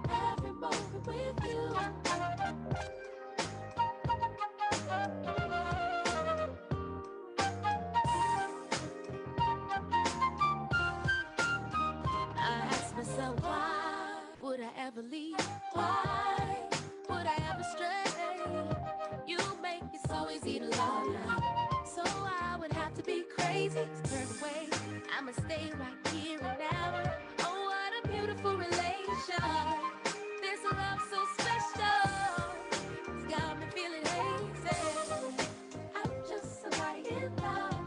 S6: Every moment with you. I ask myself, why would I ever leave? Why would I ever stray? You make it so easy to love you. So I would have to be crazy to turn away. I'ma stay right here and now. Oh, what a beautiful relation. This love so special. It's got me feeling hazy. I'm just somebody in love,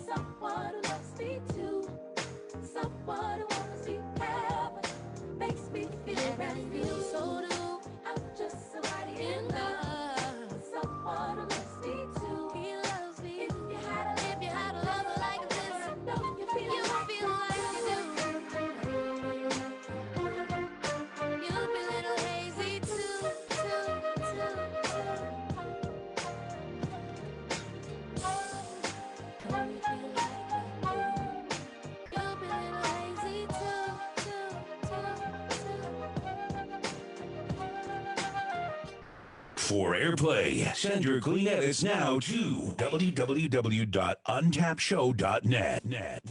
S6: someone who loves me too, someone who wants me happy, makes me feel brand new. So do I'm just somebody in love, someone who loves me too. He loves me. If you had a lover like this, I know you feel like you do. You'd be a little hazy too, too, too. Know you feel like you do. You'll be a little hazy too,
S10: For airplay, send your clean edits now to www.untappshow.net.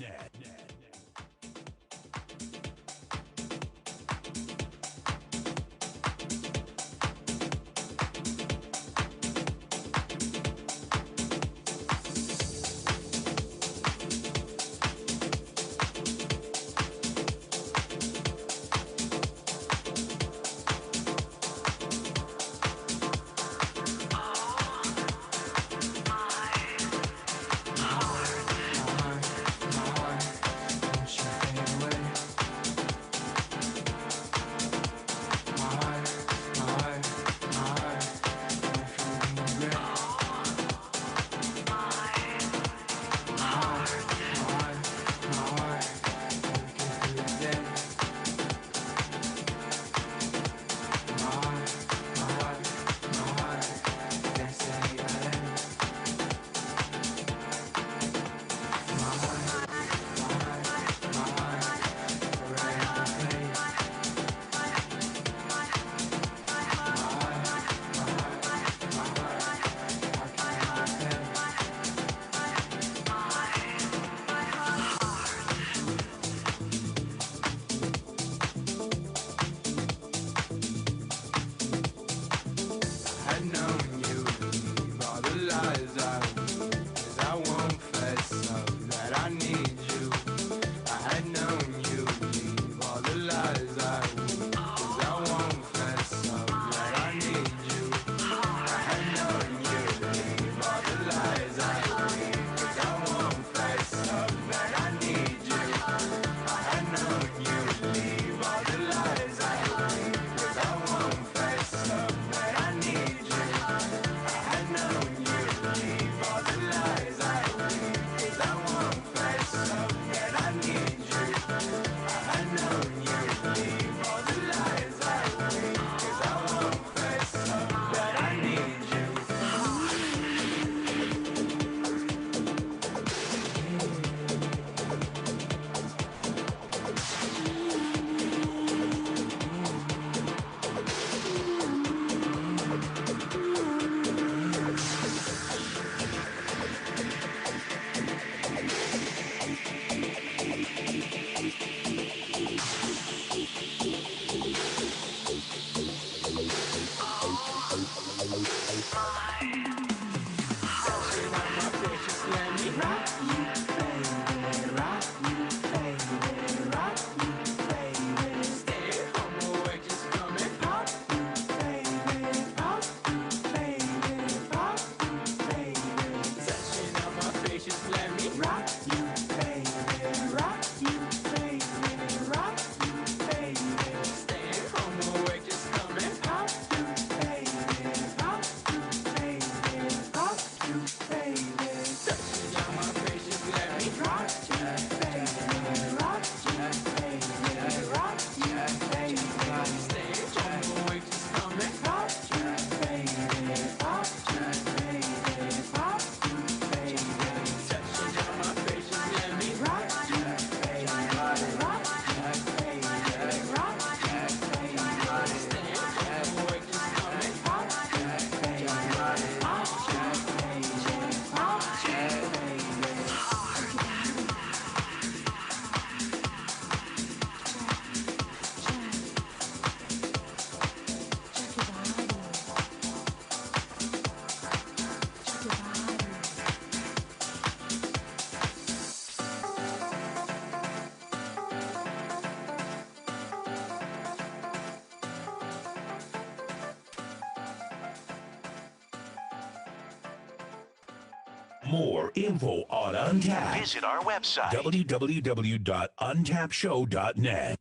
S10: More info on Untapped.
S12: Visit our website.
S10: www.untappshow.net.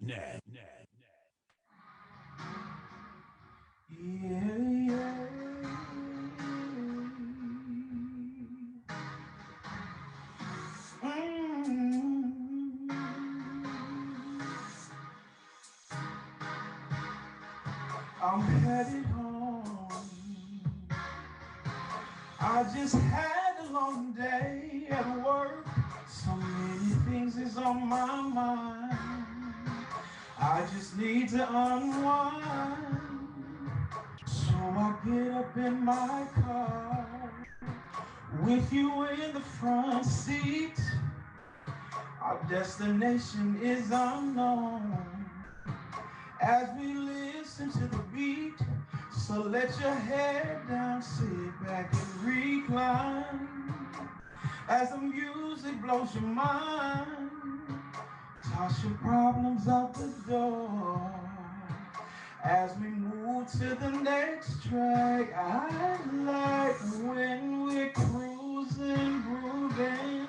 S1: I'm headed home. I just had a long day at work. So many things is on my mind. I just need to unwind. So I get up in my car with you in the front seat. Our destination is unknown as we listen to the beat. So let your head down, sit back and recline as the music blows your mind. Toss your problems out the door as we move to the next track. I like when we're cruising, grooving.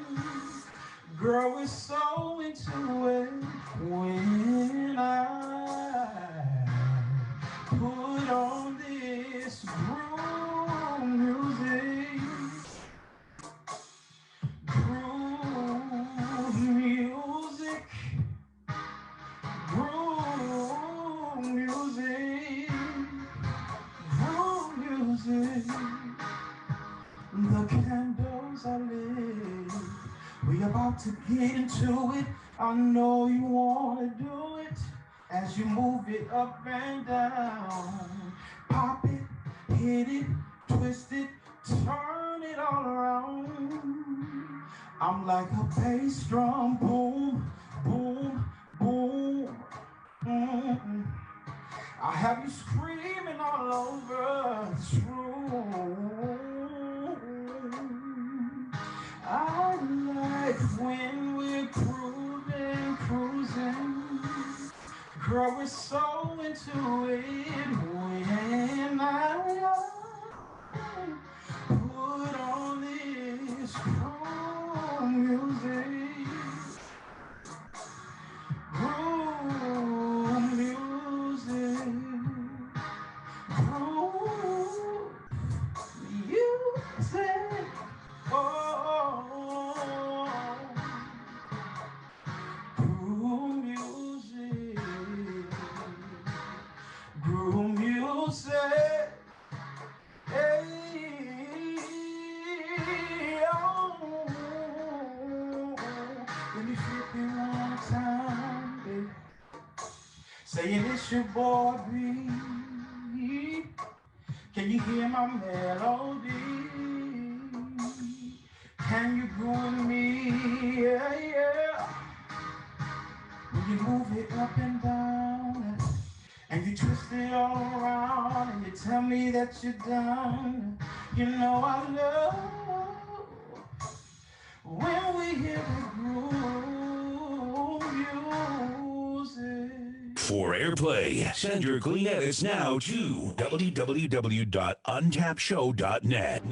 S1: Girl, we're so into it when I put on this groove music. Groove music. Groove music. Groove music. The candles are lit. We about to get into it. I know you wanna do it as you move it up and down. Pop it, hit it, twist it, turn it all around. I'm like a bass drum, boom, boom, boom. I have you screaming all over this room. I like when we're cruising. Girl, we're so into it when I put on this groove music. Groove music. Groove music. Oh, groove music. Groove music. Hey, oh. Let me flip it one time, baby. Saying it's your boy B. Can you hear my melody? Can you groove me? Yeah, yeah. When you move it up and down, and you twist it all around, and you tell me that you're down. You know I love when we hear the groove music.
S10: For airplay, send your clean edits now to www.untappshow.net.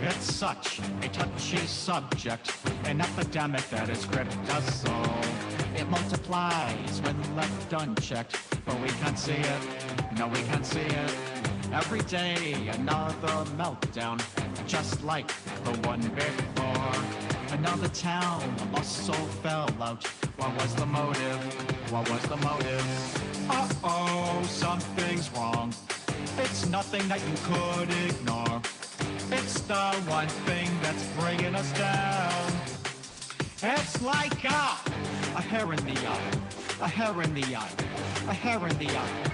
S13: It's such a touchy subject, an epidemic that has gripped us all. It multiplies when left unchecked, but we can't see it, no we can't see it. Every day another meltdown, just like the one before. Another town, a lost soul fell out. What was the motive? What was the motive? Uh-oh, something's wrong. It's nothing that you could ignore. It's the one thing that's bringing us down. It's like a hair in the eye, a hair in the eye, a hair in the eye,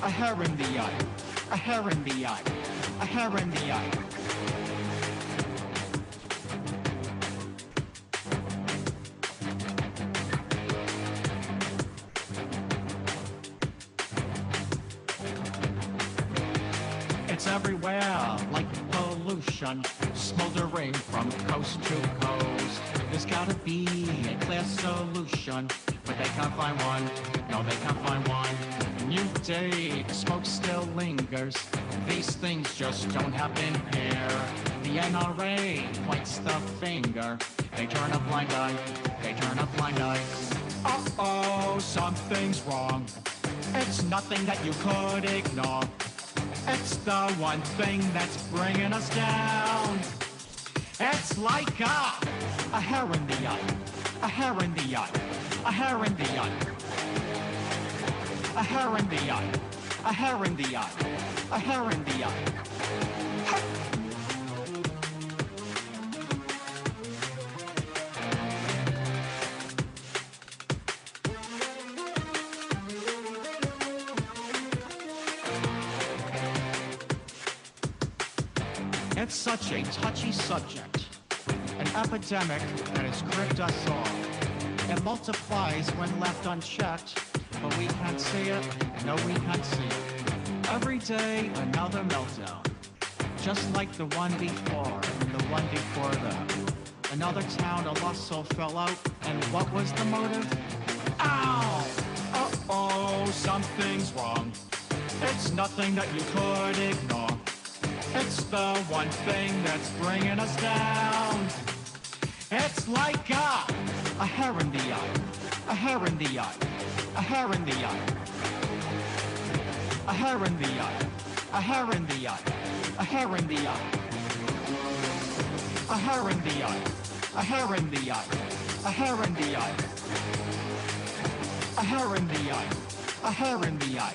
S13: a hair in the eye, a hair in the eye, a hair in the eye. It's everywhere, like pollution, smoldering from coast to coast. There's gotta be a clear solution, but they can't find one. No, they can't find one. New day, smoke still lingers. These things just don't happen here. The NRA points the finger. They turn a blind eye. They turn a blind eye. Uh-oh, something's wrong. It's nothing that you could ignore. It's the one thing that's bringing us down. It's like a hair in the eye, a hair in the eye, a hair in the eye, a hair in the eye, a hair in the eye, a hair in the eye. It's such a touchy subject, an epidemic that has gripped us all. It multiplies when left unchecked, but we can't see it, no we can't see it. Every day, another meltdown, just like the one before and the one before that. Another town, a lost soul fell out, and what was the motive? Ow! Uh-oh, something's wrong. It's nothing that you could ignore. It's the one thing that's bringing us down. It's like a hair in the eye, a hair in the eye, a hair in the eye, a hair in the eye, a hair in the eye, a hair in the eye, a hair in the eye, a hair in the eye, a hair in the eye, a hair in the eye, a hair in the eye,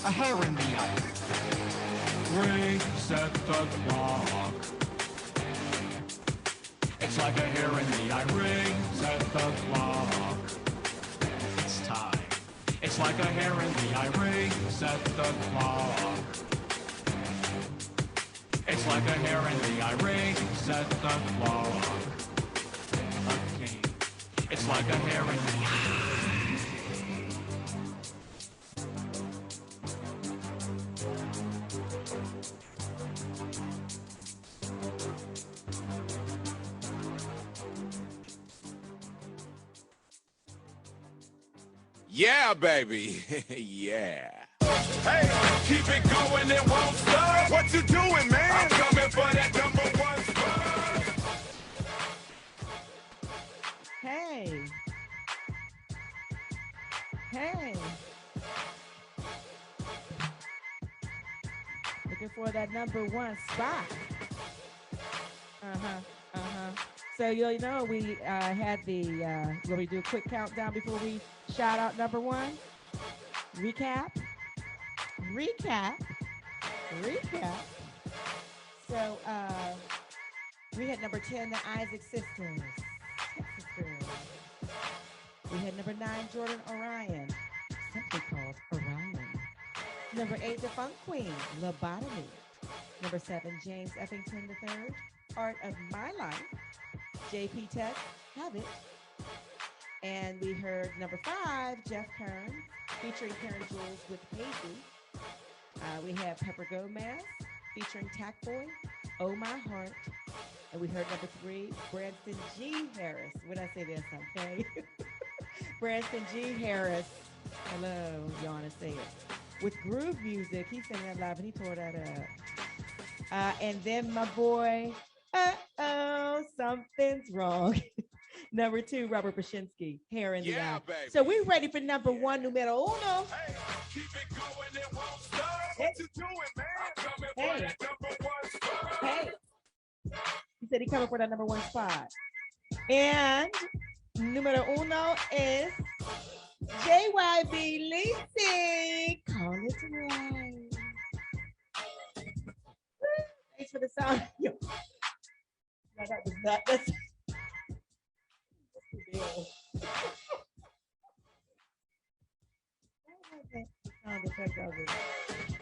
S13: a hair in the eye. Reset the clock. It's like a hair in the eye. Reset the clock. It's time. It's like a hair in the eye. Reset the clock. It's like a hair in the eye. Reset the clock. Okay. It's like a hair in the eye.
S5: Yeah, baby. Yeah. Hey, keep it going, it won't stop. What you doing, man? I'm coming for that #1 spot.
S2: Hey. Hey. Looking for that #1 spot. So you know we had the will we do a quick countdown before we shout out #1? Recap. So we had number 10, the Isaac Sisters, Texas Girl. We had number 9, Jordan Orion, simply called Orion. Number 8, the Funk Queen, Lobotomy. Number 7, James Effington III, Art of My Life. JP Tech, Have It. And we heard number 5, Jeff Kern, featuring Karen Jules with Hazy. We have Pepper Gomez, featuring Tack Boy, Oh My Heart. And we heard number 3, Branston G. Harris. What did I say this? Okay. Branston G. Harris. Hello, you want to say it. With Groove Music, he sang that live and he tore that up. And then my boy, uh-oh, something's wrong. Number 2, Robert Bashinsky, Hair in the Eye.
S5: Baby.
S2: So we're ready for #1, numero uno.
S5: Hey, keep it going, it won't stop. What you doing, man? I'm coming for that #1 spot.
S2: Hey. He said he coming for that #1 spot. And numero uno is JYB Lisi. Call it right. Thanks for the sound. Yo. No, that was not. That's sound effect of it.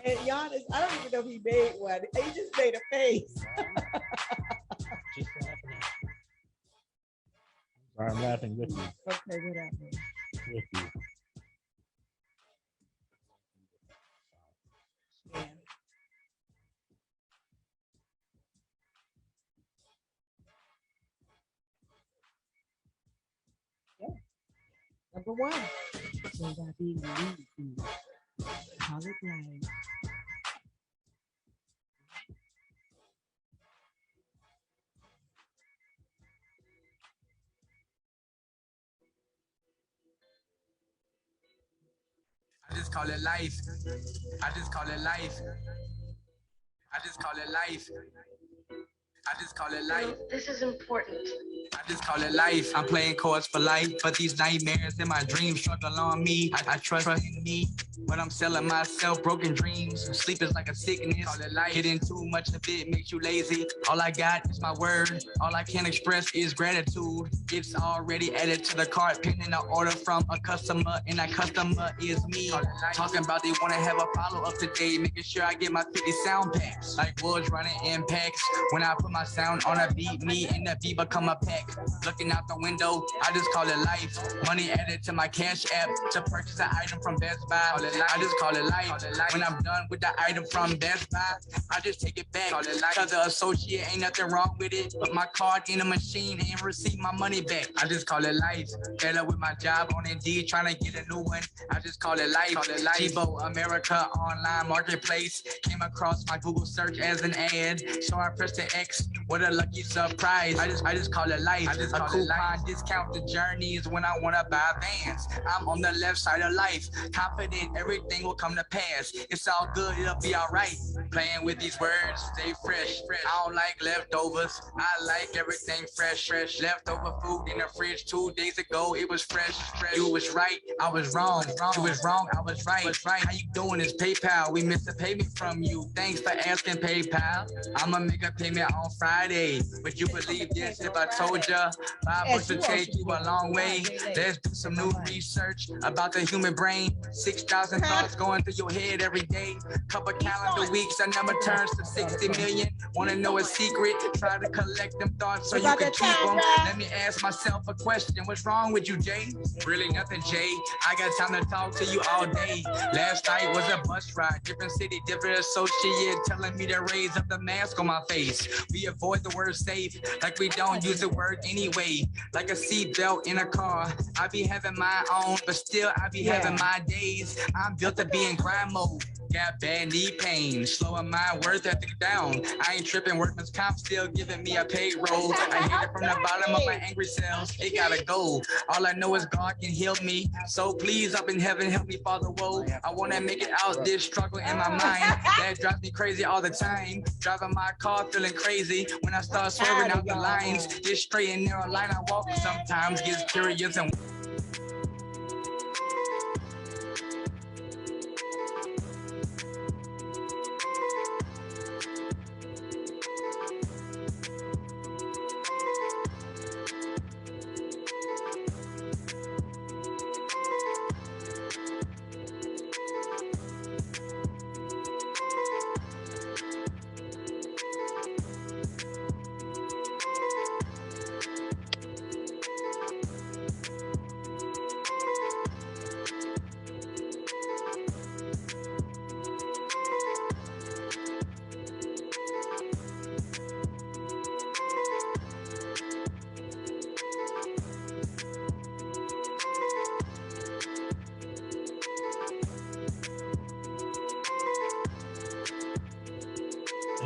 S2: And Giannis, I don't even know if he made one. He just made a face.
S3: Just laughing at you. Sorry, I'm laughing with you.
S2: Okay, what happened?
S3: With you.
S2: Yeah. number one. So I be easy. Call it life.
S1: I just call it life. I just call it life. I just call it life. I just call it life.
S12: This is important.
S1: I just call it life. I'm playing cards for life, but these nightmares and my dreams struggle on me. I trust in me, but I'm selling myself broken dreams. Sleep is like a sickness. Call it life. Getting too much of it makes you lazy. All I got is my word. All I can express is gratitude. It's already added to the cart, pending an order from a customer, and that customer is me. Talking about they want to have a follow-up today, making sure I get my 50 sound packs. Like wolves running in packs. When I put my sound on a beat, me and the beat become a pack. Looking out the window, I just call it life. Money added to my cash app to purchase an item from Best Buy. I just call it life. When I'm done with the item from Best Buy, I just take it back. Cause the associate ain't nothing wrong with it. Put my card in a machine and receive my money back. I just call it life. Fed up with my job on Indeed, trying to get a new one. I just call it life. Chivo America online marketplace. Came across my Google search as an ad, so I pressed the X. What a lucky surprise. I just call it life. A coupon discount the journeys when I want to buy vans. I'm on the left side of life, confident everything will come to pass. It's all good, it'll be all right. Playing with these words, stay fresh. I don't like leftovers, I like everything fresh. Leftover food in the fridge 2 days ago, it was fresh. You was right, I was wrong. You was wrong, I was right. How you doing? It's PayPal. We missed a payment from you. Thanks for asking, PayPal. I'ma make a payment on Friday. Would you believe this if I told ya $5 will take you a long way? Let's do some new research about the human brain. 6,000 thoughts going through your head every day. Couple calendar weeks, that number turns to 60 million. Wanna know a secret? Try to collect them thoughts so you can keep them. Let me ask myself a question. What's wrong with you, Jay? Really nothing, Jay. I got time to talk to you all day. Last night was a bus ride. Different city, different associate telling me to raise up the mask on my face. We avoid the word safe like we don't use the word anyway. Like a seatbelt in a car. I be having my own, but still I be having my days. I'm built to be in grind mode. Got bad knee pain, slowing my worth ethic down. I ain't tripping, workman's comp still giving me a payroll. I hate it from the bottom of my angry cells. It gotta go. All I know is God can heal me. So please, up in heaven, help me, Father. Whoa, I wanna make it out this struggle in my mind. That drives me crazy all the time. Driving my car, feeling crazy. When I start swerving out the lines, this straight and narrow line I walk sometimes gets curious and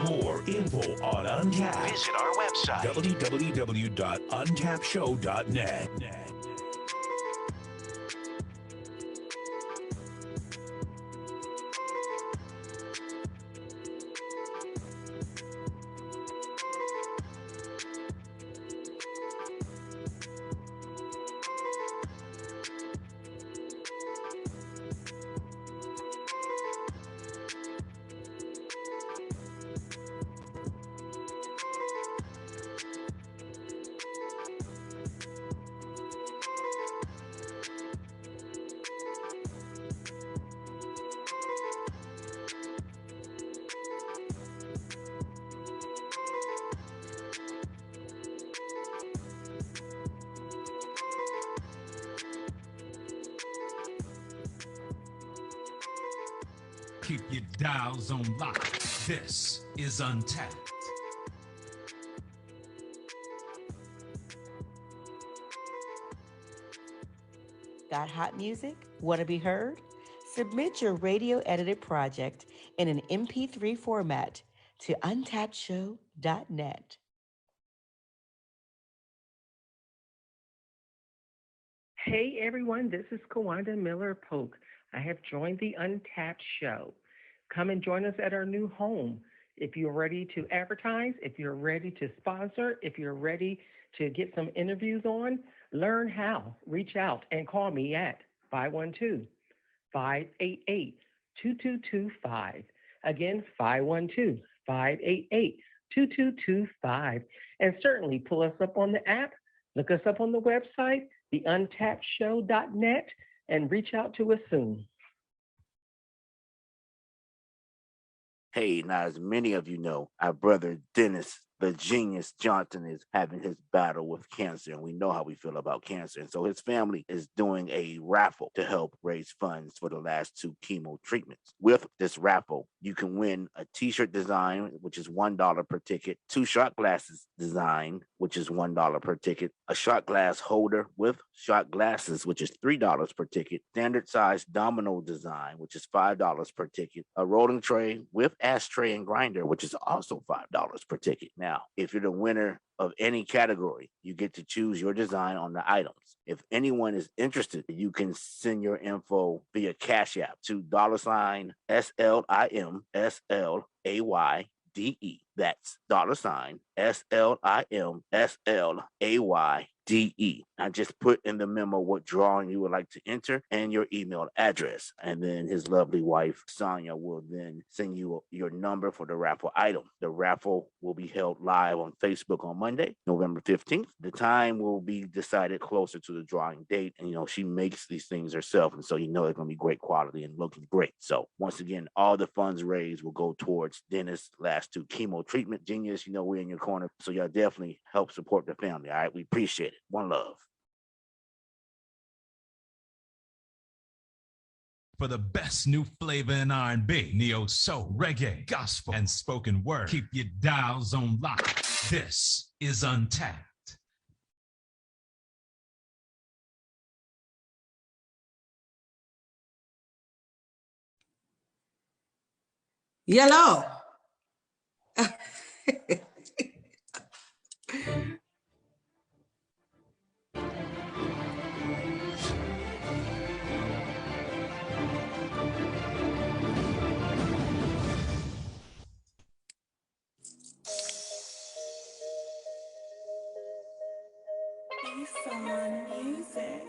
S10: More info on Untapped.
S14: Visit our website,
S10: www.untappshow.net.
S15: Keep your dials on lock. This is Untapped.
S9: Got hot music? Want to be heard? Submit your radio edited project in an MP3 format to UntappedShow.net.
S8: Hey everyone, this is Kawanda Miller Polk. I have joined the Untapped Show. Come and join us at our new home. If you're ready to advertise, if you're ready to sponsor, if you're ready to get some interviews on, learn how. Reach out and call me at 512-588-2225. Again, 512-588-2225. And certainly pull us up on the app, look us up on the website, theuntappedShow.net, and reach out to us soon.
S3: Hey, now as many of you know, our brother Dennis, the genius Johnson, is having his battle with cancer, and we know how we feel about cancer. And so his family is doing a raffle to help raise funds for the last 2 chemo treatments. With this raffle, you can win a t-shirt design, which is $1 per ticket, 2 shot glasses design, which is $1 per ticket, a shot glass holder with shot glasses, which is $3 per ticket, standard size domino design, which is $5 per ticket, a rolling tray with ashtray and grinder, which is also $5 per ticket. Now, if you're the winner of any category, you get to choose your design on the items. If anyone is interested, you can send your info via Cash App to $SLIMSLAYDE. That's $SLIMSLAYDE. I just put in the memo what drawing you would like to enter and your email address. And then his lovely wife, Sonia, will then send you your number for the raffle item. The raffle will be held live on Facebook on Monday, November 15th. The time will be decided closer to the drawing date. And, she makes these things herself. And so, it's going to be great quality and looking great. So once again, all the funds raised will go towards Dennis' last 2 chemo treatment. Genius, we're in your corner. So y'all definitely help support the family. All right. We appreciate it. One love.
S15: For the best new flavor in R&B, neo soul, reggae, gospel, and spoken word, keep your dials on lock. This is Untapped.
S12: Yellow.
S6: Eson music.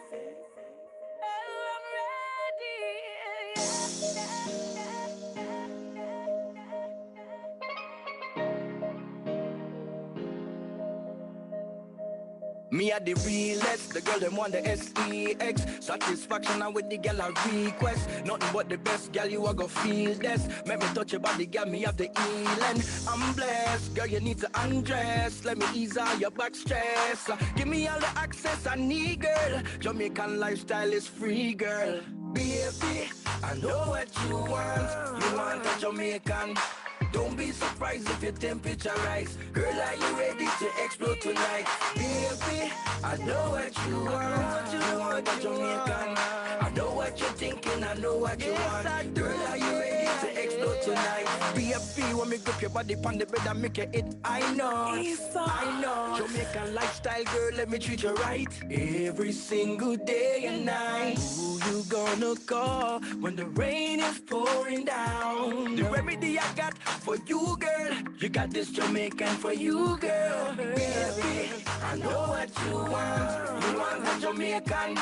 S1: Me a the realest, the girl them want the SEX. Satisfaction and with the girl I request. Nothing but the best, girl you a go feel this. Make me touch your body, girl me have the healing. I'm blessed, girl you need to undress. Let me ease all your back stress. Give me all the access I need, girl. Jamaican lifestyle is free, girl. Baby, I know what you want. You want a Jamaican. Don't be surprised if your temperature rise. Girl, are you ready to explode tonight? Baby, I know what you want. You want a Jamaican. I know what you're thinking, I know what you want. Girl, are you ready to explode tonight? Baby, when me grip your body on the bed and make you it, I know. I know. Jamaican lifestyle, girl, let me treat you right. Every single day and night. Who you gonna call when the rain is pouring down? The remedy I got for you, girl. You got this Jamaican for you, girl. Baby, I know what you want. You want a Jamaican.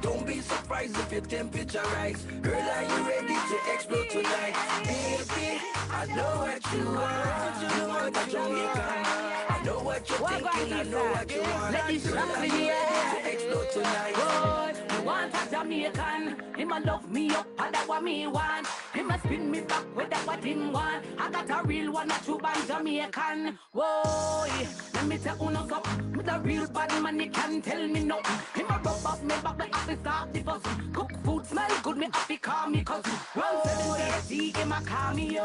S1: Don't be surprised if your temperature rise. Girl, are you ready to explode tonight? Baby, I know what you want. You want a Jamaican. I know what you're thinking, I know what you want.
S6: Let this
S1: Girl, are you ready to explode tonight?
S6: Boy, you want a Jamaican. Him a love me up, and that what me want. Him a spin me back, with that what him want. I got a real one, a true bad Jamaican. Whoa, let me tell you no something. With a real bad man, he can tell me nothing. Him a rub up me back, me have to start the fuss. Cook food smell good, me happy call me cause round 7:30 in my cameo.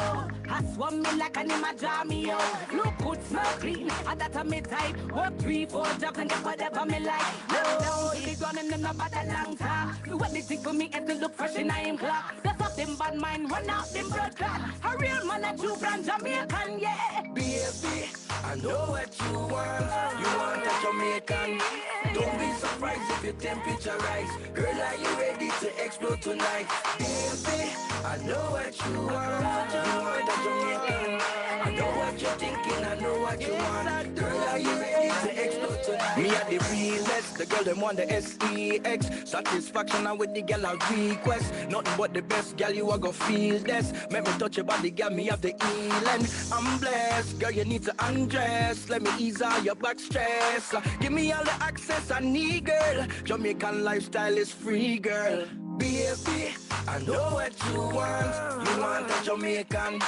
S6: I swam me like an imajamio. Look good, smell clean, and that me type. Work 3-4 jobs and get whatever me like. Now down to the ground and then about a long time. Do anything for me and to look fresh in I'm clock. That's up them bad mind, run out them blood clot. A real man a true brand Jamaican, yeah.
S1: Baby, I know what you want. You want a Jamaican. Don't be surprised if your temperature rise. Girl, are you ready to explode tonight? Baby, I know what you want. You want a Jamaican. I know what you're thinking, I know what you want. Girl, are you ready to explode tonight?
S12: Me at the realest, the girl them want the SEX. Satisfaction and with the girl I request. Nothing but the best girl, you are gonna feel this. Make me touch your body, girl, me have the healing. I'm blessed, girl, you need to undress. Let me ease all your back stress. Give me all the access I need, girl. Jamaican lifestyle is free, girl.
S1: Baby, I know what you want. You want a Jamaican.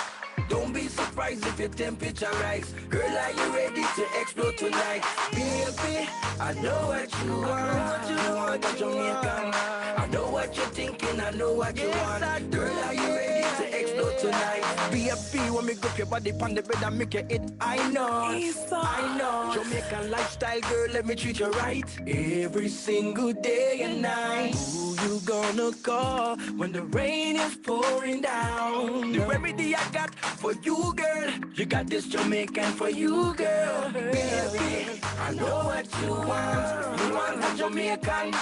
S1: Don't be surprised if your temperature rise. Girl, are you ready to explode tonight? Baby, I know what you want. You want a Jamaican. I know what you're thinking, I know what you want. Girl, are you ready to explode tonight?
S12: BFP when me grip your body on the bed and make you it. I know, I know. Jamaican lifestyle, girl, let me treat you right.
S1: Every single day and night.
S12: Who you gonna call when the rain is pouring down? The remedy I got for you, girl.
S1: You got this Jamaican for you, girl. Baby, I know what you want. You want a Jamaican.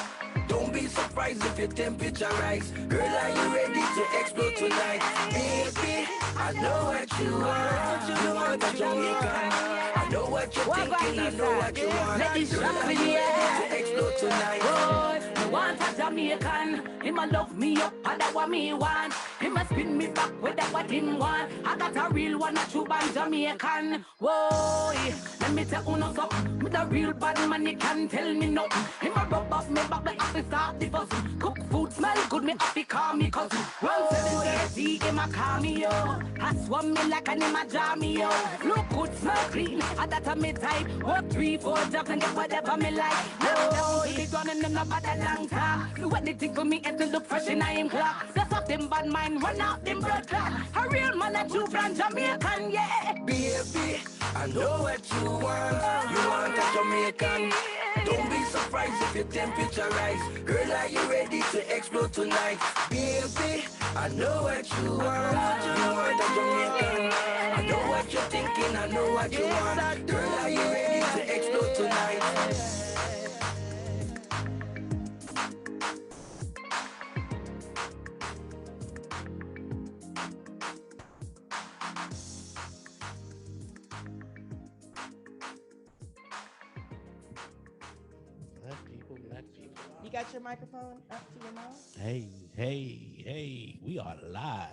S1: Don't be surprised if your temperature rise. Girl, are you ready to explode tonight? Baby, I know what you want. You want a Jamaican. I know what you're thinking, I know what you want.
S6: Let this
S1: Girl,
S6: rock
S1: are
S6: in
S1: you
S6: the
S1: ready
S6: air.
S1: to explode tonight?
S6: Boy, I want a Jamaican. Him a love me up, and that what me want. Him a spin me back with that what him want. I got a real one, a true bad Jamaican. Whoa, let me tell you something. With a real bad man, you can't tell me nothing. Him a rub up me back, me have to start the fuss. Cook food smell good, me have to call me cousin. Round 7:30 in my cameo. I swam me like an imajamio. Look good, smell clean, and that a me type. Work 3-4 jobs and get whatever me like. Now down to the ground and then about a long talk. Do anything for me and to look fresh in I'm clock. That's up them bad mind, run out them blood clot. A real man a true brand Jamaican, yeah.
S1: Baby, I know what you want. You want a Jamaican. Don't be surprised if your temperature rise. Girl, are you ready to explode tonight? Baby, I know what you want. You want a Jamaican. I know what you're thinking, I know what you want. Girl, are you ready to explode tonight?
S3: Black people.
S2: You got your microphone up to your mouth?
S3: Hey, we are live.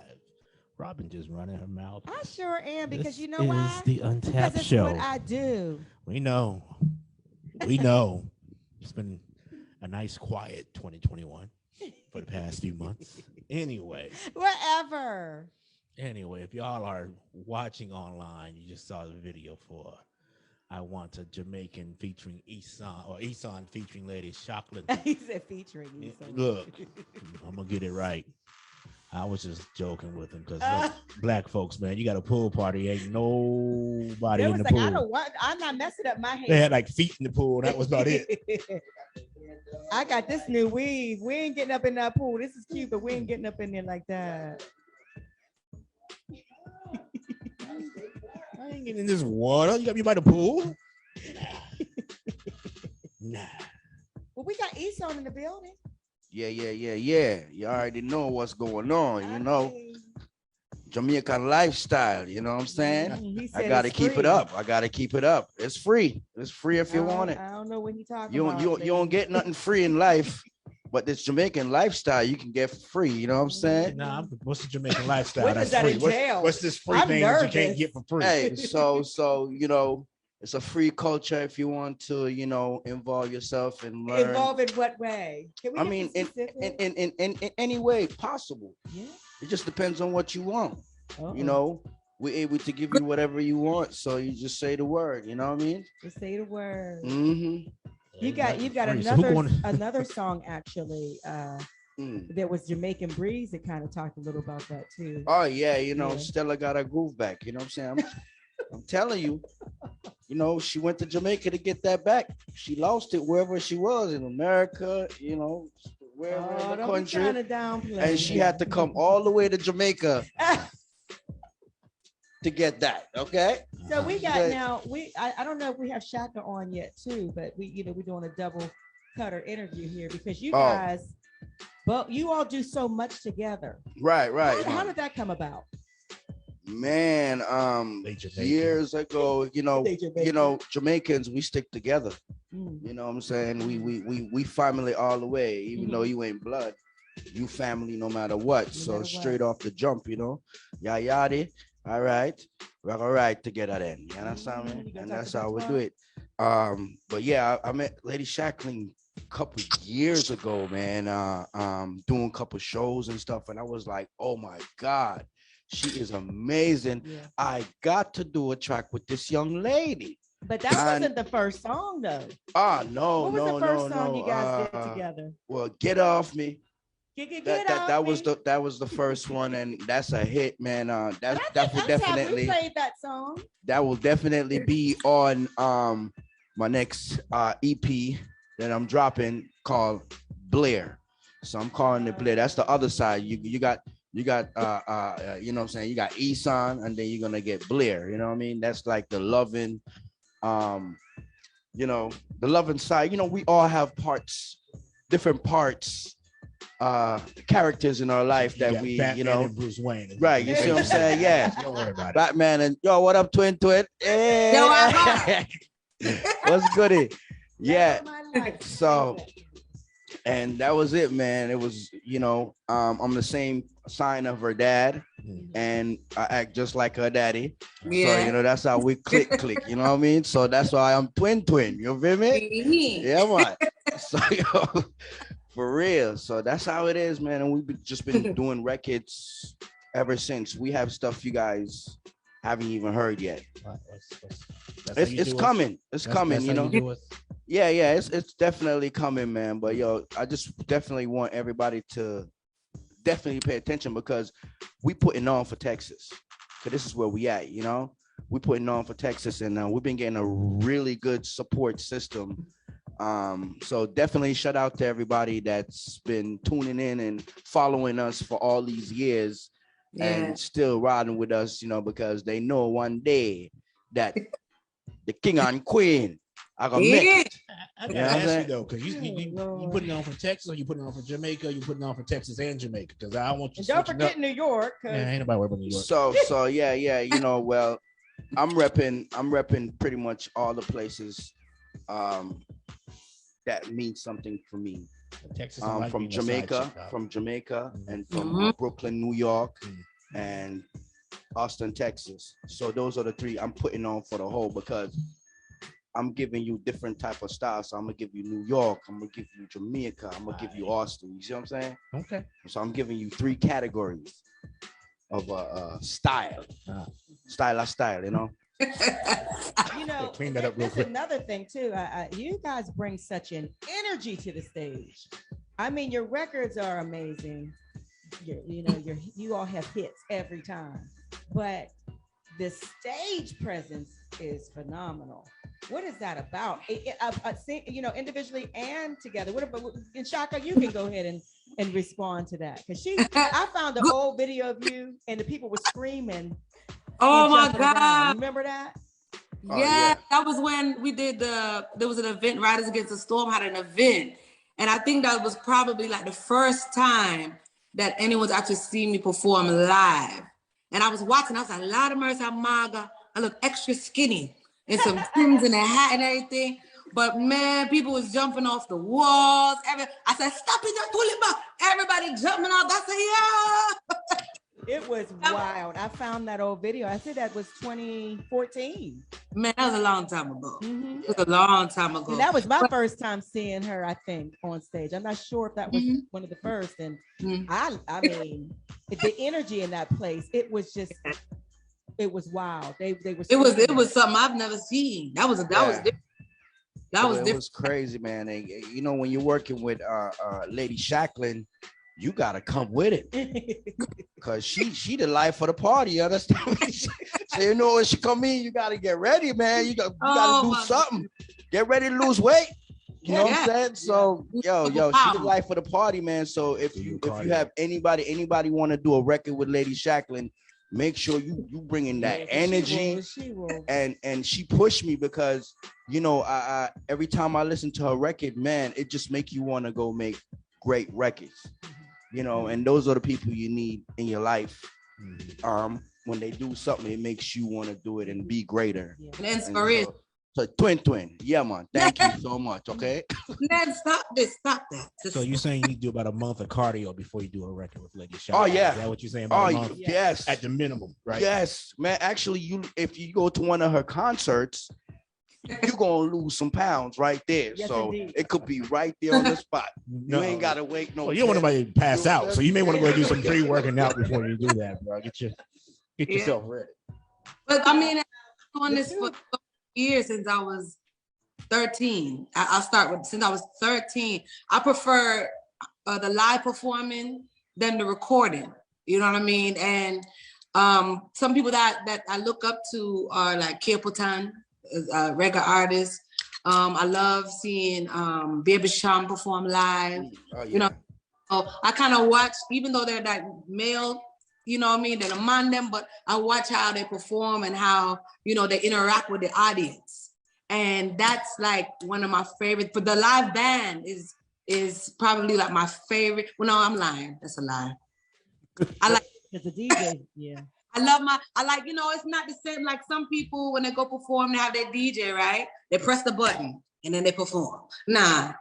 S3: Robin just running her mouth.
S2: I sure am, because
S3: This
S2: you know why?
S3: is the
S2: Because
S3: Untapped
S2: it's
S3: Show.
S2: what I do.
S3: We know. We know. It's been a nice, quiet 2021 for the past few months. Anyway,
S2: Whatever.
S3: if y'all are watching online, you just saw the video for I Want a Jamaican featuring Eson, or Eson featuring Lady Shacklin.
S2: He said featuring you.
S3: Look, I'm going to get it right. I was just joking with him because black folks, man, you got a pool party. Ain't nobody
S2: It
S3: in
S2: was
S3: the
S2: like,
S3: pool.
S2: I don't want, I'm not messing up my hair.
S3: They had like feet in the pool. That was about it.
S2: I got this new weave. We ain't getting up in that pool. This is cute, but we ain't getting up in there like that.
S3: I ain't getting in this water. You got me by the pool? Nah.
S2: Well, we got Eson in the building.
S14: Yeah. You already know what's going on, you know. Jamaican lifestyle, you know what I'm saying? I gotta keep it up. It's free. It's free if you want it.
S2: I don't know what he's talking
S14: You
S2: about.
S14: don't get nothing free in life, but this Jamaican lifestyle you can get for free. You know what I'm saying?
S3: Nah, what's the Jamaican lifestyle?
S2: What does that entail?
S3: What's this free
S2: I'm
S3: thing that you can't
S2: nervous.
S3: get for free?
S14: Hey, so you know, it's a free culture if you want to, you know, involve yourself and learn.
S2: Involve in what way? Can we
S14: I
S2: get
S14: mean,
S2: specific?
S14: in any way possible.
S2: Yeah.
S14: It just depends on what you want.
S2: Uh-oh.
S14: You know, we're able to give you whatever you want. So you just say the word. You know what I mean?
S2: Just say the word.
S14: Mm-hmm.
S2: You've got
S3: Free. So who
S2: another
S3: going-
S2: another song actually There was Jamaican Breeze that kind of talked a little about that too.
S14: Oh yeah, you know,
S2: Yeah.
S14: Stella got her groove back. You know what I'm saying? I'm telling you, you know, she went to Jamaica to get that back. She lost it wherever she was in America, you know, wherever in the
S2: don't be
S14: country.
S2: trying to downplay
S14: And she had to come all the way to Jamaica to get that. Okay.
S2: So we got
S14: But-
S2: now. I don't know if we have Shaka on yet too, but we're doing a double cutter interview here because you guys, but you all do so much together.
S14: Right.
S2: How did that come about?
S14: Man, years ago, you know, Jamaicans, we stick together. You know what I'm saying? We family all the way, even though you ain't blood, you family no matter what. So straight off the jump, you know, yadi. All right, we're all right together then. You understand me? And that's how we do it. But yeah, I met Lady Shacklin a couple years ago, man. Doing a couple shows and stuff, and I was like, oh my God. She is amazing. Yeah. I got to do a track with this young lady.
S2: But that wasn't the first song, though.
S14: No.
S2: What was the first song you guys did together?
S14: Well, Get Off Me.
S2: That
S14: was the first one, and that's a hit, man. That will definitely
S2: we played that song.
S14: That will definitely be on my next EP that I'm dropping called Blair. So I'm calling it Blair. That's the other side. You got you know what I'm saying? You got Eson, and then you're gonna get Blair. You know what I mean? That's like the loving, you know, the loving side. You know, we all have different parts, characters in our life that we,
S3: Batman,
S14: you know,
S3: and Bruce Wayne.
S14: Right? You see what I'm saying? Yeah.
S3: Don't worry about it.
S14: Batman and yo, what up, twin? Hey. What's goody? Yeah. So. And that was it, man. It was, you know, I'm the same sign of her dad, and I act just like her daddy. Yeah. So, you know, that's how we click, you know what I mean? So that's why I'm twin. You feel me? Yeah, man. So, yo, for real. So that's how it is, man. And we've just been doing records ever since. We have stuff you guys haven't even heard yet. It's coming. It's coming, you know. Yeah, it's definitely coming, man. But yo, I just definitely want everybody to definitely pay attention because we putting on for Texas. Cause this is where we at, you know. We putting on for Texas, and we've been getting a really good support system. So definitely shout out to everybody that's been tuning in and following us for all these years and still riding with us, you know, because they know one day that the king and queen are gonna make it.
S3: I gotta ask you though, because you putting on for Texas, or you putting on for Jamaica, or you putting on for Texas and Jamaica? Because I want you to
S2: don't forget New York.
S3: Ain't nobody worried about New York.
S14: So yeah, you know, well, I'm repping pretty much all the places that means something for me.
S3: Texas,
S14: from Jamaica, and from Brooklyn, New York, and Austin, Texas. So those are the three I'm putting on for the whole, because I'm giving you different type of styles. So I'm gonna give you New York, I'm gonna give you Jamaica, I'm gonna give you Austin. You see what I'm saying?
S3: Okay.
S14: So I'm giving you 3 categories of style, you know.
S2: You know,
S3: clean that up real quick.
S2: Another thing too. You guys bring such an energy to the stage. I mean, your records are amazing. You all have hits every time, but the stage presence is phenomenal. What is that about? You know, individually and together. What about in Shaka? You can go ahead and respond to that, because I found the old video of you and the people were screaming.
S16: Oh my God!
S2: Remember that?
S16: Yeah, that was when we did there was an event, Riders Against the Storm had an event. And I think that was probably like the first time that anyone's actually seen me perform live. And I was watching, I was like, Lord of mercy, I'm maga. I look extra skinny and some things in a hat and everything. But man, people was jumping off the walls. I said, stop it, just pull it back. Everybody jumping off. I said, yeah.
S2: It was wild. I found that old video. I said that was 2014.
S16: Man, that was a long time ago. It was a long time ago.
S2: And that was my first time seeing her, I think, on stage. I'm not sure if that was one of the first. And I mean, the energy in that place, it was wild. They were.
S16: It was something I've never seen. That was different.
S14: It was crazy, man. And, you know, when you're working with Lady Shacklin, you gotta come with it. Cause she the life of the party, you understand? So you know when she come in, you gotta get ready, man. You gotta do something. Get ready to lose weight. You know what I'm saying? So yo, she the life of the party, man. So if you have anybody want to do a record with Lady Shacklin, make sure you bring in that energy.
S2: She will.
S14: And she pushed me because you know I every time I listen to her record, man, it just make you want to go make great records. You know, and those are the people you need in your life. When they do something, it makes you want to do it and be greater.
S16: And inspiration.
S14: So twin. Yeah, man. Thank you so much. Okay.
S16: Man, stop that.
S3: So you're saying you do about a month of cardio before you do a record with Lady Shacklin?
S14: Oh yeah.
S3: Is that what you're saying? About a month?
S14: Yes.
S3: At the minimum, right?
S14: Yes, man. Actually, if you go to one of her concerts, you're gonna lose some pounds right there.
S2: Yes,
S14: so
S2: indeed.
S14: it could be right there on the spot. You ain't gotta wait no.
S3: Well, you don't want nobody to pass out, so you may want to go do some pre-working out before you do that, bro. Get yourself ready.
S16: But I mean, I've been doing this for years since I was 13. I'll start with since I was 13. I prefer the live performing than the recording. You know what I mean? And some people that I look up to are like Kiapotan, reggae artist. I love seeing Baby Sham perform live. You know, so I kind of watch, even though they're like male, you know what I mean, they're among them, but I watch how they perform and how, you know, they interact with the audience. And that's like one of my favorites. But the live band is probably like my favorite. Well, no, I'm lying. That's a lie. I like
S2: it's a DJ, yeah.
S16: I like, you know, it's not the same like some people when they go perform, they have their DJ, right? They press the button and then they perform. Nah.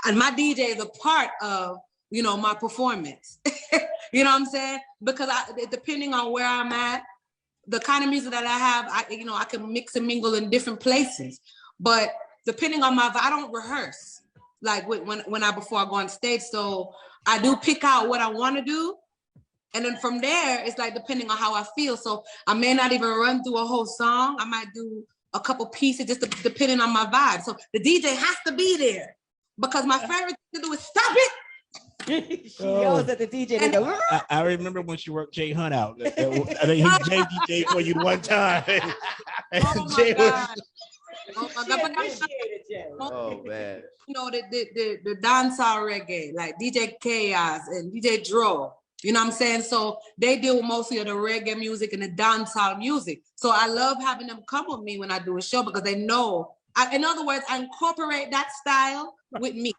S16: And my DJ is a part of, you know, my performance. You know what I'm saying? Because depending on where I'm at, the kind of music that I have, I can mix and mingle in different places. But depending on I don't rehearse like before I go on stage. So I do pick out what I want to do. And then from there, it's like depending on how I feel. So I may not even run through a whole song. I might do a couple pieces just depending on my vibe. So the DJ has to be there because my favorite thing to do is stop it.
S2: She yells at the DJ. They go,
S3: I remember when she worked Jay Hunt out. I think he DJ for you one time.
S16: Oh my God. Oh my God.
S14: Oh man.
S16: You know, the dancehall reggae, like DJ Chaos and DJ Dro. You know what I'm saying? So they deal mostly of the reggae music and the dancehall music. So I love having them come with me when I do a show because they know, in other words, I incorporate that style with me.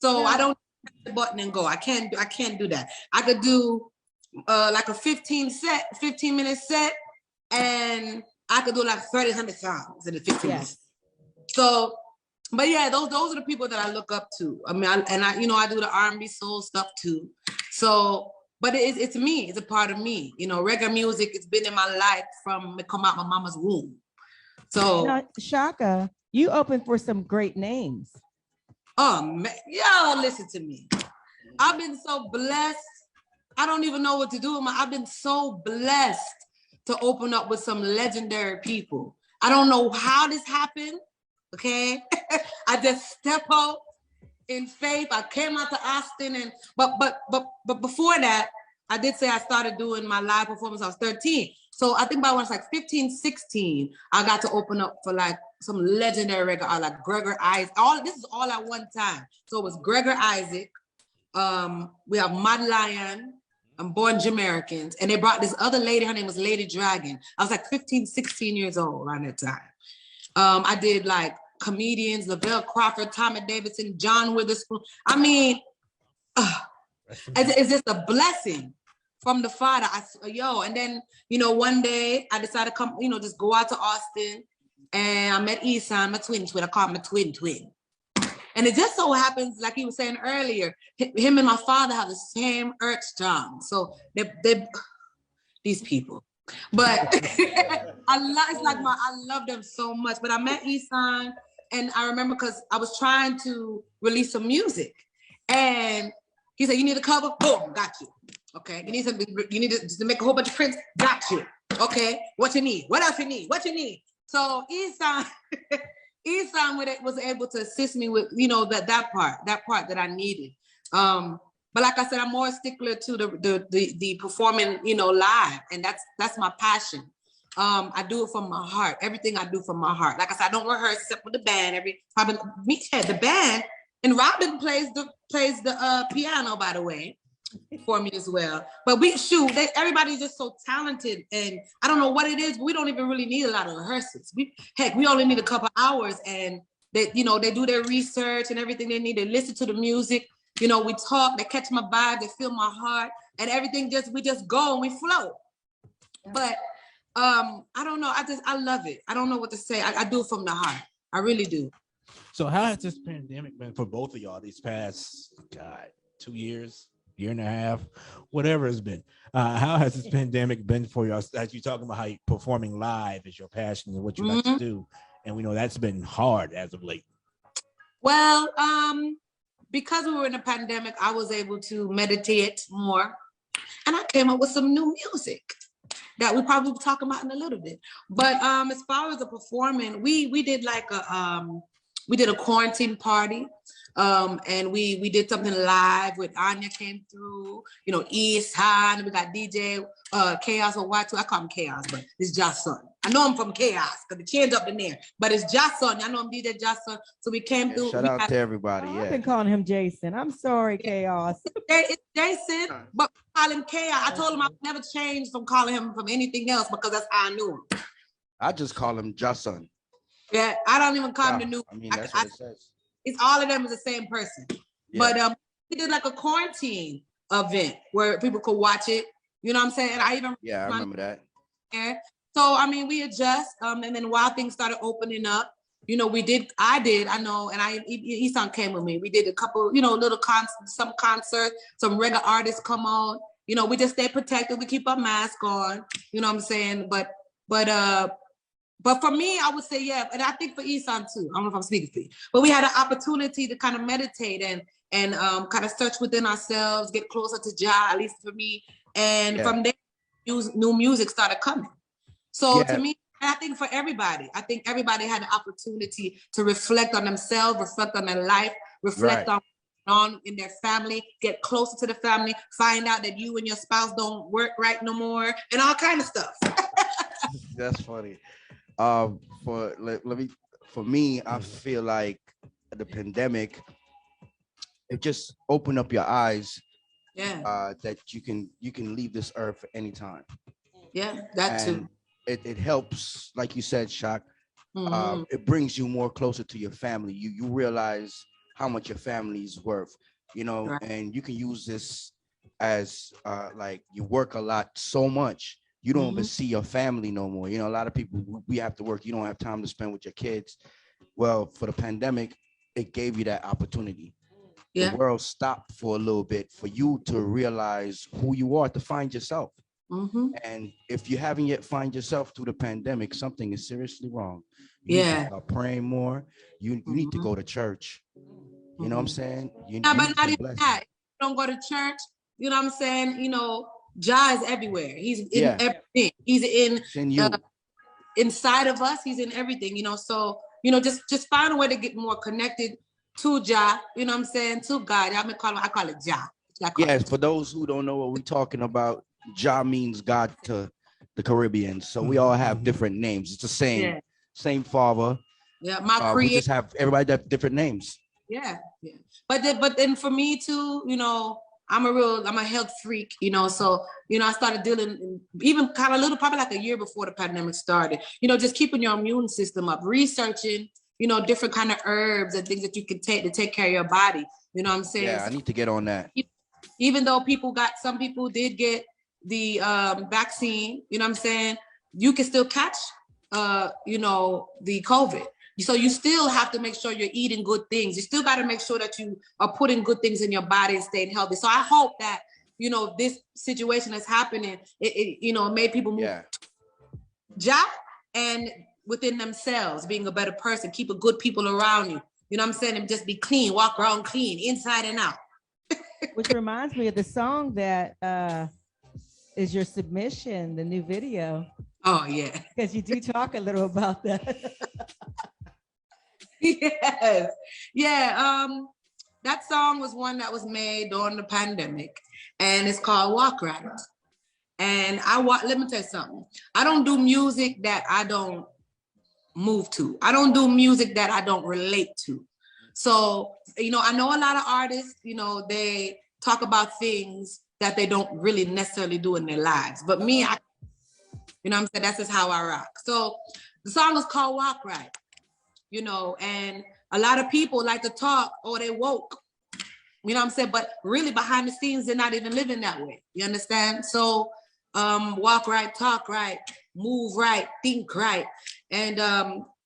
S16: So I don't press the button and go. I can't do that. I could do like a 15-minute set, and I could do like 300 songs in the 15 minutes. So, but yeah, those are the people that I look up to. I mean, I do the R&B soul stuff too. So, but it's me. It's a part of me. You know, reggae music. It's been in my life from it come out my mama's womb. So,
S2: now, Shaka, you opened for some great names.
S16: Oh man, y'all listen to me. I've been so blessed. I don't even know what to do. I've been so blessed to open up with some legendary people. I don't know how this happened. Okay, I just step out in faith. I came out to Austin, but before that, I did say I started doing my live performance. I was 13, so I think by when I was like 15, 16, I got to open up for like some legendary reggae, like Gregor Isaac. This is all at one time. So it was Gregor Isaac. We have Mad Lion and Born Jamaicans, and they brought this other lady. Her name was Lady Dragon. I was like 15, 16 years old around that time. I did like comedians, Lavelle Crawford, Tommy Davidson, John Witherspoon. I mean, it's just a blessing from the Father. And then, you know, one day I decided to come, you know, just go out to Austin, and I met Eson, my twin. I call him my twin. And it just so happens, like he was saying earlier, him and my father have the same earth strong. So they these people. But I love them so much. But I met Eson, and I remember because I was trying to release some music, and he said, "You need a cover? Boom, got you. Okay. You need to make a whole bunch of prints? Got you. Okay. What you need? What else you need? What you need?" So Eson was able to assist me with, you know, that part that I needed. But like I said, I'm more a stickler to the performing, live, and that's my passion. I do it from my heart. Everything I do from my heart. Like I said, I don't rehearse except with the band. The band, and Robin plays the piano, by the way, for me as well. But everybody's just so talented, and I don't know what it is, but we don't even really need a lot of rehearsals. We only need a couple hours, and they do their research and everything they need. They listen to the music. We talk, they catch my vibe, they feel my heart, and everything we just go and we flow. But I don't know. I love it. I don't know what to say. I do it from the heart. I really do.
S3: So how has this pandemic been for both of y'all these past 2 years, year and a half, whatever it's been? How has this pandemic been for y'all? As you talking about how performing live is your passion and what you like to do, and we know that's been hard as of late.
S16: Well, because we were in a pandemic, I was able to meditate more, and I came up with some new music that we probably will talk about in a little bit. But as far as the performing, we did like a quarantine party, and we did something live with Anya came through, Eson, we got DJ Chaos or Y2. I call him Chaos, but it's Jason. I know him from Chaos because the change up in there, but it's Jason. I know him DJ Jason. So we came through.
S14: Shout out to everybody.
S2: I've been calling him Jason. I'm sorry, Chaos.
S16: It's Jason, but call him Chaos. I told him I would never change from calling him from anything else because that's how I knew him.
S14: I just call him Jason.
S16: Yeah, I don't even call him the new.
S14: I mean, that's what it says.
S16: It's all of them is the same person. Yeah. But we did like a quarantine event where people could watch it. You know what I'm saying? I
S14: remember that.
S16: Yeah. So I mean, we adjust, and then while things started opening up, I know, and Eson came with me. We did a couple, little some concerts, some reggae artists come on. We just stay protected. We keep our mask on. You know what I'm saying? But for me, I would say, yeah, and I think for Eson too. I don't know if I'm speaking for you, but we had an opportunity to kind of meditate and kind of search within ourselves, get closer to Jah, at least for me. And from there, new music started coming. So to me, I think for everybody, everybody had the opportunity to reflect on themselves, reflect on their life, reflect on in their family, get closer to the family, find out that you and your spouse don't work right no more, and all kind of stuff.
S14: That's funny. For me, I feel like the pandemic, it just opened up your eyes. Yeah. That you can leave this earth at any time.
S16: Yeah, that too.
S14: It helps, like you said, Shock. It brings you more closer to your family. You realize how much your family is worth, and you can use this as like you work a lot so much. You don't even see your family no more. A lot of people, we have to work. You don't have time to spend with your kids. Well, for the pandemic, it gave you that opportunity. Yeah. The world stopped for a little bit for you to realize who you are, to find yourself. And if you haven't yet find yourself through the pandemic, something is seriously wrong. You need to start praying more. You need to go to church. You know what I'm saying?
S16: But not even that. You don't go to church. You know what I'm saying? Jah is everywhere. He's in everything. He's in you. Inside of us. He's in everything. So just find a way to get more connected to Jah. You know what I'm saying? To God. I call it Jah.
S14: Yes. For those who don't know what we're talking about, Jah means God to the Caribbean. So we all have different names. It's the same Father.
S16: Yeah, my creator.
S14: We just have everybody have different names.
S16: Yeah. But then for me too, I'm a health freak, so, I started dealing even kind of probably like a year before the pandemic started, just keeping your immune system up, researching, different kind of herbs and things that you can take to take care of your body. You know what I'm saying?
S14: Yeah, I need to get on that.
S16: Even though some people did get the vaccine, you know what I'm saying? You can still catch, the COVID. So you still have to make sure you're eating good things. You still got to make sure that you are putting good things in your body and staying healthy. So I hope that, this situation that's happening, it made people move Jah and within themselves, being a better person, keep good people around you. You know what I'm saying? And just be clean, walk around clean, inside and out.
S2: Which reminds me of the song that is your submission, the new video.
S16: Oh, yeah.
S2: Because you do talk a little about that.
S16: Yes. Yeah. that song was one that was made during the pandemic, and it's called Walk Right. And let me tell you something. I don't do music that I don't move to. I don't do music that I don't relate to. So, I know a lot of artists, they talk about things that they don't really necessarily do in their lives. But me, what I'm saying, that's just how I rock. So the song is called Walk Right, and a lot of people like to talk, they woke, what I'm saying? But really behind the scenes, they're not even living that way. You understand? So walk right, talk right, move right, think right. And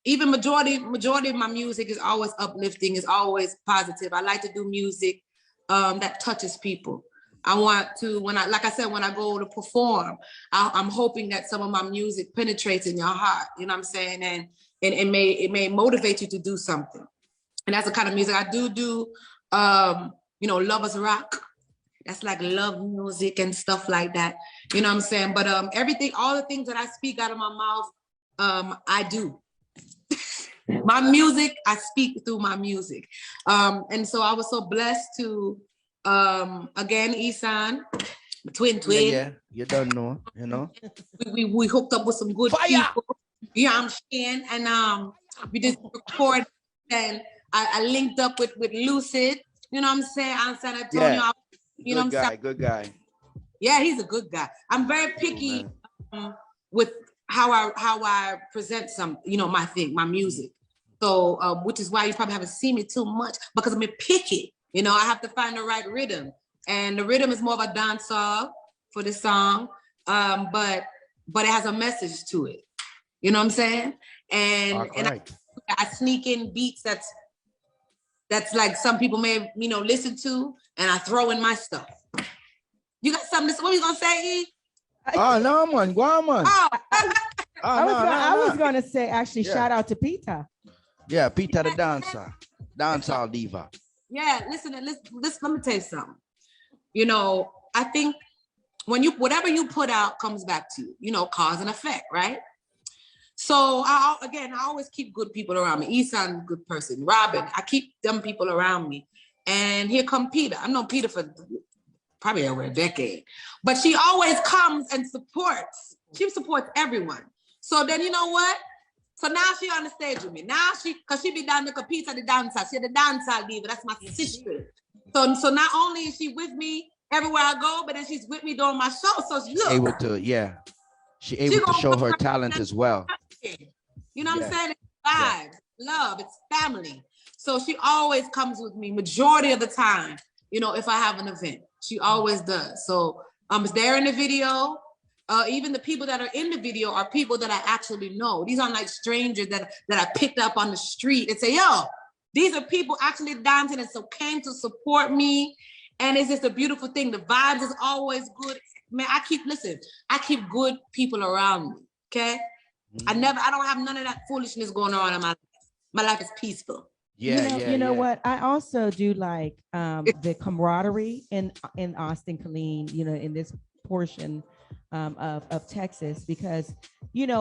S16: even majority of my music is always uplifting, is always positive. I like to do music that touches people. I want to, when I go to perform, I'm hoping that some of my music penetrates in your heart, you know what I'm saying? And it may motivate you to do something. And that's the kind of music I do, Lovers Rock. That's like love music and stuff like that. You know what I'm saying? But everything, all the things that I speak out of my mouth, I do. My music, I speak through my music. And so I was so blessed to, again, Eson, twin.
S14: Yeah, you don't know,
S16: We hooked up with some good people. Yeah, I'm saying. And we just record, and I linked up with Lucid, you know what I'm saying, on San Antonio.
S14: Yeah. Good guy.
S16: Yeah, he's a good guy. I'm very picky with how I present my thing, my music. So, which is why you probably haven't seen me too much, because I'm picky. I have to find the right rhythm, and the rhythm is more of a dancehall for the song, but it has a message to it. You know what I'm saying? And I sneak in beats that's like some people may listen to, and I throw in my stuff. You got something? What are you gonna say, E?
S14: Oh no, man, go on, man.
S16: Oh.
S2: I was gonna say actually, shout out to Peter.
S14: Yeah, Peter the dancehall diva.
S16: Yeah, listen, let me tell you something. I think whatever you put out comes back to you, cause and effect, right? So I always keep good people around me. Eson, good person. Robin, I keep them people around me. And here come Peter. I've known Peter for probably over a decade, but she always comes and supports. She supports everyone. So then you know what? So now she on the stage with me. Now cause she be down to compete at the dancer. She the dancer diva. That's my sister. So not only is she with me everywhere I go, but then she's with me during my show. So she
S14: able to show her talent as well.
S16: You know what I'm saying? It's vibes, love, it's family. So she always comes with me majority of the time, if I have an event. She always does. So it's there in the video. Even the people that are in the video are people that I actually know. These aren't like strangers that I picked up on the street and say, yo, these are people actually dancing and so came to support me. And it's just a beautiful thing. The vibes is always good. Man, I keep good people around me, okay? I don't have none of that foolishness going on in my life. My life is peaceful.
S2: You know what? I also do like the camaraderie in Austin, Killeen, in this portion of Texas, because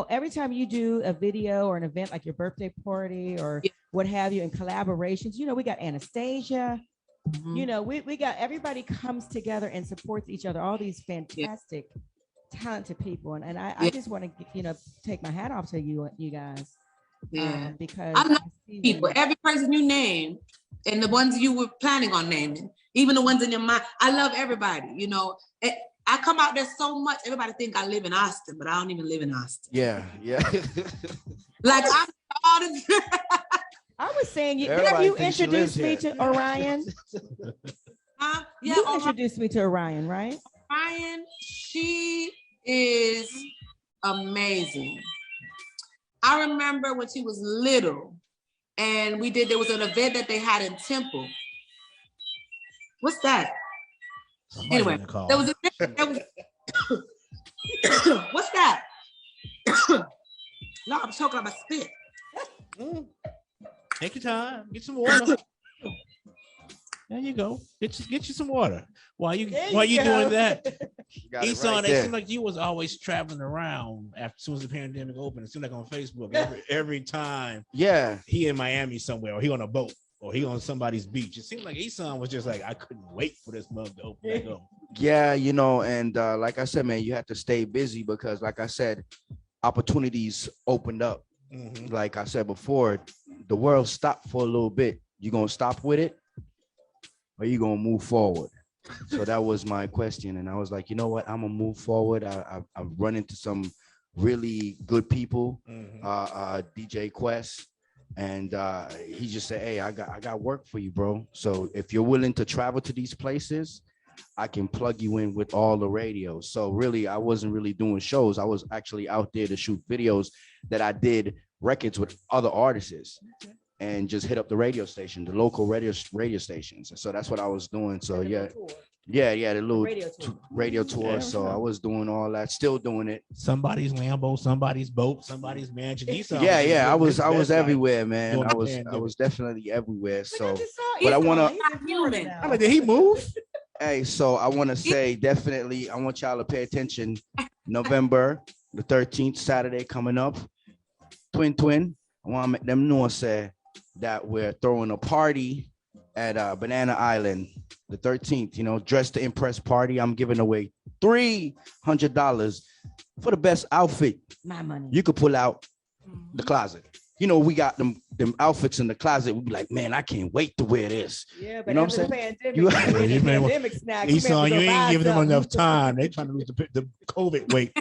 S2: every time you do a video or an event like your birthday party or what have you, in collaborations, we got Anastasia, we got everybody comes together and supports each other, all these fantastic talented people, and I just want to take my hat off to you guys, because
S16: I love people, every person you name and the ones you were planning on naming, even the ones in your mind. I love everybody. I come out there so much. Everybody think I live in Austin, but I don't even live in Austin.
S14: Yeah.
S16: Like I'm all the
S2: I was saying, you introduced me to Orion.
S16: Yeah,
S2: you introduced me to Orion, right?
S16: Orion, she is amazing. I remember when she was little, and there was an event that they had in Temple. What's that? Anyway, there was what's that? No, I'm choking on my spit.
S3: Take your time. Get some water. There you go. Get you some water. While you doing that, Eson, it seemed like you was always traveling around as soon as the pandemic opened. It seemed like on Facebook every time.
S14: Yeah,
S3: he in Miami somewhere or he on a boat. or he on somebody's beach. It seemed like Eson was just like, I couldn't wait for this mug to open back up.
S14: Yeah, you know, and like I said, man, you have to stay busy because, like I said, opportunities opened up. Like I said before, the world stopped for a little bit. You gonna stop with it, or you gonna move forward? So that was my question, and I was like, you know what, I'm gonna move forward. I've run into some really good people, DJ Quest, and he just said, hey, I got work for you, bro. So if you're willing to travel to these places, I can plug you in with all the radios. So really, I wasn't really doing shows. I was actually out there to shoot videos that I did records with other artists and just hit up the radio station, the local radio stations. So that's what I was doing. So yeah, the little radio tour.
S3: Yeah,
S14: So I was doing all that, still doing it.
S3: Somebody's Lambo, somebody's boat, somebody's mansion.
S14: I was everywhere, man. I was definitely everywhere. So, but I wanna.
S3: I'm like, did he move?
S14: Hey, so I want to say definitely, I want y'all to pay attention. November the 13th, Saturday coming up. Twin. I want to make them know say that we're throwing a party at Banana Island the 13th. You know, dress to impress party. I'm giving away $300 for the best outfit.
S2: My money.
S14: You could pull out the closet. You know, we got them outfits in the closet. We be like, man, I can't wait to wear this.
S2: Yeah, but
S14: you know what I'm
S2: saying?
S3: Eson, you ain't giving them enough time. They trying to lose the COVID weight.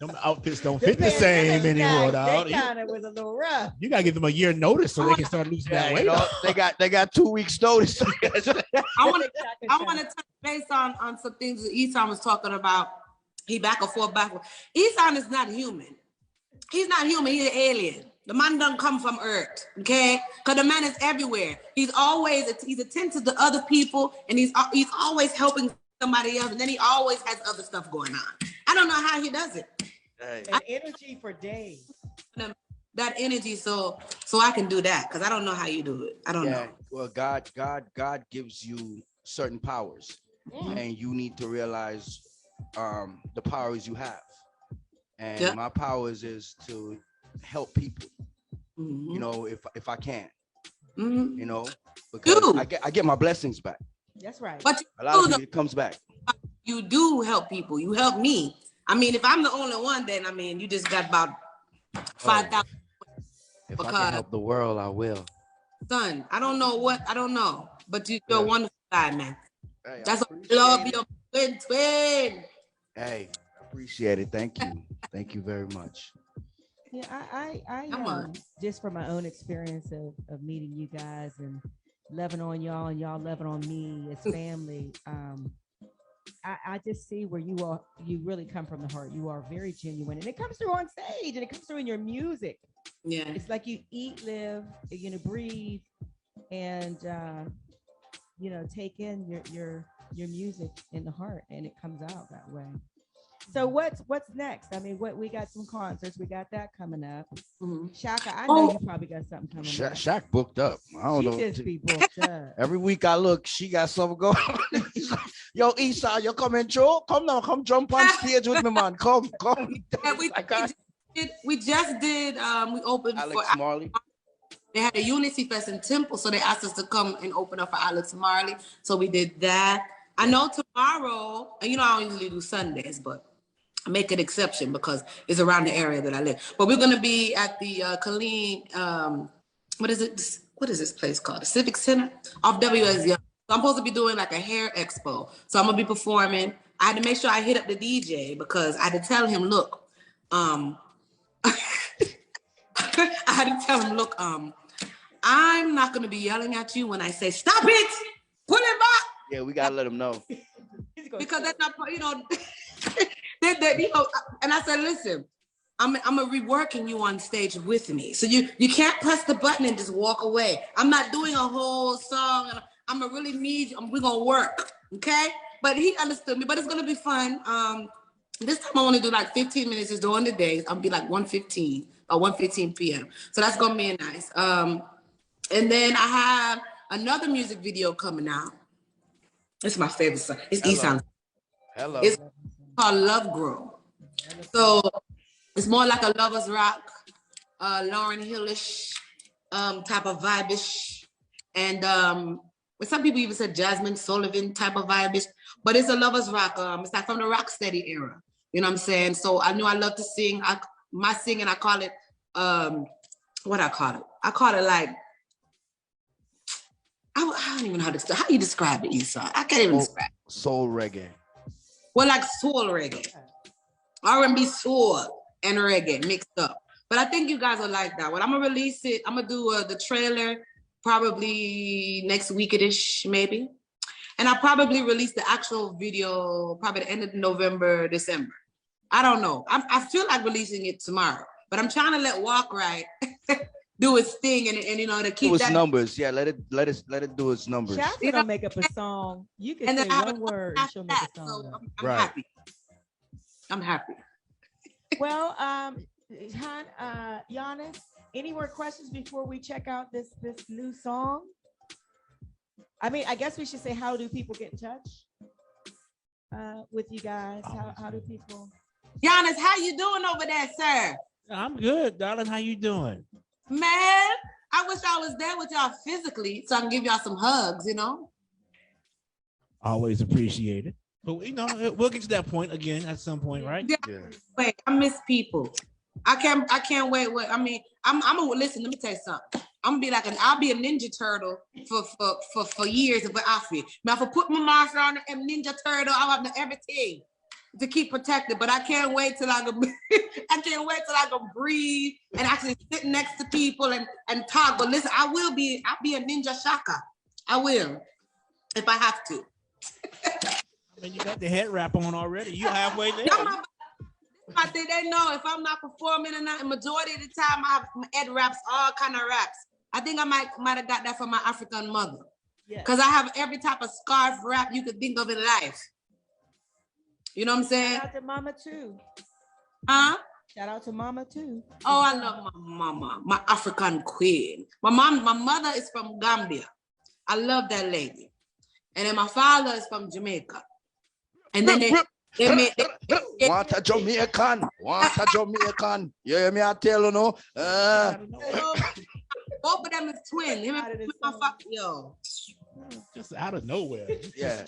S3: Them outfits don't fit the same anymore, dog.
S2: They kind of was a little rough.
S3: You gotta give them a year notice so they can start losing that weight.
S14: They got 2 weeks notice.
S16: I want to touch base on some things that Eson was talking about. He back and forth. Eson is not human. He's not human. He's an alien. The man don't come from Earth, okay? Because the man is everywhere. He's attentive to other people, and he's always helping somebody else, and then he always has other stuff going on. I don't know how he does it.
S2: And energy for days.
S16: That energy, so I can do that, because I don't know how you do it. I don't know.
S14: Well, God gives you certain powers, and you need to realize the powers you have. And my powers is to help people. You know, if I can, you know, because I get my blessings back.
S2: That's right.
S16: But
S14: a lot of people, it comes back.
S16: You do help people. You help me. I mean, if I'm the only one, then I mean, you just got about 5,000.
S14: If I can help the world, I will.
S16: Son, I don't know, but you're a wonderful guy, man. Hey, that's what I love your twin.
S14: Hey, I appreciate it. Thank you. Thank you very much.
S2: Yeah, I just from my own experience of meeting you guys and loving on y'all and y'all loving on me as family. I just see where you really come from the heart. You are very genuine, and it comes through on stage, and it comes through in your music.
S16: Yeah,
S2: it's like you eat, live, breathe, and take in your music in the heart, and it comes out that way. So what's next? I mean, we got some concerts. We got that coming up. Shaka, I know you probably got something coming up.
S14: Shaq booked up. I don't know.
S2: Just be booked up.
S14: Every week I look, she got something going on. Yo, Eson, you coming through? Come now, come jump on stage with me, man. Come.
S16: Yeah, we just did. We opened
S14: Alex
S16: for
S14: Marley.
S16: They had a Unity Fest in Temple, so they asked us to come and open up for Alex Marley. So we did that. I know tomorrow, and I don't usually do Sundays, but I make an exception because it's around the area that I live. But we're going to be at the Colleen, what is it? What is this place called? The Civic Center off WS Young. So I'm supposed to be doing like a hair expo. So I'm going to be performing. I had to make sure I hit up the DJ because I had to tell him, look, I had to tell him, look, I'm not going to be yelling at you when I say, stop it, pull it back.
S14: Yeah, we got to let him know.
S16: Because that's not, and I said, listen, I'm a reworking you on stage with me. So you can't press the button and just walk away. I'm not doing a whole song. And I'm gonna really need you. We're gonna work, okay? But he understood me, but it's gonna be fun. This time I want to do like 15 minutes just during the days. I'll be like 1:15 or 1:15 p.m. So that's gonna be nice. And then I have another music video coming out. It's my favorite song. It's Eson.
S14: Hello.
S16: It's called Love Grow. So it's more like a lover's rock, Lauryn Hillish type of vibe-ish. And some people even said Jasmine Sullivan type of vibe, but it's a lovers rock. It's like from the rock steady era. You know what I'm saying? So I knew I love to sing. My singing, I call it, what I call it? I call it like, I don't even know how you describe it, Eson. I can't even describe it.
S14: Soul reggae.
S16: Well, like soul reggae. R&B soul and reggae mixed up. But I think you guys will like that one. I'm gonna release it. I'm gonna do the trailer probably next week-ish, maybe. And I'll probably release the actual video probably the end of November, December. I don't know. I feel like releasing it tomorrow, but I'm trying to let Walk Right do its thing and you know, to keep
S14: do its
S16: that
S14: numbers. Yeah, let it do its numbers.
S2: Shacklin will make up a song. You can say one word and she'll make a song.
S16: So I'm happy. I'm happy.
S2: Well, Giannis, any more questions before we check out this new song? I mean, I guess we should say, how do people get in touch with you guys? How do people?
S16: Giannis, how you doing over there, sir?
S3: I'm good, darling. How you doing?
S16: Man, I wish I was there with y'all physically so I can give y'all some hugs, you know?
S3: Always appreciate it. But you know, we'll get to that point again at some point, right?
S16: Yeah. Wait, I miss people. I can't wait. I mean, I'm gonna listen. Let me tell you something. I'm gonna be like I'll be a Ninja Turtle for years of outfit. Now, if I put my mask on a Ninja Turtle, I'll have everything to keep protected. But I can't wait till I can breathe and actually sit next to people and talk. But listen, I'll be a Ninja Shaka. I will, if I have to.
S3: I mean, you got the head wrap on already. You halfway there.
S16: I think they know if I'm not performing or not. Majority of the time, I have head wraps, all kind of wraps. I think I might have got that from my African mother. Because I have every type of scarf wrap you could think of in life. You know what I'm saying?
S2: Shout out to Mama too.
S16: Huh?
S2: Shout out to Mama too.
S16: Oh, I love my mama, my African queen. My mother is from Gambia. I love that lady. And then my father is from Jamaica. And then
S14: want a Jamaican. Yeah, me I tell you no.
S16: Both of them is twins. Him and my fuck, yo.
S3: Just out of nowhere.
S14: Yeah.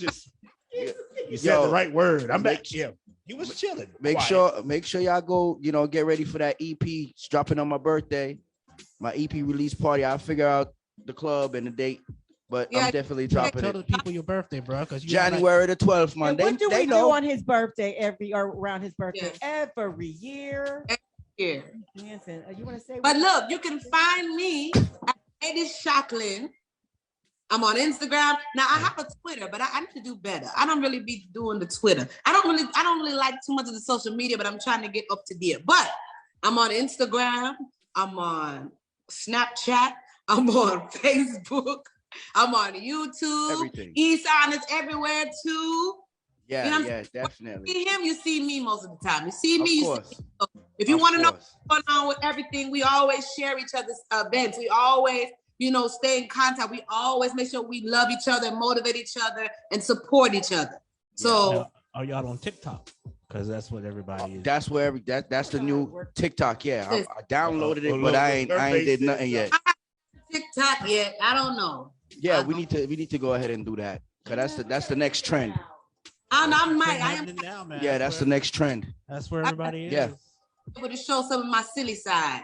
S3: You said the right word. I'm back here. He was chilling.
S14: Make sure y'all go, get ready for that EP. It's dropping on my birthday. My EP release party. I'll figure out the club and the date. But I'm definitely dropping
S3: Tell the people your birthday, bro. Because
S14: January the 12th, man.
S2: What do we
S14: know.
S2: do on his birthday around his birthday every year?
S16: Yeah.
S2: Hanson, you want to say?
S16: But look, you can find me at Lady Shacklin. I'm on Instagram. Now I have a Twitter, but I need to do better. I don't really be doing the Twitter. I don't really like too much of the social media, but I'm trying to get up to date. But I'm on Instagram. I'm on Snapchat. I'm on Facebook. I'm on YouTube.
S14: Everything.
S16: Eson is everywhere too.
S14: Yeah,
S16: you know
S14: definitely.
S16: You see him, you see me most of the time. You see me,
S14: Of course.
S16: If you want to know what's going on with everything, we always share each other's events. We always, stay in contact. We always make sure we love each other, motivate each other, and support each other. So,
S3: now, are y'all on TikTok? Because that's what everybody is.
S14: That's where that's the new TikTok. Yeah, I downloaded it, but I ain't did nothing yet.
S16: TikTok yet? I don't know.
S14: Yeah, we need to go ahead and do that because that's the next trend. Yeah, that's the next trend.
S3: That's where everybody is.
S14: Yeah.
S16: Able to show some of my silly side,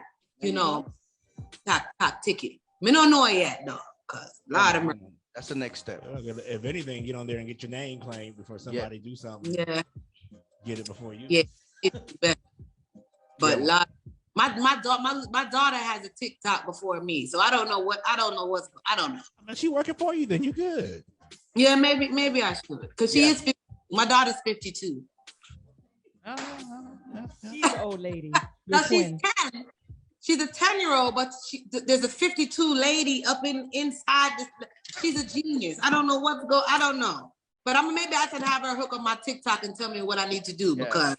S16: top ticket. Me don't know it yet though, cause a lot of them.
S14: That's the next step.
S3: If anything, get on there and get your name claimed before somebody do something.
S16: Yeah.
S3: Get it before you.
S16: Yeah. But my daughter has a TikTok before me, so I don't know. I don't know.
S3: But she working for you, then you good.
S16: Yeah, maybe I should, cause she is 50. My daughter's 52.
S2: She's an old lady.
S16: No, she's 10. She's a 10-year-old, but there's a 52 lady up inside this. She's a genius. I don't know what to go. I don't know. But maybe I can have her hook on my TikTok and tell me what I need to do because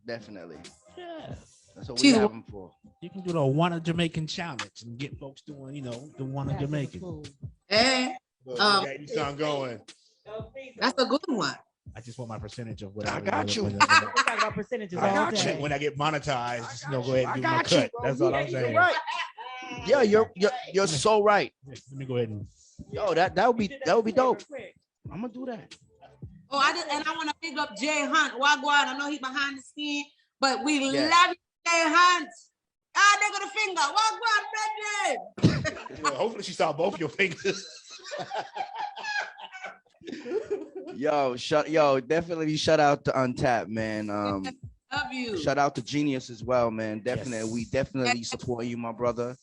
S14: definitely.
S3: Yeah.
S14: That's what we have them for.
S3: You can do the One of Jamaican challenge and get folks doing, the One of Jamaican.
S16: Hey.
S3: You sound going.
S16: That's a good one.
S3: I just want my percentage of what I
S14: got you.
S2: We talk about percentages all day.
S3: When I get monetized, just go ahead and give me my cut. That's all I'm saying.
S14: Right. Yeah, you're so right.
S3: Let me go ahead and
S14: Yo, that would be dope. I'm gonna do that.
S16: Oh, I want to pick up Jay Hunt. Wagwan, I know he's behind the scene, but we
S14: Yeah.
S16: love you, Jay Hunt. Ah, they got a finger. Wagwan, Frederick.
S3: Yeah, hopefully she saw both your fingers.
S14: Definitely shout out to Untapped, man.
S16: Love you.
S14: Shout out to Genius as well, man. Definitely, we definitely support you, my brother.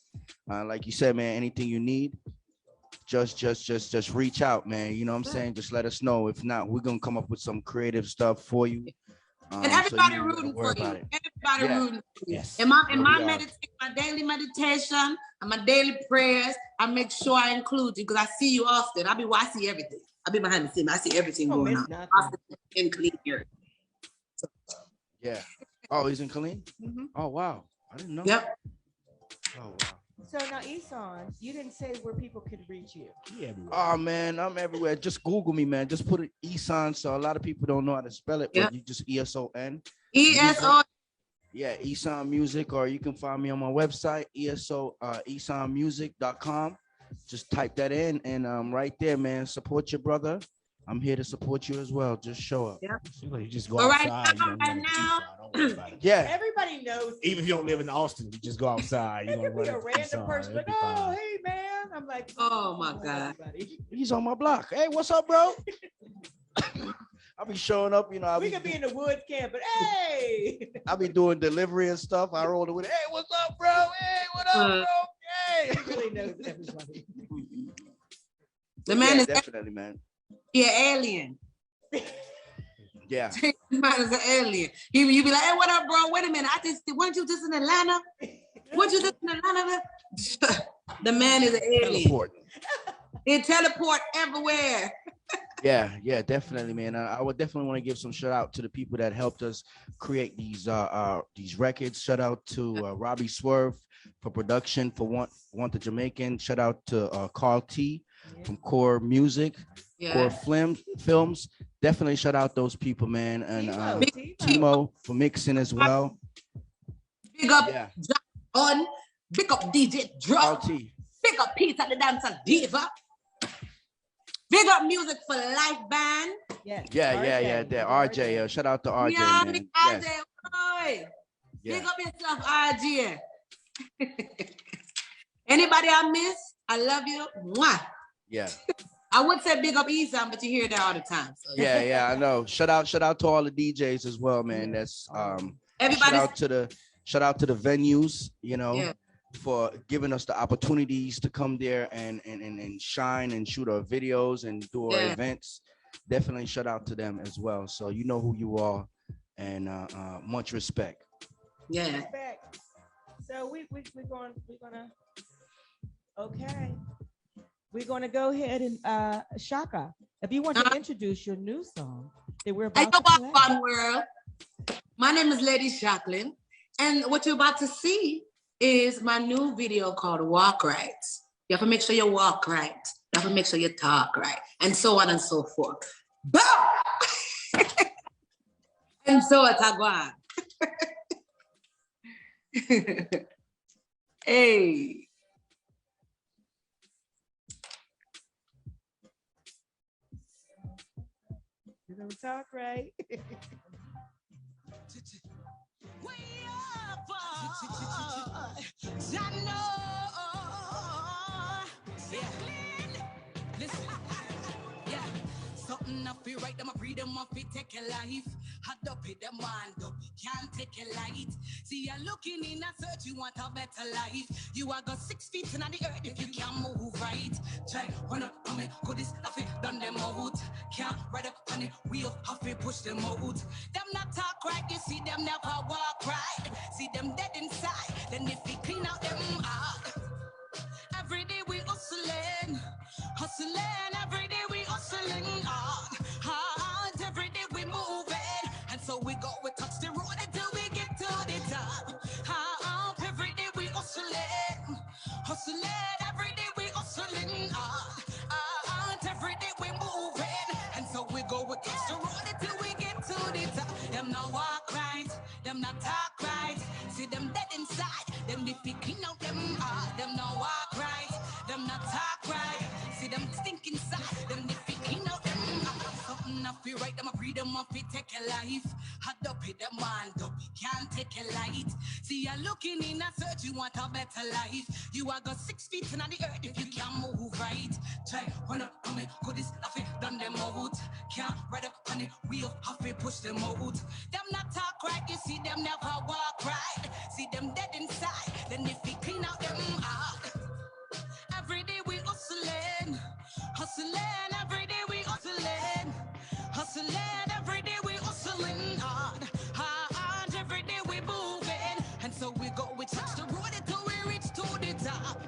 S14: Like you said, man, anything you need, just reach out, man. You know what I'm saying? Just let us know. If not, we're gonna come up with some creative stuff for you.
S16: And everybody
S14: so
S16: rooting for you. Everybody rooting for you.
S14: Yes.
S16: In my daily meditation and my daily prayers, I make sure I include you because I see you often. I see everything. I'll be behind the scenes. I see everything going on. In clean here.
S14: Yeah. Oh, he's in Killeen?
S2: Mm-hmm.
S14: Oh, wow. I didn't know.
S16: Yep.
S14: Oh, wow.
S2: So now, Eson, you didn't say where people could reach you.
S3: Yeah.
S14: Oh, man, I'm everywhere. Just Google me, man. Just put it Eson. So a lot of people don't know how to spell it, but you just ESON.
S16: ESON.
S14: Yeah, Eson Music, or you can find me on my website, esonmusic.com. Just type that in, and right there, man, support your brother. I'm here to support you as well. Just show up.
S16: Yeah.
S3: You just go outside.
S14: Yeah.
S2: Everybody knows.
S3: Even if you don't live in Austin, you just go outside.
S2: It could be a random person like, oh, hey, man. I'm like,
S16: oh, my God.
S14: He's on my block. Hey, what's up, bro? I'll be showing up, you know.
S2: We could be in the woods camping. Hey.
S14: I'll be doing delivery and stuff. I roll with it. Hey, what's up, bro? Hey, what up, bro? Hey.
S2: He really knows everybody.
S16: The man is
S14: definitely, man.
S16: He an alien.
S14: Yeah.
S16: The man is an alien. You be like, hey, what up, bro? Wait a minute. Weren't you just in Atlanta? Weren't you just in Atlanta? The man is an alien. He teleport everywhere.
S14: Yeah, definitely, man. I would definitely want to give some shout out to the people that helped us create these records. Shout out to Robbie Swerve for production for Want the Jamaican. Shout out to Carl T from Core Music, Core Films. Definitely shout out those people, man, and Timo for mixing as well.
S16: Big up John, big up DJ Drop, big up Pete at the Dancer Diva. Big up Music for Life Band.
S2: Yeah.
S14: Yeah. RJ. Shout out to RJ.
S16: Yeah,
S14: man.
S16: RJ.
S14: Yes.
S16: Boy.
S14: Yeah.
S16: Big up yourself, RJ. Anybody I miss? I love you. Mwah.
S14: Yeah.
S16: I would say big up Eson, but you hear that all the time. So.
S14: Yeah, I know. Shout out to all the DJs as well, man. That's
S16: everybody.
S14: Shout out to the venues, you know, for giving us the opportunities to come there and shine and shoot our videos and do our events. Definitely shout out to them as well. So you know who you are, and much respect.
S16: Yeah.
S2: Respect. So we're gonna go ahead and Shaka, if you want to introduce your new song that we're about to play.
S16: Fun world. My name is Lady Shacklin, and what you're about to see is my new video called Walk Right. You have to make sure you walk right. You have to make sure you talk right, and so on and so forth. Boom! And so it's Agwan. Hey.
S2: You don't talk right.
S6: Something I feel right, them I breathe them off, it take a life. Hot up it, them wind up, can't take a light. See, you're looking in a search, you want a better life. You are got 6 feet in the earth if you can't move right. Try, run up on me, go this, I feel done them out. Can't ride up on the wheel, I feel push them out. Them not talk right, you see them never walk right. See them dead inside, then if we clean out them out. Every day we hustling, every day we hustling hard, every day we moving, and so we touch the road until we get to the top. Every day we hustling, every day we hustling hard, every day we moving, and so we touch the road until we get to the top. Them not walk right, them not talk right, see them dead inside, them if we clean out them not walk right, them not talk right. See See them stink inside, them if you clean out them. Something I feel right, them I breathe them up, it take a life. Hot up with them man, dopey can't take a light. See you're looking in a search, you want a better life. You are got 6 feet in the earth if you can't move right. Try run up on me, good is nothing, done them out. Can't ride up on the wheel, have to push them out. Them not talk right, you see them never walk right. See them dead inside, then if we clean out them out. Every day we hustling, hustling, every day we hustling, hustling, every day we hustling hard, hard, every day we moving. And so we go, we touch the road until we reach to the top.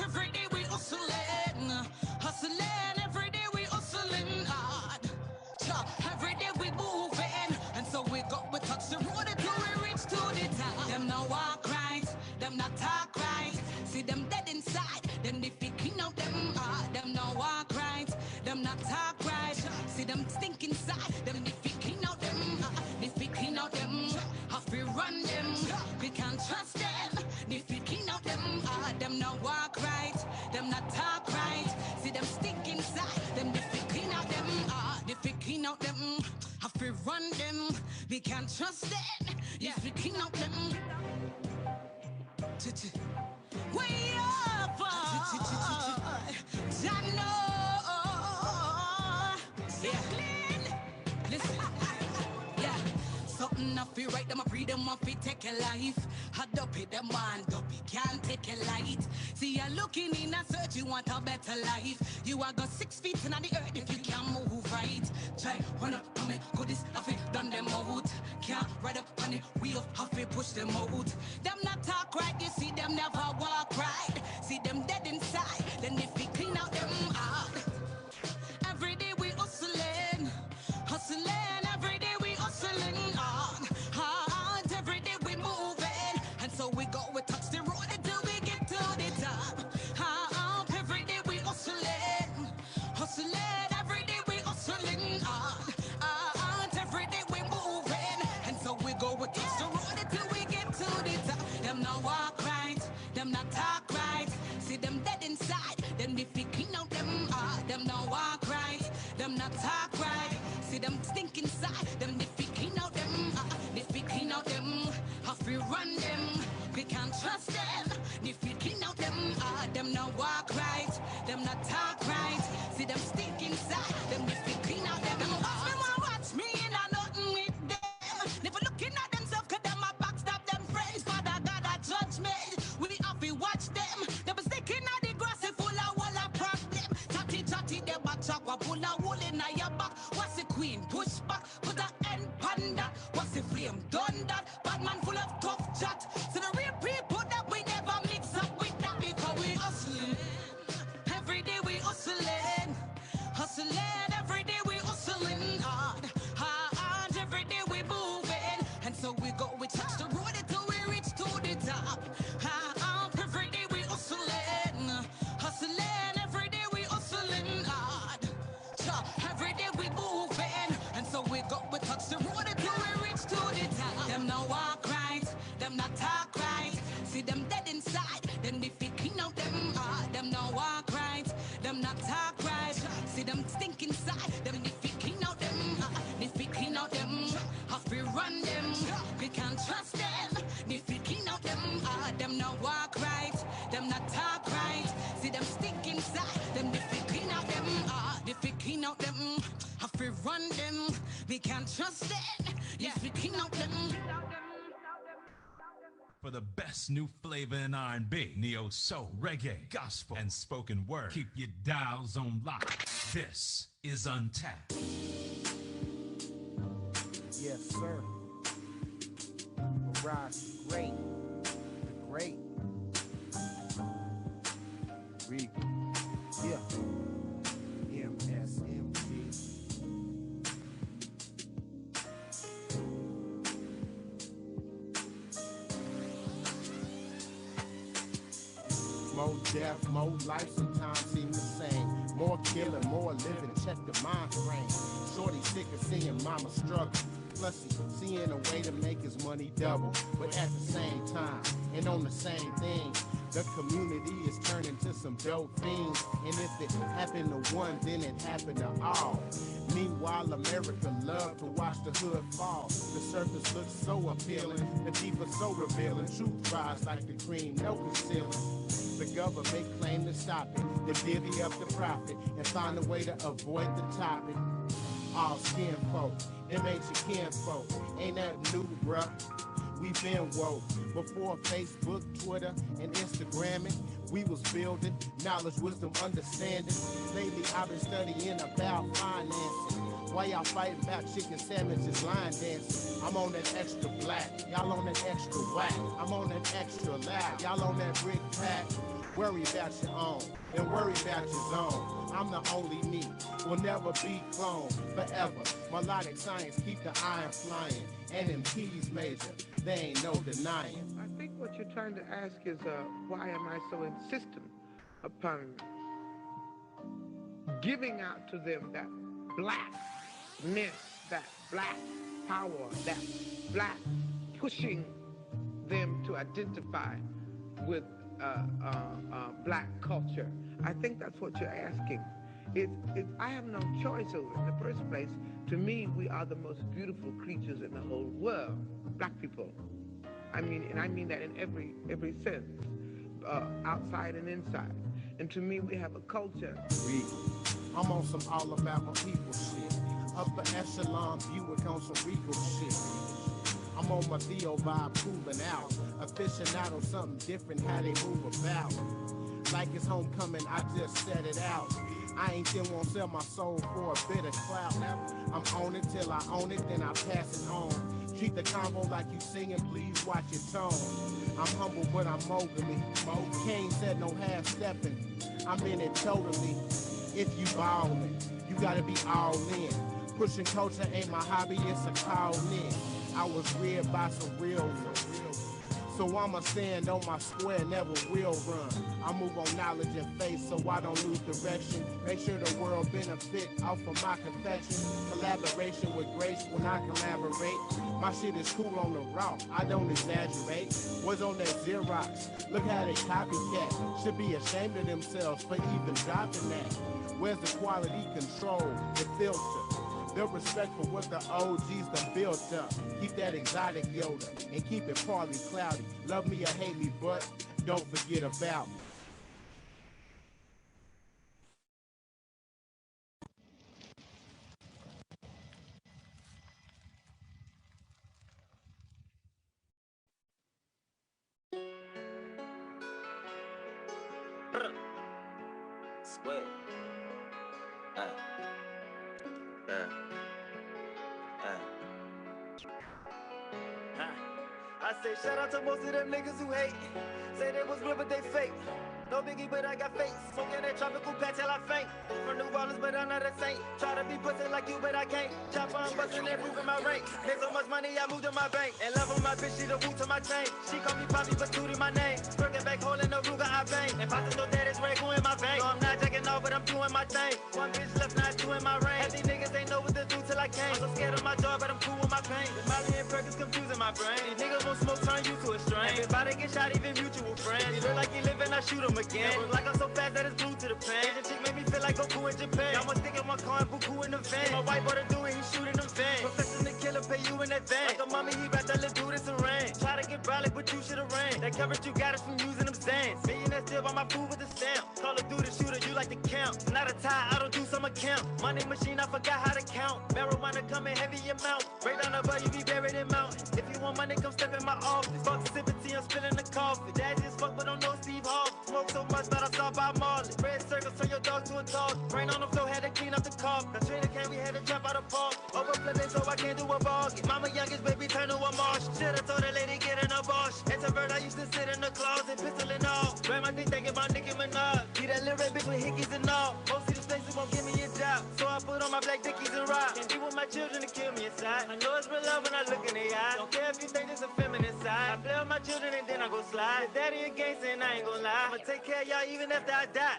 S6: Every day we hustling, hustling, every day we hustling hard. Every day we moving, and so we go, we touch the road until we reach to the top. Them not walk right, them not talk right. See them dead inside, them if we clean out them, them not walk right, them not talk right. See them stink inside, them if we clean out them, if we clean out them, have we run them, we can't trust them. If we clean out them not walk right, them not talk right. See them stink inside, them if we clean out them, if we clean out them, have we run them, we can't trust them. If we clean out them. Way up, Shacklin. Listen, yeah. Something I feel right, them I breathe them up, it take a life. Hot up with them man, dopey can't take a light. See you're looking in a search, you want a better life. You are got 6 feet in the earth if you can't move right. Try run up on me, good is nothing, done them out. Can't ride up on the wheel, have to push them out. Them not talk right, you see them never walk right. See them dead inside, then if we clean out them out. Every day we hustling, hustling, every day we hustling hard, hard, every day we moving. And so we go, we touch the road until we get to the top. Every day we hustling, hustling, every day we hustling hard, hard, every day we moving. And so we go, we touch the road until we get to the top. Them not walk right, them not talk right. See them dead inside, then if we clean out them, them not walk right, them not talk right. See them stink inside, them if we clean out them, if we clean out them, have we run them, we can't trust them. If we clean out them not walk right, them not talk right. See them stink inside, them if we clean out them, watch me and I nothing with them. Never looking at themselves, cause them a backstab them friends. Father God a judgment, we have to watch them. They be sticking at the grass full of wall of problem. Chatty, them a chop a pull a wool in your back. What's the queen push back, put a end panda. What's the flame done that? Bad man full of tough chat. So the real people that we never mix up with that because we hustling. Every day we hustling, hustling. Every day we hustling hard, hard. Every day we moving, and so we go. We touch the road until we reach to the top. Every day we hustling, hustling. Every day we hustling hard. Every day we moving, and so we go. We touch the road until we reach to the top. Them not walk right, them not talk right. See them dead inside, then if we clean out them, them not walk right, them not talk right. See them stink inside, them if we clean out them, if we clean out them, have we run them, we can't trust them. If we clean out them not walk right, them not talk right. See them stink inside, them if we clean out them, if we clean out them, have we run them, we can't trust them. If we clean out them.
S15: For the best new flavor in R&B, neo soul, reggae, gospel, and spoken word. Keep your dials on lock. This is Untapped.
S17: Yes, sir. Rise, great, the great. Regal. Yeah. MSMG. More death, more life sometimes seem the same. More killing, more living, check the mind frame. Shorty sick of seeing mama struggle. Plus, he's seeing a way to make his money double. But at the same time, and on the same thing, the community is turning to some dope fiends. And if it happened to one, then it happened to all. Meanwhile, America loved to watch the hood fall. The surface looks so appealing, the deeper so revealing. Truth rise like the cream, no concealing. The government claim to stop it, then divvy up the profit and find a way to avoid the topic. All skin folk, them ain't your kin folk. Ain't that new, bruh? We been woke. Before Facebook, Twitter, and Instagramming, we was building knowledge, wisdom, understanding. Lately, I've been studying about financing. Why y'all fighting about chicken sandwiches, line dancing? I'm on that extra black, y'all on that extra whack. I'm on that extra loud, y'all on that brick pack. Worry about your own, and worry about your zone. I'm the only me, will never be cloned forever. Melodic science keep the iron flying, and in P's major, there ain't no denying.
S18: I think what you're trying to ask is, why am I so insistent upon giving out to them that blackness, that black power, that black pushing them to identify with black culture. I think that's what you're asking. I have no choice over it. In the first place, to me, we are the most beautiful creatures in the whole world, black people. I mean, and I mean that in every sense, outside and inside. And to me, we have a culture.
S17: I'm on some all about my people shit. Upper echelon Buick on some Rico shit. I'm on my Theo vibe cooling out. Aficionado, something different how they move about. Like it's homecoming, I just set it out. I ain't then won't sell my soul for a bit of clout. I'm on it till I own it, then I pass it on. Treat the combo like you singing, please watch your tone. I'm humble, but I'm mogully. Kane said no half stepping. I'm in it totally. If you ballin', you gotta be all in. Pushing culture ain't my hobby, it's a call in. I was reared by some real ones. So I'ma stand on my square, never will run. I move on knowledge and faith so I don't lose direction. Make sure the world benefit off of my confection. Collaboration with grace when I collaborate. My shit is cool on the raw, I don't exaggerate. Was on that Xerox, look how they copycat. Should be ashamed of themselves for even dropping that. Where's the quality control, the filter? The respect for what the OGs done built up. Keep that exotic Yoda and keep it partly cloudy. Love me or hate me, but don't forget about me.
S19: Sweat. I say shout out to most of them niggas who hate. Say they was real but they fake. No biggie but I got face. Smoking that tropical patch till I faint. From New Orleans but I'm not a saint. Try to be pussy like you but I can't. Chopper I'm busting that roof in my rank. Made so much money I moved to my bank. And love on my bitch, she the woo to my chain. She call me Poppy but two to my name. Working back hole in the Ruger I bang. And Papa know that it's Ragu in my vein. So I'm not jacking off but I'm doing my thing. One bitch left not doing my rain. Half these niggas ain't know what to do till I came. I'm so scared of my job but I'm cool with my pain. The Molly and Perkins confusing my brain. These niggas won't smoke turn you to a strain. Everybody get shot even mutual friends. You look like you living I shoot them again. Look like I'm so fast that it's glued to the pan. Asian chick made me feel like Goku in Japan. Y'all must think in one car and Buku in the van. My white boy to do it, he shooting them fans. Professor the killer pay you in advance. Like a mommy, he about to let do this in rain. Try to get brolic, but you should've ran. That coverage you got is from using them stands. Millionaire still buy my food with a stamp. Call of Duty shooter, you like to count. Not a tie, I don't do some account. Money machine, I forgot how to count. Marijuana coming heavy amount. Right down the bar, you be buried in mountains. If you want money, come step in my office. Fuck sipping tea, I'm spilling the coffee. Dad just fuck, but don't know Steve Harvey. Smoke so much that I saw by Marley. Red circles turn your dog to a dog. Rain on the floor, had to clean up the car. Katrina came, we had to jump out of park. Overflipping so I can't do a bargain. Mama youngest baby turn to a marsh. Should've told the lady get in a bosh. Introvert, I used to sit in the closet, pistol and all. Grab my dick thinking about Nicki Minaj. Be that little red bitch with hickeys and all. Most of these places won't give me a job. So I put on my black dickies and rock. Can't be with my children to kill me inside. I know it's real love when I look in their eyes. Don't care if you think it's a feminine side. I play with my children and then I go slide. Daddy a gangster and I ain't gon' lie. I'ma take care of y'all even after I die.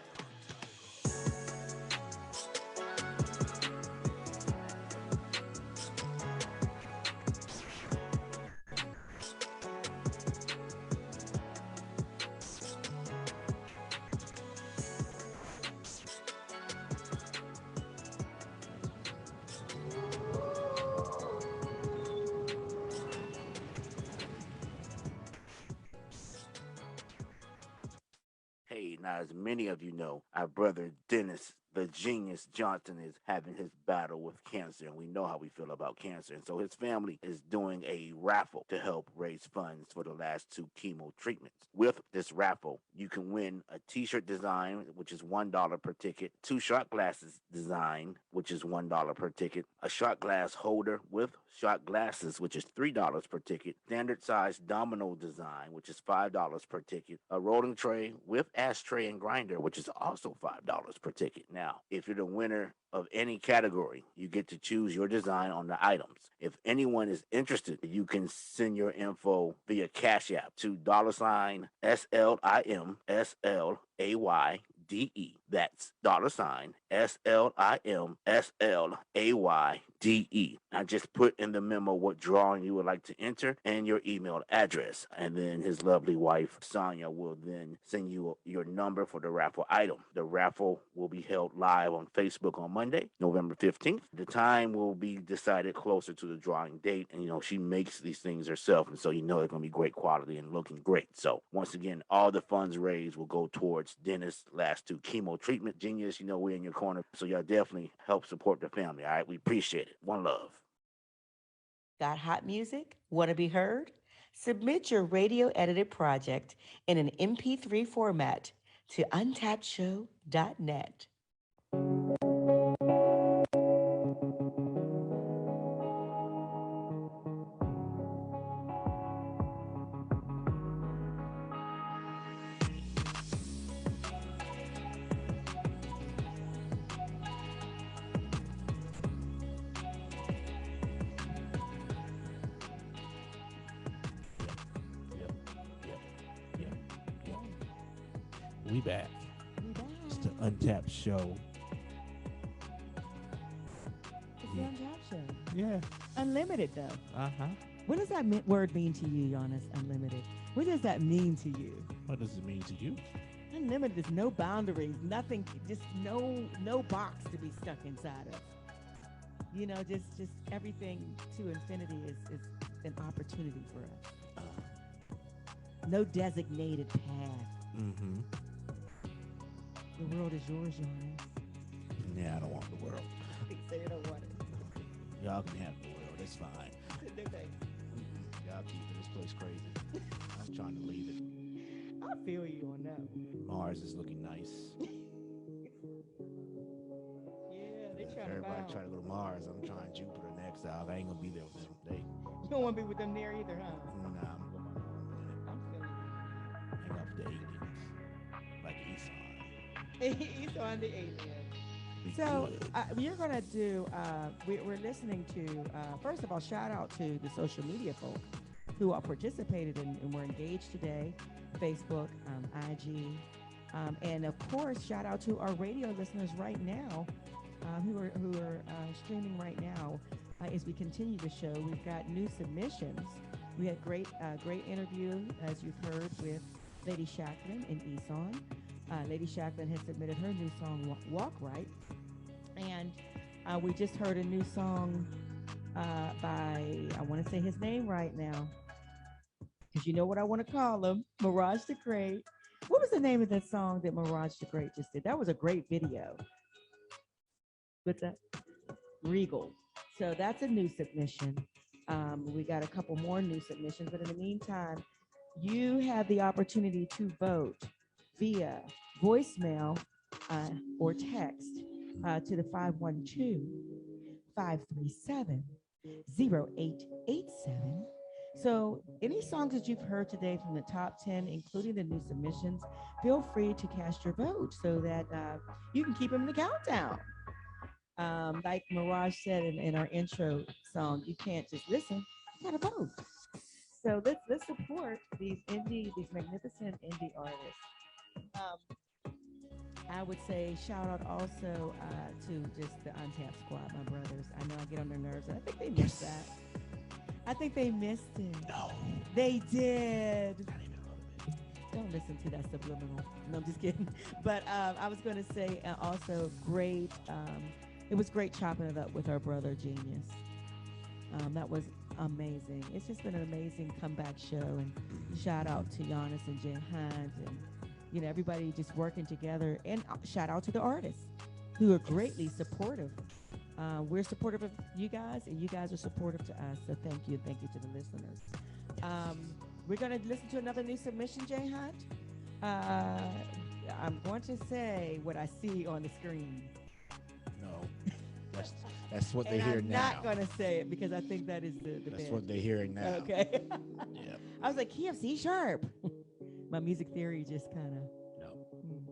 S3: Now, as many of you know, our brother Dennis, the genius Johnson, is having his battle with cancer, and we know how we feel about cancer. And so his family is doing a raffle to help raise funds for the last 2 chemo treatments. With this raffle, you can win a t-shirt design, which is $1 per ticket, 2 shot glasses design, which is $1 per ticket, a shot glass holder with shot glasses, which is $3 per ticket, standard size domino design, which is $5 per ticket, a rolling tray with ashtray and grinder, which is also $5 per ticket. Now, if you're the winner of any category, you get to choose your design on the items. If anyone is interested, you can send your info via Cash App to $SLIMSLAYDE. That's $SLIMSLAYDE. I just put in the memo what drawing you would like to enter and your email address. And then his lovely wife, Sonia, will then send you your number for the raffle item. The raffle will be held live on Facebook on Monday, November 15th. The time will be decided closer to the drawing date. And, she makes these things herself. And so they're going to be great quality and looking great. So once again, all the funds raised will go towards Dennis' last 2 chemo treatment. Genius, we're in your corner. So y'all definitely help support the family. All right. We appreciate it. One love.
S9: Got hot music? Want to be heard? Submit your radio edited project in an MP3 format to UnTappedShow.net.
S3: We back. It's the Untapped Show.
S2: It's the Untapped Show.
S3: Yeah.
S2: Unlimited, though.
S3: Uh-huh.
S2: What does that word mean to you, Giannis? Unlimited. What does that mean to you?
S3: What does it mean to you?
S2: Unlimited is no boundaries, nothing, just no box to be stuck inside of. Just everything to infinity is an opportunity for us. No designated path.
S3: Mm-hmm.
S2: The world is yours, Giannis.
S3: Yeah, I don't want the world.
S2: You say you don't want it.
S3: Y'all can have the world. It's fine. Y'all keep it. This place crazy. I'm trying to leave it.
S2: I feel you on that.
S3: Mars is looking nice.
S2: They trying
S3: Everybody try to go to Mars. I'm trying Jupiter next. I ain't gonna be there with them.
S2: You don't want to be with them there either, huh?
S3: Nah, I'm going to
S2: I'm feeling
S3: hang out with the aliens. Like Eson.
S2: Eson the alien. So we're going to do, we're listening to, first of all, shout out to the social media folk who are participated and were engaged today, Facebook, IG, and of course, shout out to our radio listeners right now who are streaming right now. As we continue the show, we've got new submissions. We had great interview, as you've heard, with Lady Shacklin and Eson. Lady Shacklin has submitted her new song, Walk Right. And we just heard a new song by, I want to say his name right now, because you know what I want to call him, Mirage the Great. What was the name of that song that Mirage the Great just did? That was a great video. What's that? Regal. So that's a new submission. We got a couple more new submissions, but in the meantime, you have the opportunity to vote via voicemail or text to the 512-537-0887. So any songs that you've heard today from the top 10, including the new submissions, feel free to cast your vote so that you can keep them in the countdown. Like Mirage said in our intro song, you can't just listen, you gotta vote. So let's support these magnificent indie artists. I would say shout out also to just the Untapped squad, my brothers. I know I get on their nerves, and I think they missed that. I think they missed it.
S3: No.
S2: They did. Don't listen to that subliminal. No, I'm just kidding. But I was going to say also great. It was great chopping it up with our brother Genius. That was amazing. It's just been an amazing comeback show. And shout out to Giannis and Jen Hines and everybody just working together. And shout out to the artists who are greatly supportive. We're supportive of you guys, and you guys are supportive to us. So thank you to the listeners. We're going to listen to another new submission, Jay Hunt. I'm going to say what I see on the screen.
S3: No, that's what they're
S2: And
S3: hearing
S2: I'm
S3: now.
S2: not going to say it because I think that is the
S3: That's
S2: best.
S3: what they're hearing now.
S2: Okay.
S3: Yeah.
S2: I was like, key of C sharp. My music theory just kind of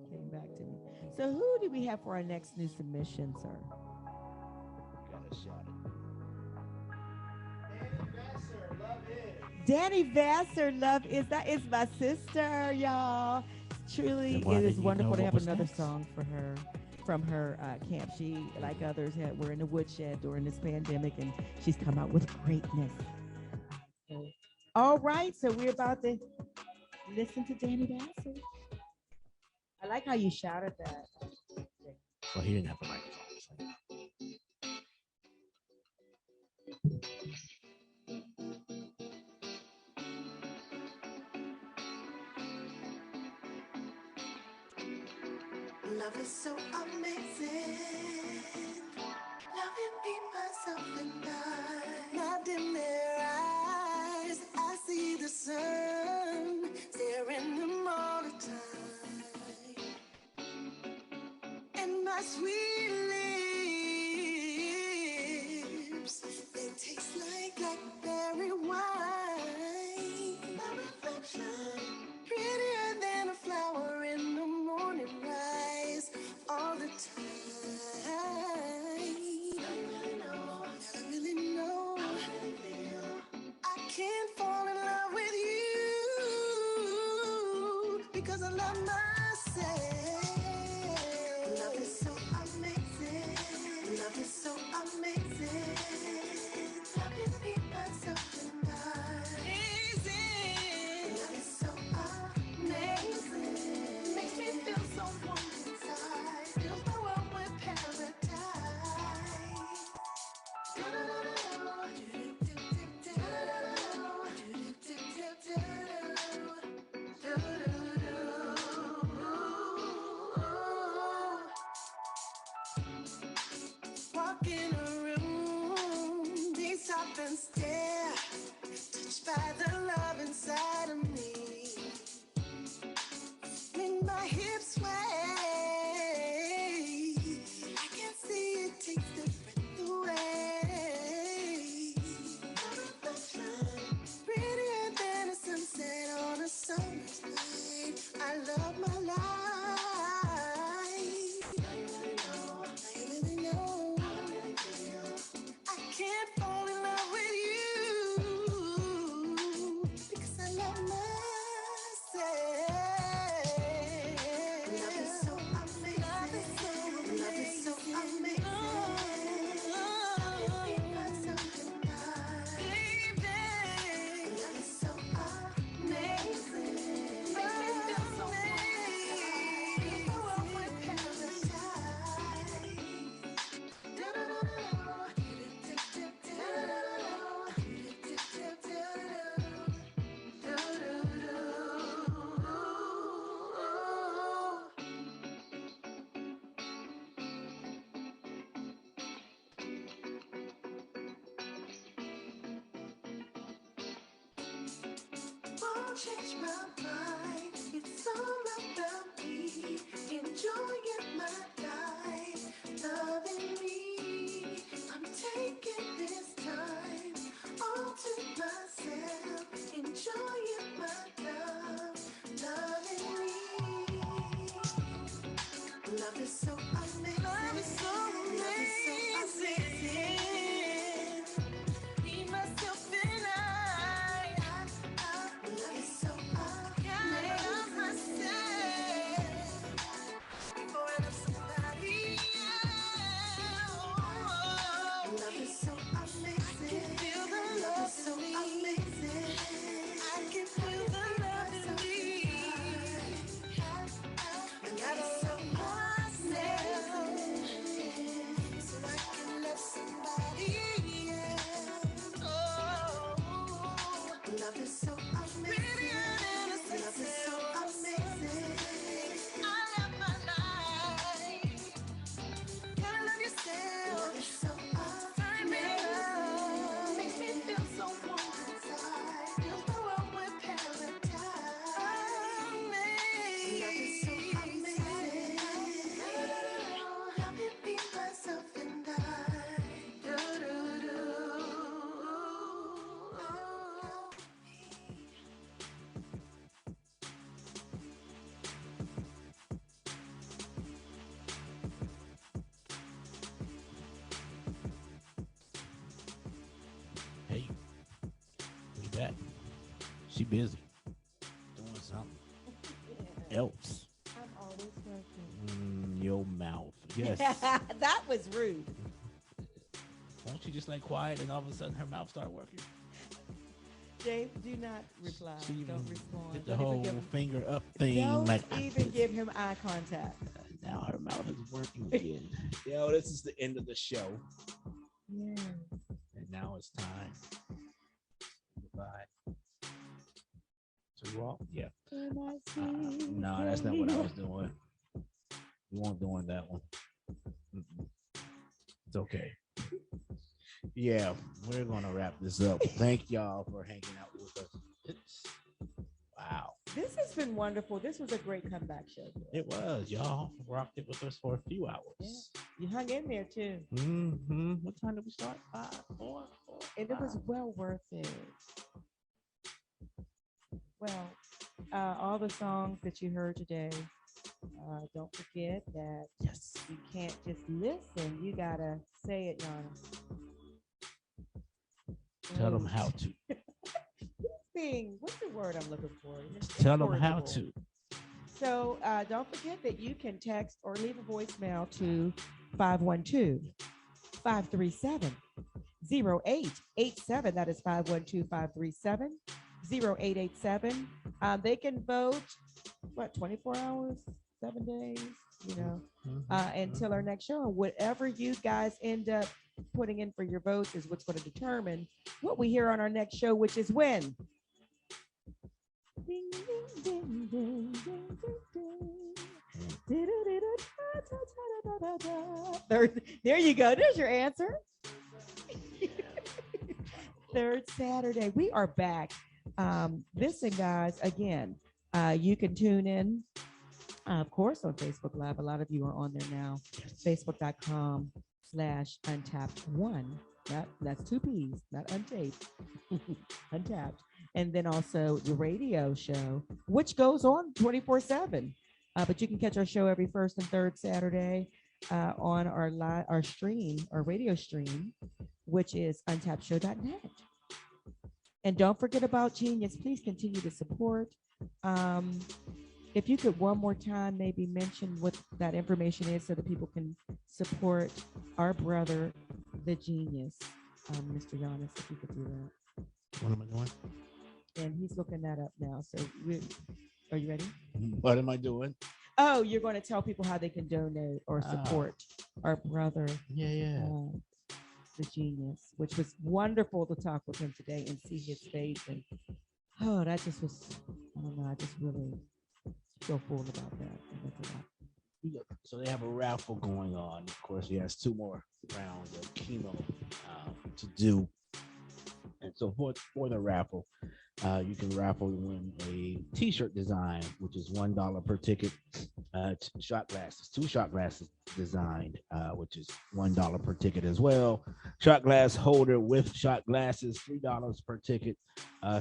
S2: came back to me. So who do we have for our next new submission, sir?
S3: Got a shot
S2: Danny Vassar, Love Is. That is my sister, y'all. Truly,
S3: Then why
S2: it is
S3: didn't you
S2: wonderful
S3: know
S2: to
S3: what
S2: have
S3: was
S2: another
S3: next?
S2: song for her from her camp. She, like others, were in the woodshed during this pandemic, and she's come out with greatness. All right, so we're about to listen to Danny Vassar. I like how you shouted that.
S3: Well, he didn't have a microphone.
S6: Love is so amazing. Loving me, myself, and I. Not in their eyes, I see the sun staring them all the time. And my sweet lips, they taste like blackberry wine. My reflection, prettier than a flower in the morning rise, all the time. I really know, I can't fall in love with you because I love myself. Love is so amazing. Love is so amazing. Loving me, myself, and I. Amazing. Love is so amazing. Makes me feel so warm inside. Fills my world with paradise. Walk in a room, they stop and stare, touched by the love inside of me. Make my hips sway, I can see it takes the breath away. My reflection, prettier than a sunset on a summer's night. I love my life. I really know. I can't fall in love with you because I love myself. Love is so amazing. Love is so amazing. Love is myself and I. Baby. Love is so amazing. Makes me feel so amazing. The world with paradise. Won't change my mind. It's all about me. Enjoying my life, loving me. I'm taking this time all to myself. Enjoying my love, loving me. Love is so amazing. Love is so amazing. Me, myself, and I. Love is so amazing. I love myself. Before I love somebody else. Love is so amazing. I can feel the love is so amazing. I can feel the love in me. I gotta love myself.
S3: She busy doing something else.
S2: I'm always working.
S3: Your mouth. Yes.
S2: That was rude.
S3: Won't she just like quiet and all of a sudden her mouth start working?
S2: James, do not reply. Don't respond.
S3: Did the whole finger up thing.
S2: Don't
S3: like
S2: even give him eye contact.
S3: Now her mouth is working again. Yo, this is the end of the show.
S2: Yeah.
S3: And now it's time. Goodbye. So you all? Yeah. No, that's not what I was doing. You weren't doing that one. It's okay. Yeah, we're gonna wrap this up. Thank y'all for hanging out with us. Wow.
S2: This has been wonderful. This was a great comeback show.
S3: It was. Y'all rocked it with us for a few hours.
S2: Yeah. You hung in there too.
S3: Mm-hmm. What time did we start? 5, 4, 4.
S2: And it was well worth it. Well, all the songs that you heard today, don't forget that you can't just listen. You gotta say it, Yana.
S3: Tell them how to.
S2: What's the word I'm looking for?
S3: Tell them how to.
S2: So don't forget that you can text or leave a voicemail to 512-537-0887. That is 512-537-0887. They can vote, 24 hours, 7 days, until our next show. And whatever you guys end up putting in for your votes is what's going to determine what we hear on our next show, which is when? Ding, ding, ding, ding, ding, ding. There you go. There's your answer. Third Saturday. We are back. Listen, guys, again, you can tune in, of course, on Facebook Live. A lot of you are on there now. Facebook.com/untaped1. That's 2 P's, not untaped. Untapped. And then also the radio show, which goes on 24/7. But you can catch our show every first and third Saturday on our radio stream, which is untappedshow.net. And don't forget about Genius. Please continue to support. If you could one more time maybe mention what that information is so that people can support our brother, the Genius, Mr. Giannis, if you could do that.
S3: What am I doing?
S2: And he's looking that up now. So are you ready?
S3: What am I doing?
S2: Oh, you're going to tell people how they can donate or support our brother.
S3: Yeah.
S2: The Genius, which was wonderful to talk with him today and see his face. And that just was, I don't know, I just really feel full about that.
S3: So they have a raffle going on. Of course, he has 2 more rounds of chemo to do. And so for the raffle, you can raffle to win a t-shirt design, which is $1 per ticket. Shot glasses, 2 shot glasses designed, which is $1 per ticket as well. Shot glass holder with shot glasses, $3 per ticket.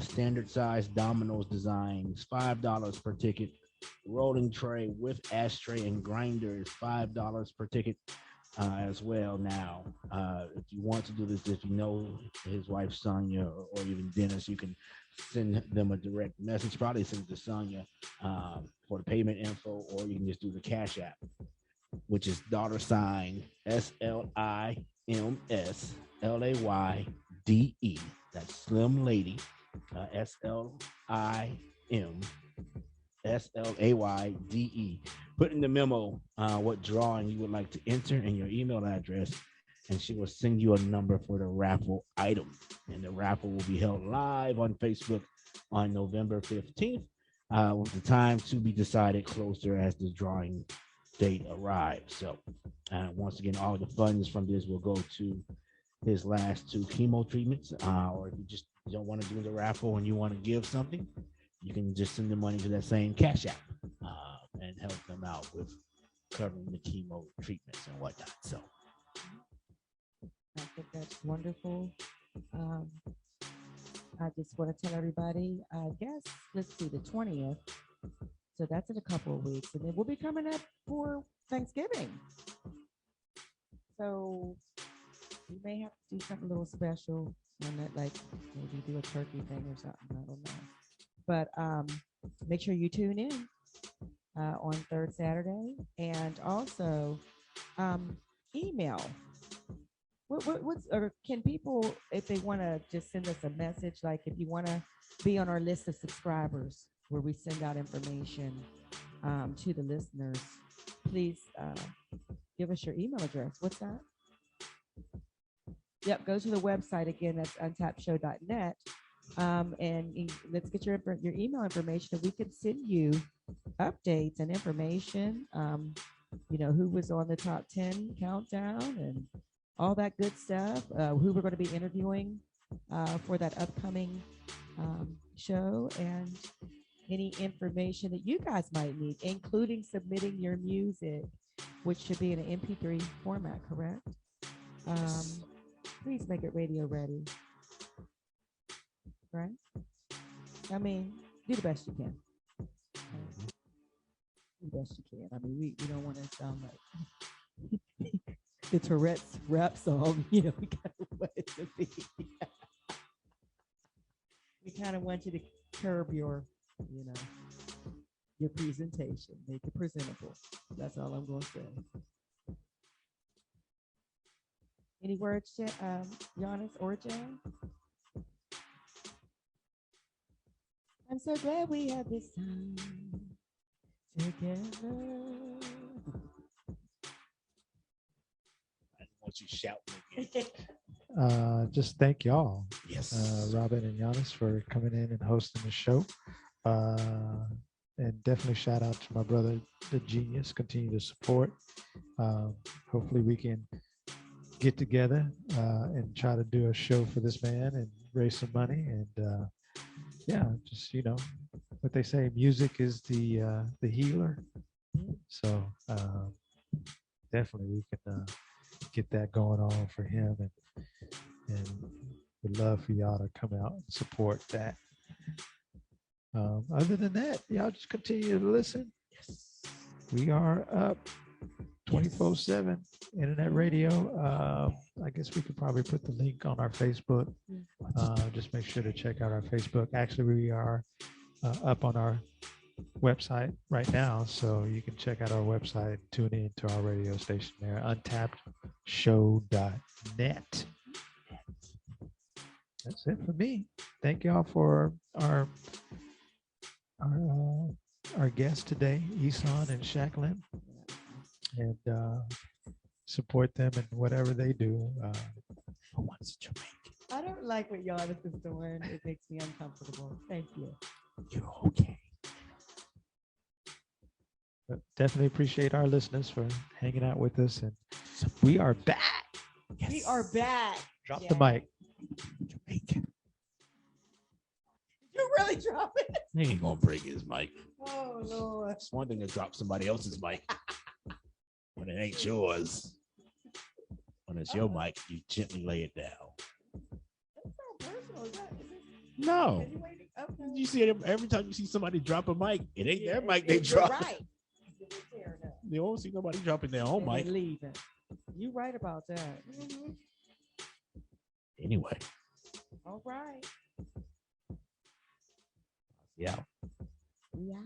S3: Standard size dominoes designs, $5 per ticket. Rolling tray with ashtray and grinder is $5 per ticket. As well. Now, if you want to do this, if you know his wife Sonia or even Dennis, you can send them a direct message. Probably send it to Sonia for the payment info, or you can just do the Cash App, which is $SLIMSLAYDE. That's Slim Lady. SLIMSLAYDE. Put in the memo what drawing you would like to enter and your email address, and she will send you a number for the raffle item. And the raffle will be held live on Facebook on November 15th, with the time to be decided closer as the drawing date arrives. So once again, all the funds from this will go to his last 2 chemo treatments. Or if you just don't want to do the raffle and you want to give something, you can just send the money to that same Cash App and help them out with covering the chemo treatments and whatnot. So
S2: I think that's wonderful. I just want to tell everybody, I guess, let's see, the 20th. So that's in a couple of weeks. And then we'll be coming up for Thanksgiving. So we may have to do something a little special on that, like maybe do a turkey thing or something. I don't know. But make sure you tune in on third Saturday, and also email. What's or can people, if they want to just send us a message, like if you want to be on our list of subscribers where we send out information to the listeners, please give us your email address. What's that? Yep, go to the website again. That's untappedShow.net. And let's get your email information, and we can send you updates and information. Who was on the top 10 countdown and all that good stuff. Who we're going to be interviewing for that upcoming show, and any information that you guys might need, including submitting your music, which should be in an MP3 format, correct? Please make it radio ready. Right? I mean, do the best you can. Do the best you can. I mean, we don't want to sound like the Tourette's rap song. We kind of want it to be. We kind of want you to curb your presentation, make it presentable. That's all I'm going to say. Any words, Giannis or Jan? I'm so glad we had this time together.
S3: I want you shouting again.
S4: Just thank y'all,
S3: Yes.
S4: Robin and Giannis, for coming in and hosting the show. And definitely shout out to my brother, the Genius. Continue to support. Hopefully we can get together and try to do a show for this man and raise some money. And just what they say, music is the healer. So definitely we can get that going on for him, and we'd love for y'all to come out and support that. Other than that, y'all just continue to listen. Yes. We are up 24/7 internet radio. I guess we could probably put the link on our Facebook. Just make sure to check out our Facebook. Actually, we are up on our website right now, so you can check out our website, tune in to our radio station there, UntappedShow.net. That's it for me. Thank y'all for our guests today, Eson and Shacklin, and support them in whatever they do.
S3: Who wants Jamaican?
S2: I don't like what Giannis is doing. It makes me uncomfortable. Thank you.
S3: You're okay.
S4: But definitely appreciate our listeners for hanging out with us, and we are back.
S2: Yes. We are back.
S4: Drop the mic.
S3: Jamaican.
S2: You really drop it?
S3: He ain't gonna break his mic.
S2: Oh Lord.
S3: It's one thing to drop somebody else's mic when it ain't yours. When it's your mic, you gently lay it down.
S2: That's so personal. Is it?
S3: No.
S2: Okay.
S3: You see it every time you see somebody drop a mic, it ain't their mic they drop.
S2: Right.
S3: You don't see nobody dropping their own mic.
S2: Leaving. You right about that. Mm-hmm.
S3: Anyway.
S2: All right.
S3: Yeah.
S2: Yeah.